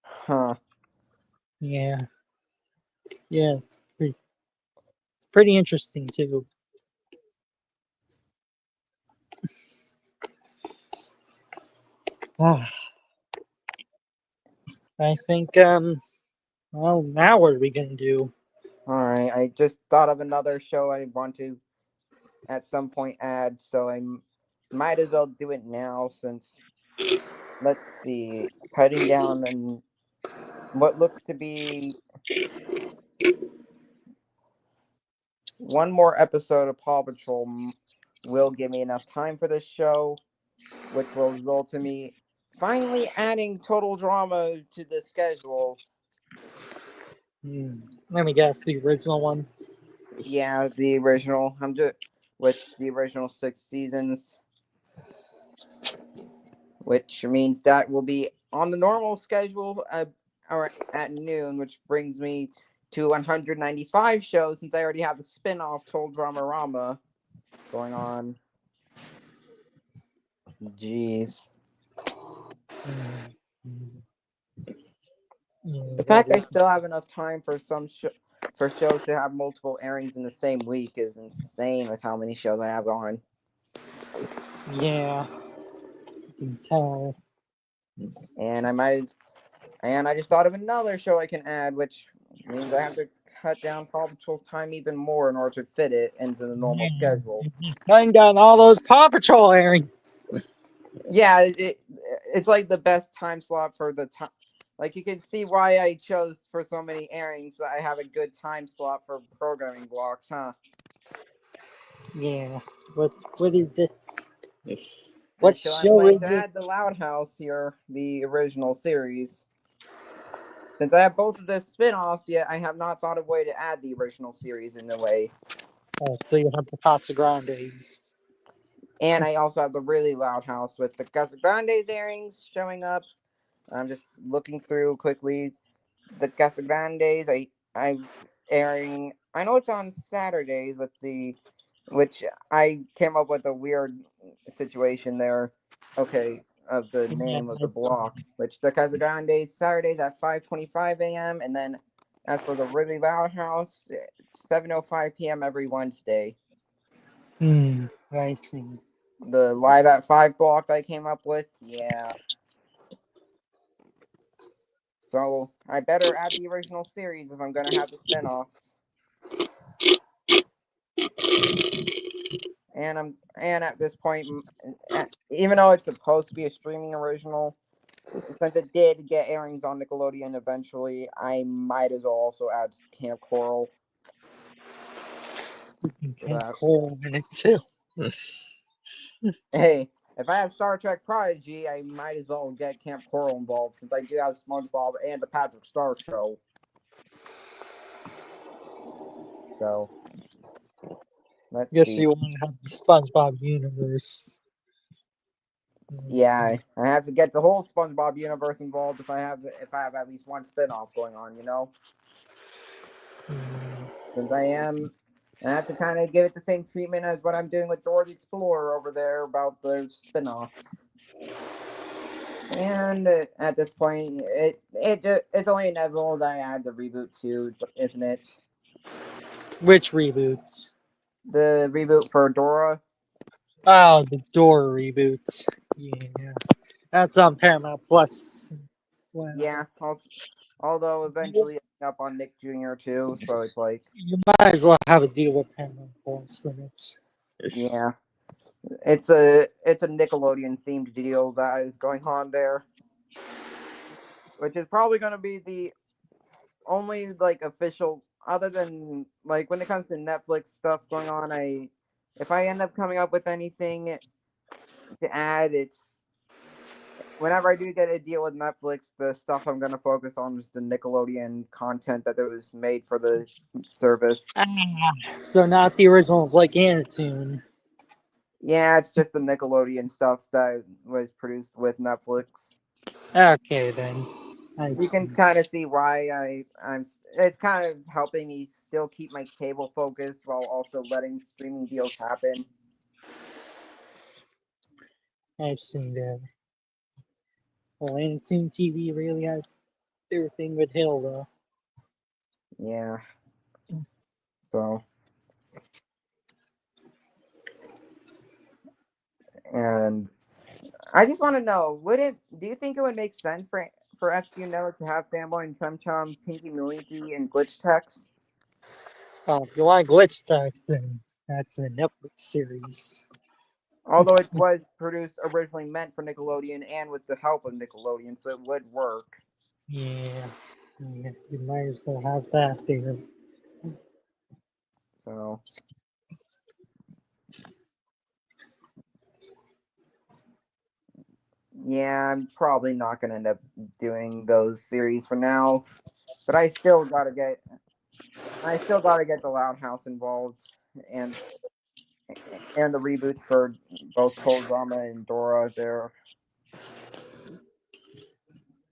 Huh. Yeah, it's pretty interesting too. I think well, now what are we gonna do? All right. I just thought of another show I want to at some point add, so I might as well do it now since let's see, cutting down and what looks to be one more episode of Paw Patrol will give me enough time for this show, which will result in me finally adding Total Drama to the schedule. Let me guess, the original one. Yeah, the original. I'm just with the original 6 seasons, which means that will be on the normal schedule at noon, which brings me to 195 shows since I already have the spin-off Total Drama Rama going on. Jeez. The fact I still have enough time for for shows to have multiple airings in the same week is insane with how many shows I have on. Yeah, you can tell. And I just thought of another show I can add, which means I have to cut down Paw Patrol's time even more in order to fit it into the normal schedule. Cutting down all those Paw Patrol airings. Yeah, it's like the best time slot for the time. Like you can see why I chose for so many airings. I have a good time slot for programming blocks, huh? Yeah. What is it? The What show I'm show planning is to it? add the Loud House here, the original series. Since I have both of the spin-offs, yet I have not thought of a way to add the original series in a way. Oh, so you have the Casa Grandes. And I also have the really Loud House with the Casa Grandes airings showing up. I'm just looking through quickly. The Casa Grandes, I airing. I know it's on Saturdays with the, which I came up with a weird situation there. Okay, of the Yeah, name of the block, which the Casa Grandes Saturdays at 5:25 a.m. and then as for the really Loud House, 7:05 p.m. every Wednesday. I see. The live at 5 block I came up with, yeah. So I better add the original series if I'm gonna have the spin-offs. And at this point, even though it's supposed to be a streaming original, since it did get airings on Nickelodeon eventually, I might as well also add Camp Coral to And that. Cole in it too. Hey, if I have Star Trek Prodigy, I might as well get Camp Coral involved since I do have SpongeBob and the Patrick Star Show. So let's Guess see. you want to have the SpongeBob universe. Yeah, I have to get the whole SpongeBob universe involved if I have at least one spin-off going on, you know? Since I have to kind of give it the same treatment as what I'm doing with Dora the Explorer over there about the spin-offs. And at this point, it's only inevitable that I add the reboot too, isn't it? Which reboots? The reboot for Dora. Oh, the Dora reboots. Yeah, that's on Paramount Plus as well. Yeah, although eventually ending up on Nick Jr. too, so it's like, You might as well have a deal with Paramount Plus when it's. yeah, it's a Nickelodeon themed deal that is going on there, which is probably going to be the only like official, other than like when it comes to Netflix stuff going on. If I end up coming up with anything to add, it's whenever I do get a deal with Netflix, the stuff I'm gonna focus on is the Nickelodeon content that was made for the service. So not the originals like Anatoon. Yeah, it's just the Nickelodeon stuff that was produced with Netflix. Okay then. I You can see. kind of see why I'm. It's kind of helping me still keep my cable focused while also letting streaming deals happen. I see that. Well, Anatoon TV really has their thing with Hilda. Yeah. So, and I just want to know, do you think it would make sense for SU Network to have Fanboy and Chum Chum, Pinky Luigi, and Glitch Text? If you want glitch text, then that's a Netflix series. Although it was produced originally meant for Nickelodeon and with the help of Nickelodeon, so it would work. Yeah, you might as well have that there. So, yeah, I'm probably not going to end up doing those series for now, but I still got to get the Loud House involved and the reboots for both Total Drama and Dora there.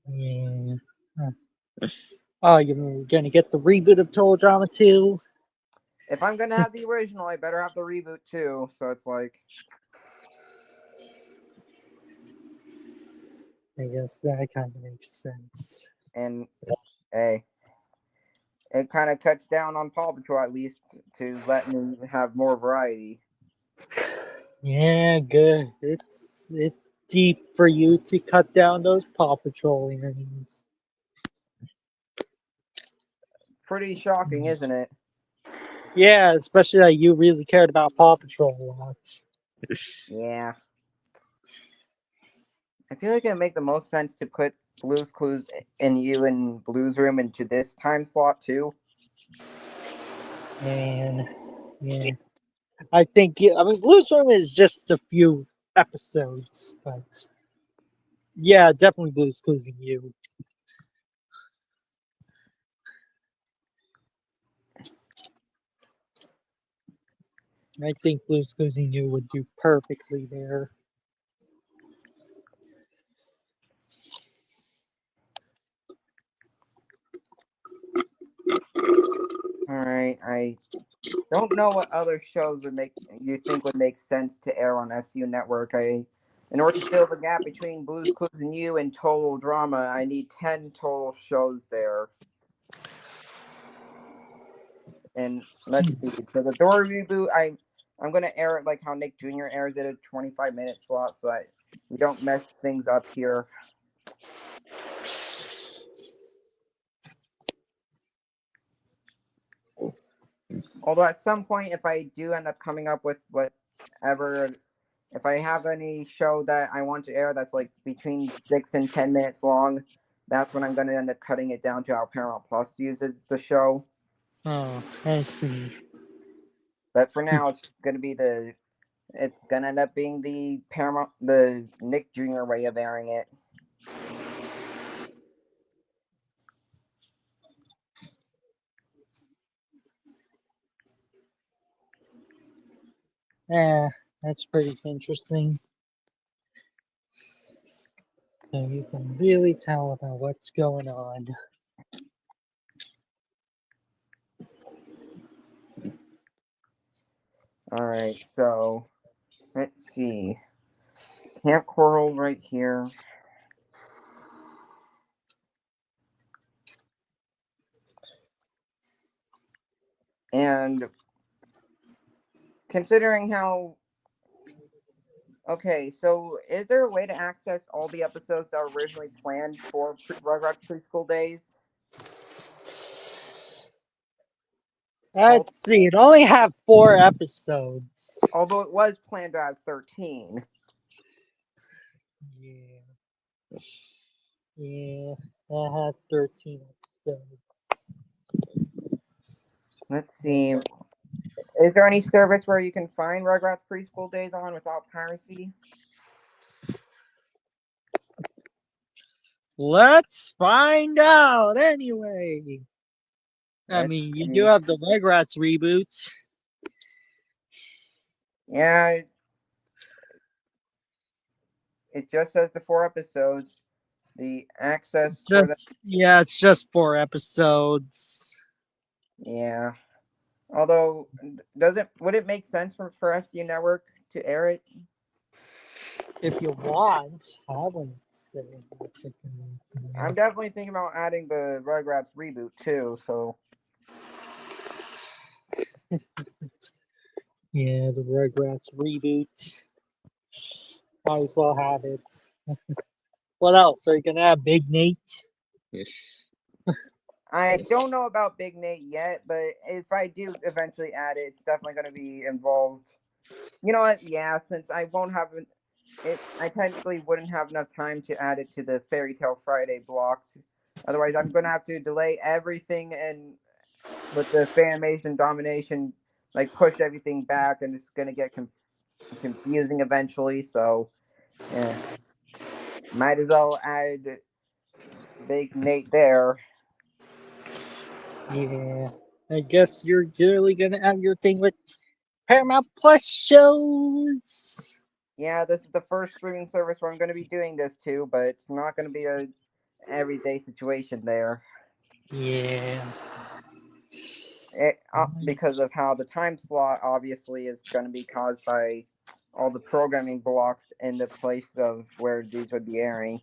Yeah. Oh, you're gonna get the reboot of Total Drama too? If I'm gonna have the original, I better have the reboot too. So it's like, I guess that kind of makes sense. and hey, it kind of cuts down on Paw Patrol at least to let me have more variety. Yeah, good. It's deep for you to cut down those Paw Patrol earnings. pretty shocking, isn't it? Yeah, especially that you really cared about Paw Patrol a lot. Yeah. I feel like it'd make the most sense to put Blue's Clues and you and Blue's Room into this time slot too. And yeah, I think I mean Blue's Room is just a few episodes, but yeah, definitely Blue's Clues and you. I think Blue's Clues and you would do perfectly there. All right, I don't know what other shows would make sense to air on FCU Network. In order to fill the gap between Blue's Clues and You and Total Drama, I need 10 total shows there. And let's see. For the Door reboot, I'm gonna air it like how Nick Jr. airs it, a 25-minute slot, so we don't mess things up here. Although at some point, if I do end up coming up with whatever, if I have any show that I want to air that's like between 6 and 10 minutes long, that's when I'm going to end up cutting it down to how Paramount Plus uses the show. Oh, I see. But for now, it's going to end up being the Nick Jr. way of airing it. Yeah, that's pretty interesting. So you can really tell about what's going on. All right, so let's see. Camp Coral right here. And considering how okay, so is there a way to access all the episodes that were originally planned for Rugrats Preschool Days? Let's see, it only have 4 episodes. Although it was planned to have 13. Yeah. Yeah, I had 13 episodes. Let's see. Is there any service where you can find Rugrats Preschool Days on without piracy? Let's find out anyway. I Let's mean, you see. do have the Rugrats reboots. Yeah, it just says the 4 episodes. The access for the Yeah, it's just 4 episodes. yeah. Although, would it make sense for SU Network to air it? If you want, I wouldn't say that's a good idea. I'm definitely thinking about adding the Rugrats reboot too. So Yeah, the Rugrats reboot. Might as well have it. What else? Are you gonna have Big Nate? I don't know about Big Nate yet, but if I do eventually add it, it's definitely going to be involved. You know what? Yeah, since I won't have it, I technically wouldn't have enough time to add it to the Fairy Tale Friday block. Otherwise, I'm going to have to delay everything and with the Fanimation domination, like push everything back, and it's going to get confusing eventually. So, yeah, might as well add Big Nate there. Yeah. I guess you're really gonna have your thing with Paramount Plus shows. Yeah, this is the first streaming service where I'm going to be doing this too, but it's not going to be a everyday situation there. Yeah. Because of how the time slot obviously is going to be caused by all the programming blocks in the place of where these would be airing.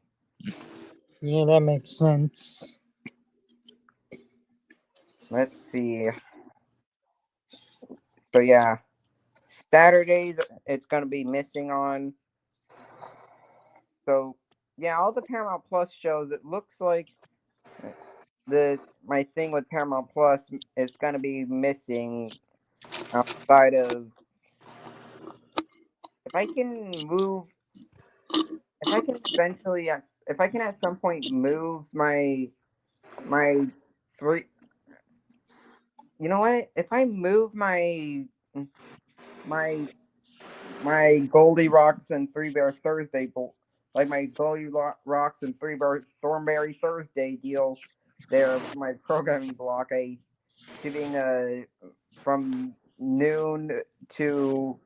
Yeah, that makes sense. Let's see. So yeah, Saturdays it's going to be missing on. So yeah, all the Paramount Plus shows. It looks like my thing with Paramount Plus is gonna be missing outside of if I can move if I can eventually if I can at some point move my three you know what if I move my my Goldilocks and Three Bear Thursday like my Goldilocks and Three Bear Thornberry Thursday deal there my programming block I keeping from noon to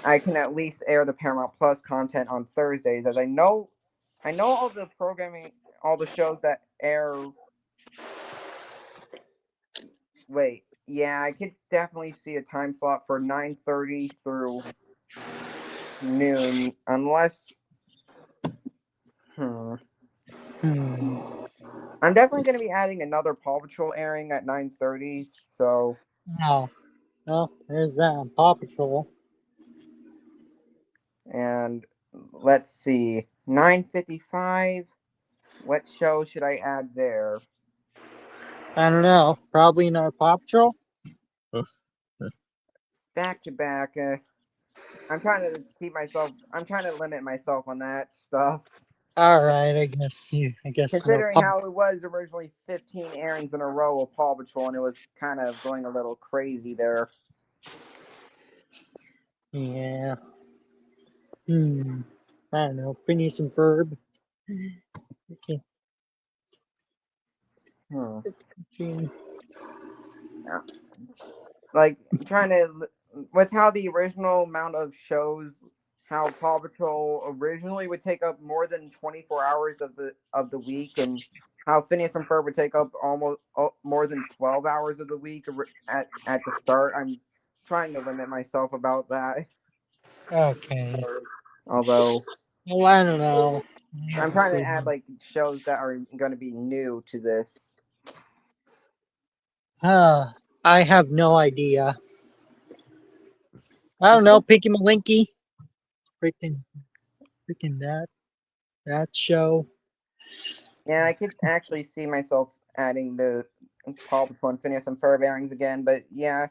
I can at least air the Paramount Plus content on Thursdays, as I know all the programming, all the shows that air. Wait, yeah, I could definitely see a time slot for 9:30 through noon, unless. Hmm. I'm definitely going to be adding another Paw Patrol airing at 9:30, so. Oh, well, there's that. Paw Patrol. And let's see, 9:55. What show should I add there? I don't know. Probably another Paw Patrol. Back to back. I'm trying to keep myself. I'm trying to limit myself on that stuff. All right, I guess you. I guess no Considering how it was originally 15 airings in a row of Paw Patrol, and it was kind of going a little crazy there. Yeah. I don't know. Phineas and Ferb. Okay. Like trying to with how the original amount of shows, how Paw Patrol originally would take up more than 24 hours of the week, and how Phineas and Ferb would take up almost more than 12 hours of the week at the start. I'm trying to limit myself about that. Okay. Although Well, I don't know. I'm trying to add like shows that are going to be new to this. I have no idea. I don't know. Pinky Malinky. Freaking that show. Yeah, I could actually see myself adding the Paw Patrol and Phineas and Ferb airings again, but yeah,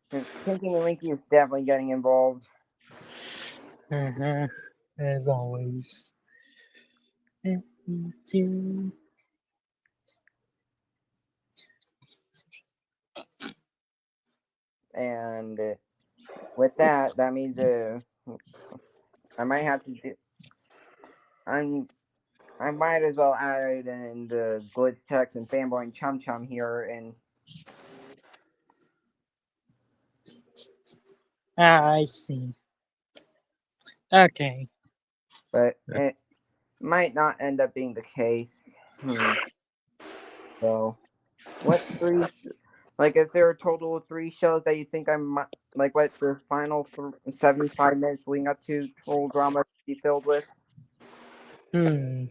Pinky and Linky is definitely getting involved. As always. And with that, that means I might have to do. I might as well add in the Glitch Text and Fanboy and Chum Chum here, and I see. Okay. but it might not end up being the case. So, what three? Like, is there a total of 3 shows that you think I might like? What the final 75 minutes leading up to Troll Drama be filled with? I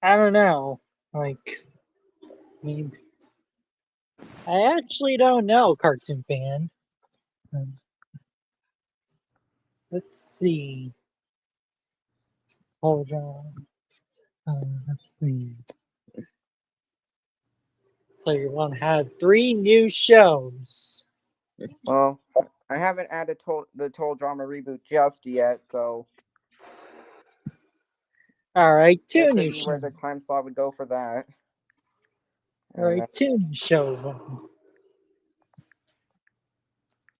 don't know. Like, I mean, I actually don't know, cartoon fan. Let's see. Hold on. Let's see. So you want to have 3 new shows. Well, I haven't added the Troll Drama reboot just yet, so All right, 2 this would new be where shows. the time slot would go for that. All right, 2 new shows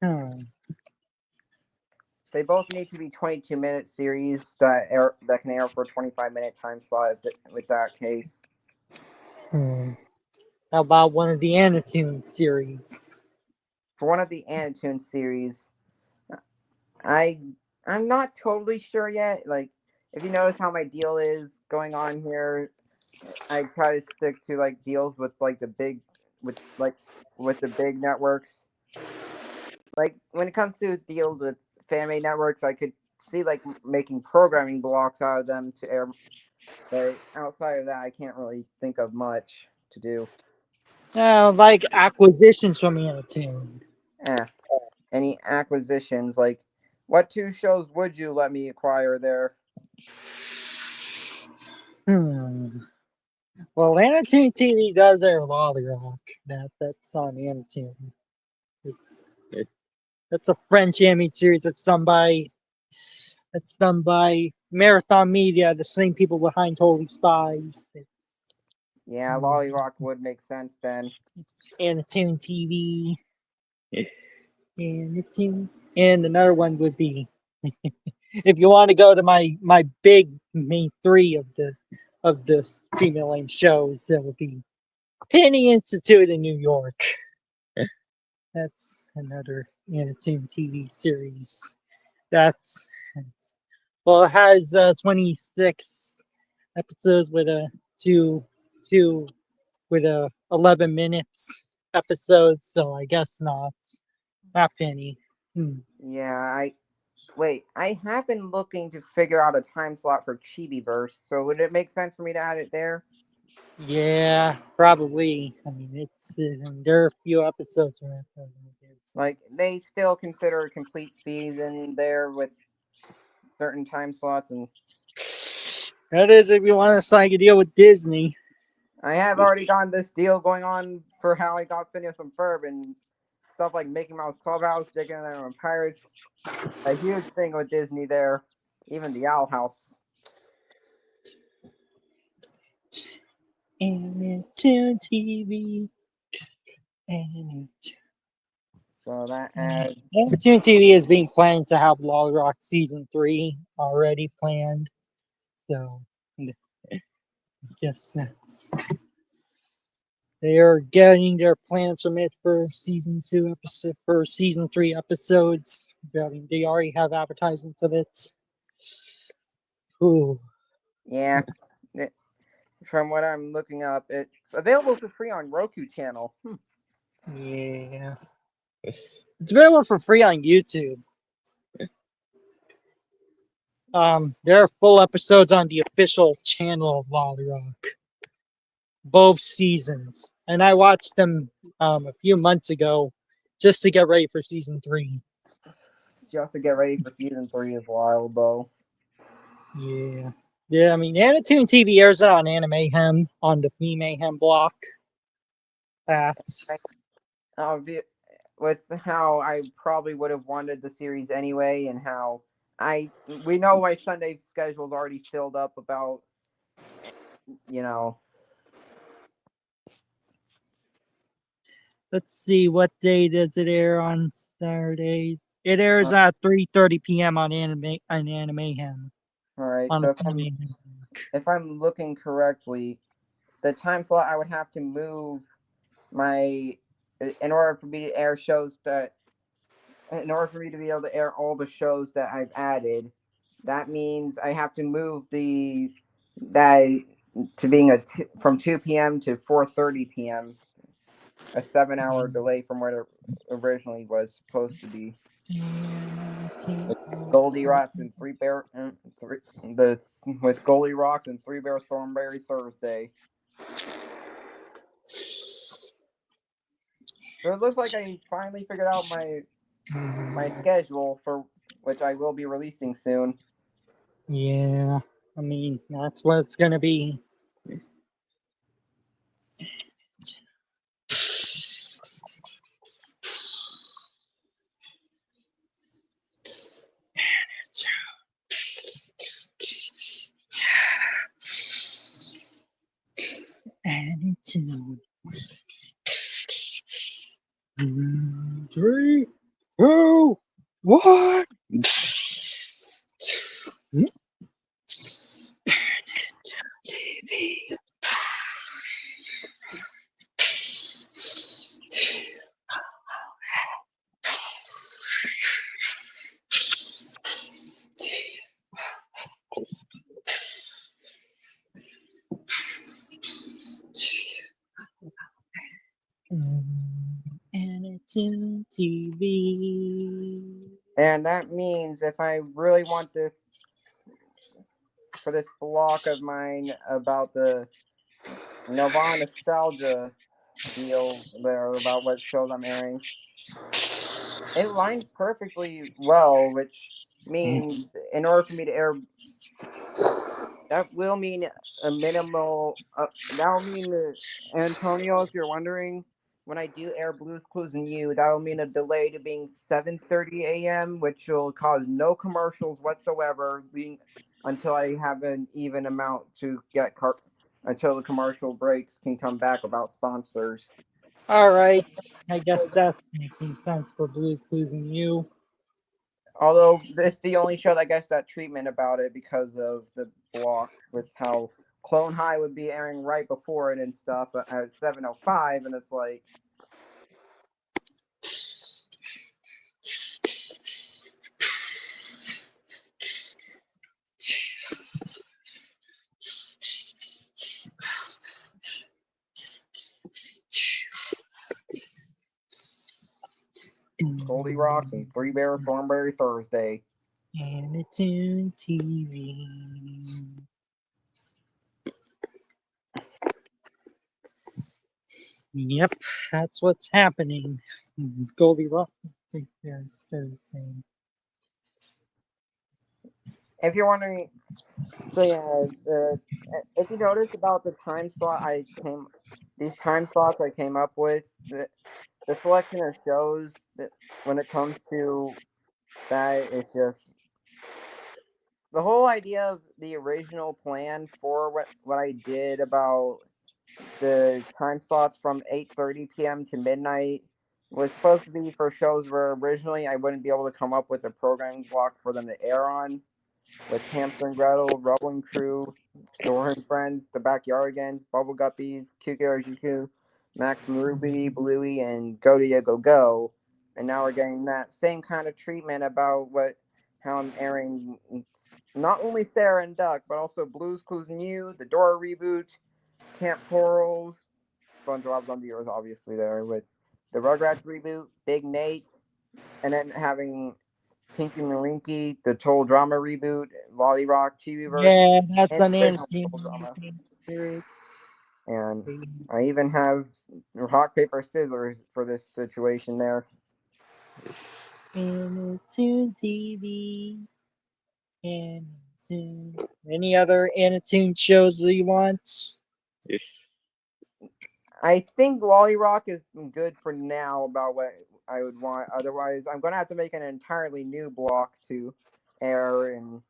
then. They both need to be 22-minute series that can air for a 25-minute time slot with that case. How about one of the Anatoon series? For one of the Anatoon series, I'm not totally sure yet. Like, if you notice how my deal is going on here, I try to stick to like deals with like the big with the big networks. Like when it comes to deals with fan made networks, I could see like making programming blocks out of them to air. But outside of that, I can't really think of much to do. Like acquisitions from Anatoon. Any acquisitions? Like, what 2 shows would you let me acquire there? Well, Anatoon TV does air Lolly Rock. That's on Anatoon. It's that's a French anime series that's done by Marathon Media, the same people behind Holy Spies. Yeah, Lolly Rock would make sense then. Anatoon TV. Anatoon. And another one would be if you want to go to my big main three of the female name shows, that would be Penny Institute in New York. That's another Anatoon TV series. That's well, it has 26 episodes with a two with a 11 minutes episodes. So I guess not Penny. Yeah, I have been looking to figure out a time slot for Chibiverse, so would it make sense for me to add it there? Yeah, probably. I mean, there are a few episodes from it. Like, they still consider a complete season there with certain time slots, and That is if you want to sign a deal with Disney. I have already gotten this deal going on for how I got Phineas and Ferb and stuff like Mickey Mouse Clubhouse, Dick and the Pirates. A huge thing with Disney there, even the Owl House. Anatoon TV. Anatoon. So that adds. Anatoon TV is being planned to have Log Rock Season 3 already planned. So, I guess they are getting their plans submitted for Season 2 episode, for Season 3 episodes. I mean, they already have advertisements of it. Ooh. Yeah. From what I'm looking up, it's available for free on Roku channel. Yeah. It's available for free on YouTube. There are full episodes on the official channel of Lolly Rock. Both seasons. And I watched them a few months ago just to get ready for season 3. Just to get ready for season 3 is wild, though. Yeah. Yeah, I mean, Anatoon TV airs it on Animehem on the Mayhem block. That's. With how I probably would have wanted the series anyway, and how we know my Sunday schedule is already filled up about, you know. Let's see, what day does it air on Saturdays? It airs at 3:30 p.m. on Animehem. All right, On so the if I'm looking correctly, the time slot I would have to move in order for me to air shows that, in order for me to be able to air all the shows that I've added, that means I have to move that to being from 2 p.m. to 4:30 p.m. A 7-hour delay from what it originally was supposed to be. With Goldie Rocks and with Goldie Rocks and Three Bear Thornberry Thursday. So it looks like I finally figured out my schedule, for which I will be releasing soon. Yeah, I mean, that's what it's gonna be. Attitude. 3, 2, 1. TV. Anatoon TV. And that means if I really want this, for this block of mine about the Nova nostalgia deal there about what shows I'm airing, it lines perfectly well, which means in order for me to air That will mean a minimal. That will mean Antonio, if you're wondering, when I do air Blues Clues and You, that will mean a delay to being 7:30 a.m., which will cause no commercials whatsoever, being until I have an even amount to get until the commercial breaks can come back about sponsors. All right, I guess that's making sense for Blues Clues and You. Although it's the only show that gets that treatment about it because of the block with how Clone High would be airing right before it and stuff at 7:05, and it's like Goldie Rocks and Three Bear Thornberry Thursday. Anatoon TV. Yep, that's what's happening. Goldie Rock. I think they're the same. If you're wondering, so yeah, if you notice about the time slot these time slots I came up with, the selection of shows that when it comes to that, it's just the whole idea of the original plan for what I did about the time slots from 8:30 p.m. to midnight was supposed to be for shows where originally I wouldn't be able to come up with a programming block for them to air on, with Hamster and Gretel, Rolling Crew, Store and Friends, The Backyardigans, Bubble Guppies, QQRGQ, Max and Ruby, Bluey, and Go to Ya Go Go. And now we're getting that same kind of treatment about how I'm airing not only Sarah and Duck, but also Blues Clues and You, the Dora reboot, Camp Corals, SpongeBob's Under Yours, obviously there with the Rugrats reboot, Big Nate, and then having Pinky and Winky, the Total Drama reboot, Lolly Rock TV version, Yeah, that's and an original Anatoon Total Drama. Spirits. And I even have rock paper scissors for this situation there. Anatoon TV. Anatoon. Any other Anatoon shows that you want? I think Lolly Rock is good for now about what I would want. Otherwise, I'm gonna have to make an entirely new block to air, and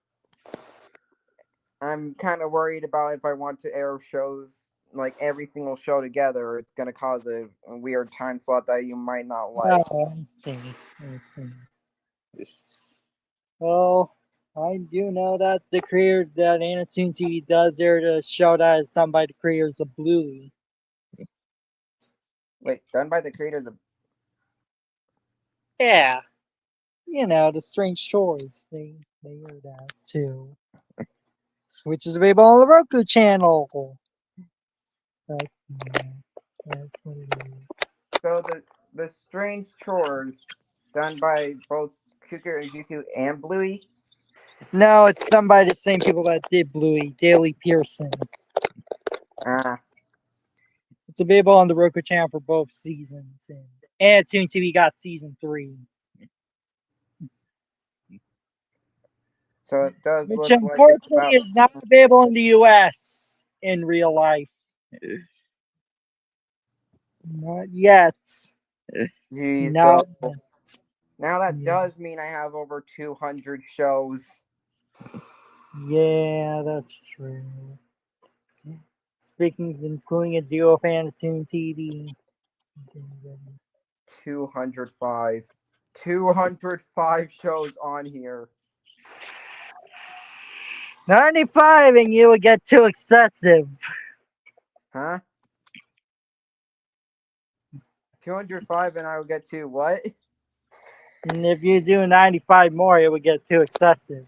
I'm kind of worried about if I want to air shows like every single show together, it's gonna cause a weird time slot that you might not like. Oh, I see. I see. Well, I do know that the creator that Anatoon TV does air the show that is done by the creators of Bluey. Wait, done by the creators of. Yeah, you know the Strange Choice. They air that too, which is available on the Roku channel. But, yeah, that's what it is. So the Strange Chores, done by both Cuckoo and GQ and Bluey. No, it's done by the same people that did Bluey, Daily Pearson. Ah, It's available on the Roku channel for both seasons. And Toon TV got season 3. so it does Which look like it's unfortunately about. is not available in the US in real life. Not yet. Geez, Not well, yet. now that Yeah. does mean I have over 200 shows. Yeah, that's true. Speaking of including a duo fan of Toon TV. 205. 205 shows on here. 95 and you would get too excessive. Huh? 205 and I will get to what? And if you do 95 more, it would get too excessive.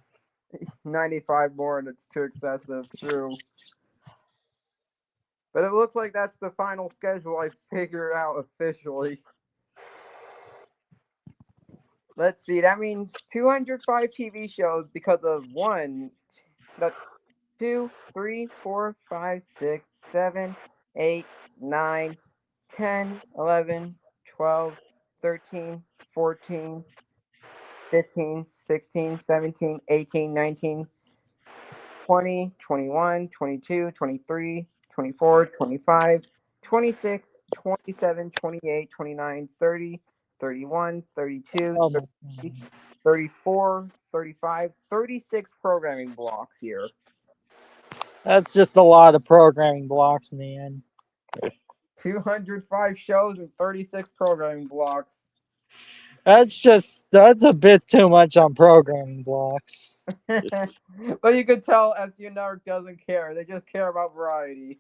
95 more and it's too excessive. True. But it looks like that's the final schedule I figured out officially. Let's see. That means 205 TV shows because of that's 2, 3, 4, 5, 6, 7, 8, 9, 10, 11, 12, 13, 14, 15, 16, 17, 18, 19, 20, 21, 22, 23, 24, 25, 26, 27, 28, 29, 30, 31, 32, Oh my 33, God. 34, 35, 36 programming blocks here. That's just a lot of programming blocks, man. 205 shows and 36 programming blocks. That's a bit too much on programming blocks. But you can tell FCU Network doesn't care. They just care about variety.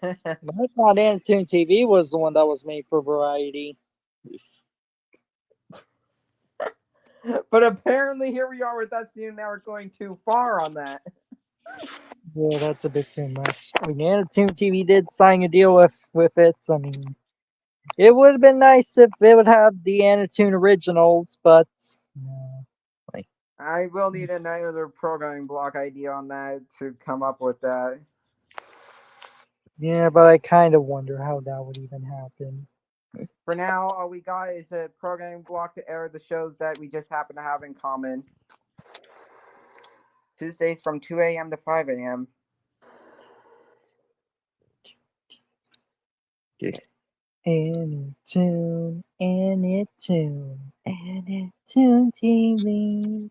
I thought Anatoon TV was the one that was made for variety. But apparently here we are with FCU Network going too far on that. Yeah, that's a bit too much. I mean, Anatoon TV did sign a deal with it. So, I mean, it would have been nice if they would have the Anatoon originals, but I will need another programming block idea on that to come up with that. yeah, but I kind of wonder how that would even happen. For now, all we got is a programming block to air the shows that we just happen to have in common. Tuesdays from 2 a.m. to 5 a.m. Anatoon, Anatoon TV.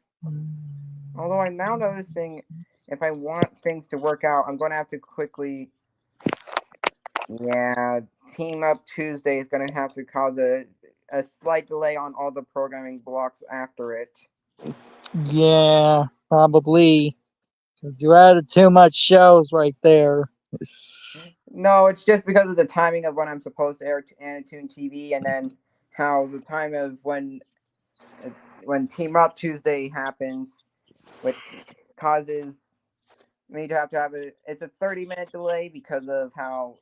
Although I'm now noticing if I want things to work out, I'm going to have to quickly. Yeah, Team Up Tuesday is going to have to cause a slight delay on all the programming blocks after it. Yeah, probably. Because you added too much shows right there. No, it's just because of the timing of when I'm supposed to air Anatoon TV, and then how the time of when Team Up Tuesday happens, which causes me to have it's a 30-minute delay because of how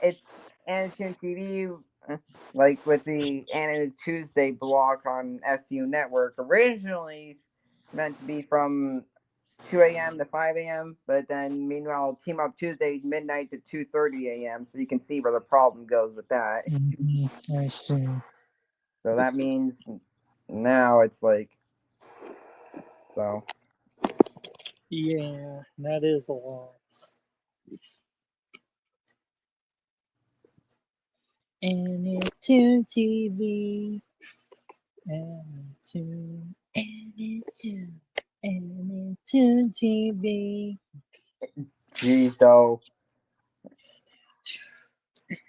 it's Anatoon TV, like with the Anatoon Tuesday block on SU Network, originally meant to be from 2 a.m. to 5 a.m. But then, meanwhile, Team Up Tuesday midnight to 2:30 a.m. So you can see where the problem goes with that. I see. So that means now it's like so. Yeah, that is a lot. Anatoon TV. Anatoon. Anatoon TV. Geez, though.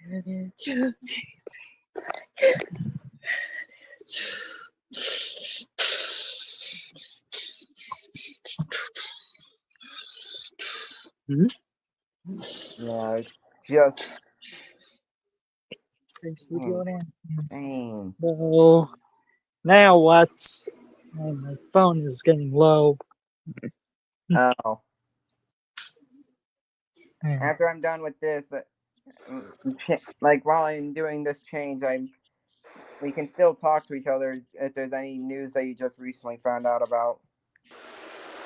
Anatoon TV. Yeah, it's just Video now. dang. So now what? Oh, my phone is getting low. Oh, Yeah. after I'm done with this, like while I'm doing this change, we can still talk to each other if there's any news that you just recently found out about.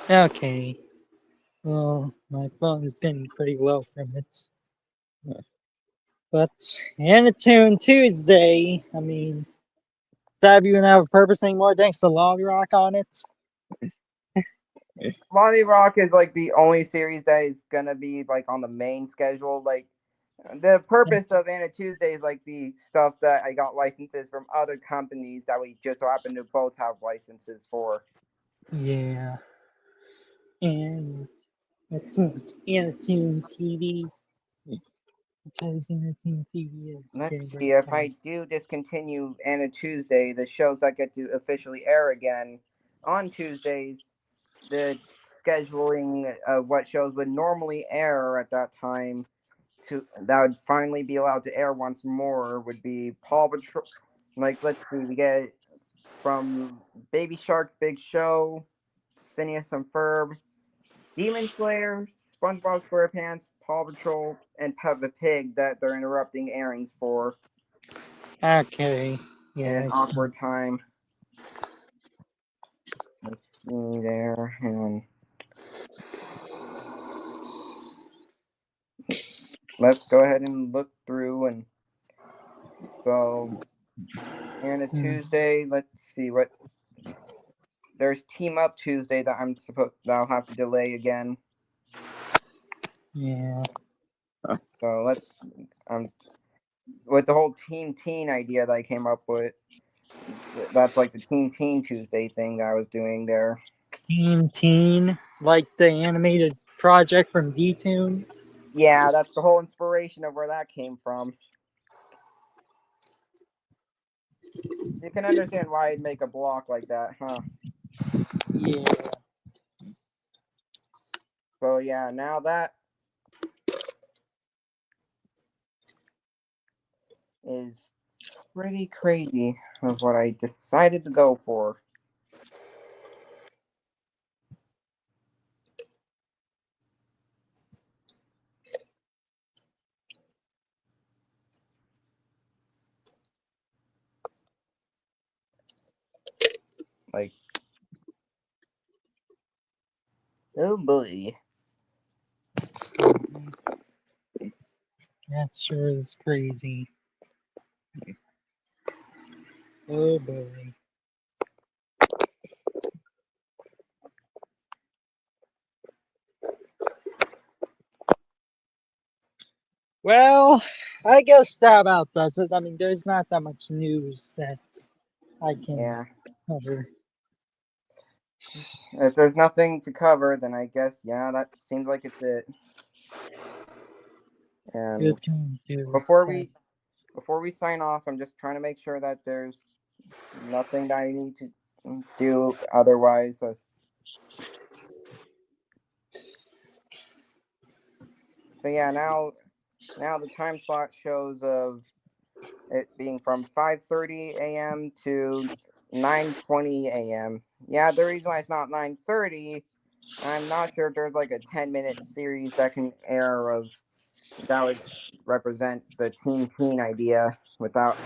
Okay. Well, my phone is getting pretty low from it. But Anatoon Tuesday, I mean, does that even have a purpose anymore thanks to Lolly Rock on it? Monty Rock is like the only series that is gonna be like on the main schedule. Like the purpose of Anna Tuesday is like the stuff that I got licenses from other companies that we just so happen to both have licenses for. Yeah. And it's Anatoon TVs. Because Anatoon TV is Let's getting see, very if I bad. do discontinue Anna Tuesday, the shows that get to officially air again on Tuesdays, the scheduling of what shows would normally air at that time that would finally be allowed to air once more would be Paw Patrol. Like, let's see, we get from Baby Shark's Big Show, Phineas and Ferb, Demon Slayer, SpongeBob SquarePants, Paw Patrol, and Peppa Pig that they're interrupting airings for Okay. in Yeah, an I see. awkward time. Let's see there. Hang on. Let's go ahead and look through and so. And a Tuesday, let's see what there's Team Up Tuesday that I'll have to delay again. Yeah. So let's with the whole Team Teen idea that I came up with. That's like the Teen Tuesday thing that I was doing there. Teen, like the animated project from D-Tunes. Yeah, that's the whole inspiration of where that came from. You can understand why I'd make a block like that, huh? Yeah. So yeah, now that is pretty crazy of what I decided to go for. Like, oh boy. That sure is crazy. Oh boy. Well, I guess that about does it. I mean, there's not that much news that I can Yeah. cover. If there's nothing to cover, then I guess, yeah, that seems like it's it. And Good time too. before we sign off, I'm just trying to make sure that there's nothing that I need to do otherwise. So yeah, now the time slot shows of it being from 5:30 a.m. to 9:20 a.m. Yeah, the reason why it's not 9:30, I'm not sure if there's like a 10-minute series that can air of that would represent the teen idea without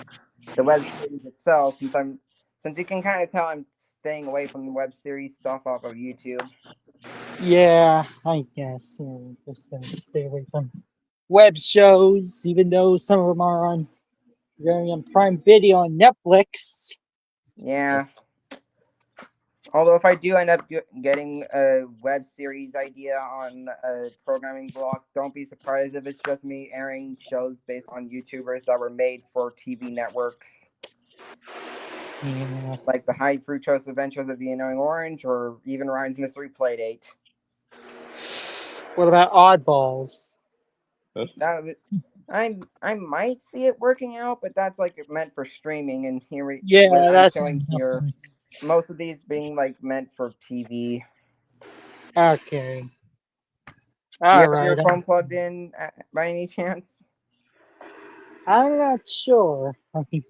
the web series itself. Since you can kind of tell I'm staying away from the web series stuff off of YouTube. Yeah, I guess we're just gonna stay away from web shows, even though some of them are on Prime Video on Netflix. Yeah. Although if I do end up getting a web series idea on a programming block, don't be surprised if it's just me airing shows based on YouTubers that were made for TV networks. Yeah. Like the High Fructose Adventures of the Annoying Orange or even Ryan's Mystery Playdate. What about Oddballs? I might see it working out, but that's like meant for streaming, and Yeah, I'm that's showing on here Netflix. most of these being like meant for TV. Okay. Do you All have your right. phone plugged in by any chance? I'm not sure. I mean,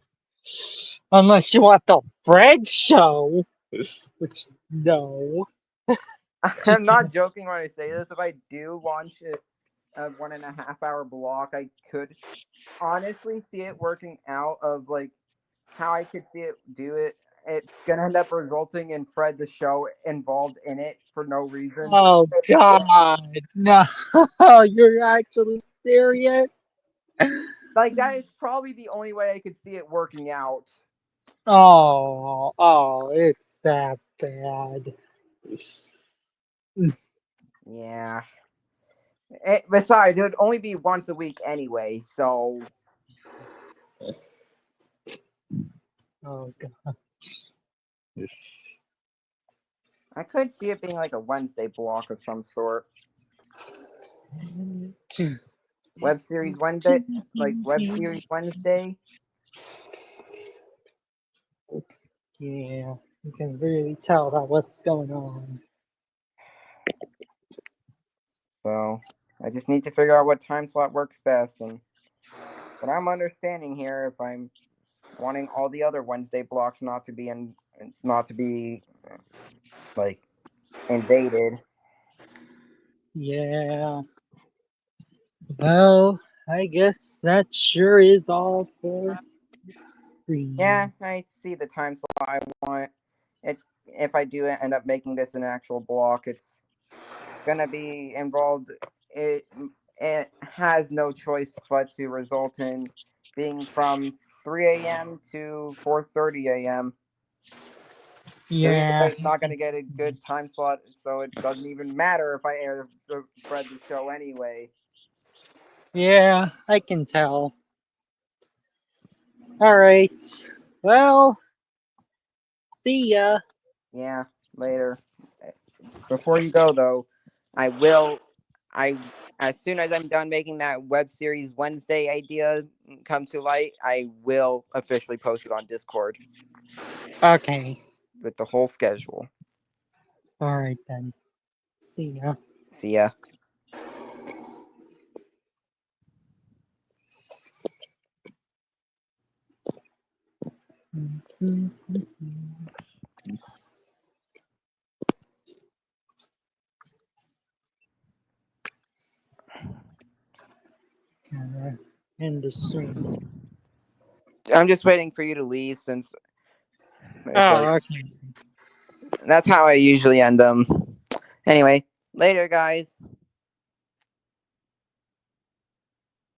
unless you want the Fred show, which no. I'm Just not joking when I say this. If I do launch a 1.5 hour block, I could honestly see it working out of like how I could see it do it. It's gonna end up resulting in Fred the show involved in it for no reason. oh god, no! You're actually serious? Like that is probably the only way I could see it working out. It's that bad. Yeah. Besides, it would only be once a week anyway, so Oh god. I could see it being like a Wednesday block of some sort. Web series Wednesday, like web series Wednesday. Yeah, you can really tell that what's going on. So I just need to figure out what time slot works best. And what I'm understanding here, if I'm wanting all the other Wednesday blocks not to be like invaded. Yeah. Well, I guess that sure is all for screen. Yeah, I see the time slot I want. It's if I do end up making this an actual block, it's gonna be involved. It has no choice but to result in being from 3 a.m. to 4:30 a.m. So either Yeah. way, it's not gonna get a good time slot, so it doesn't even matter if I air spread the show anyway. Yeah, I can tell. Alright. Well, see ya. Yeah, later. Before you go though, I will. I as soon as I'm done making that web series Wednesday idea come to light, I will officially post it on Discord Okay. with the whole schedule. Alright then. See ya. See ya. End the stream. I'm just waiting for you to leave since it's like Oh, okay. that's how I usually end them. Anyway, later, guys.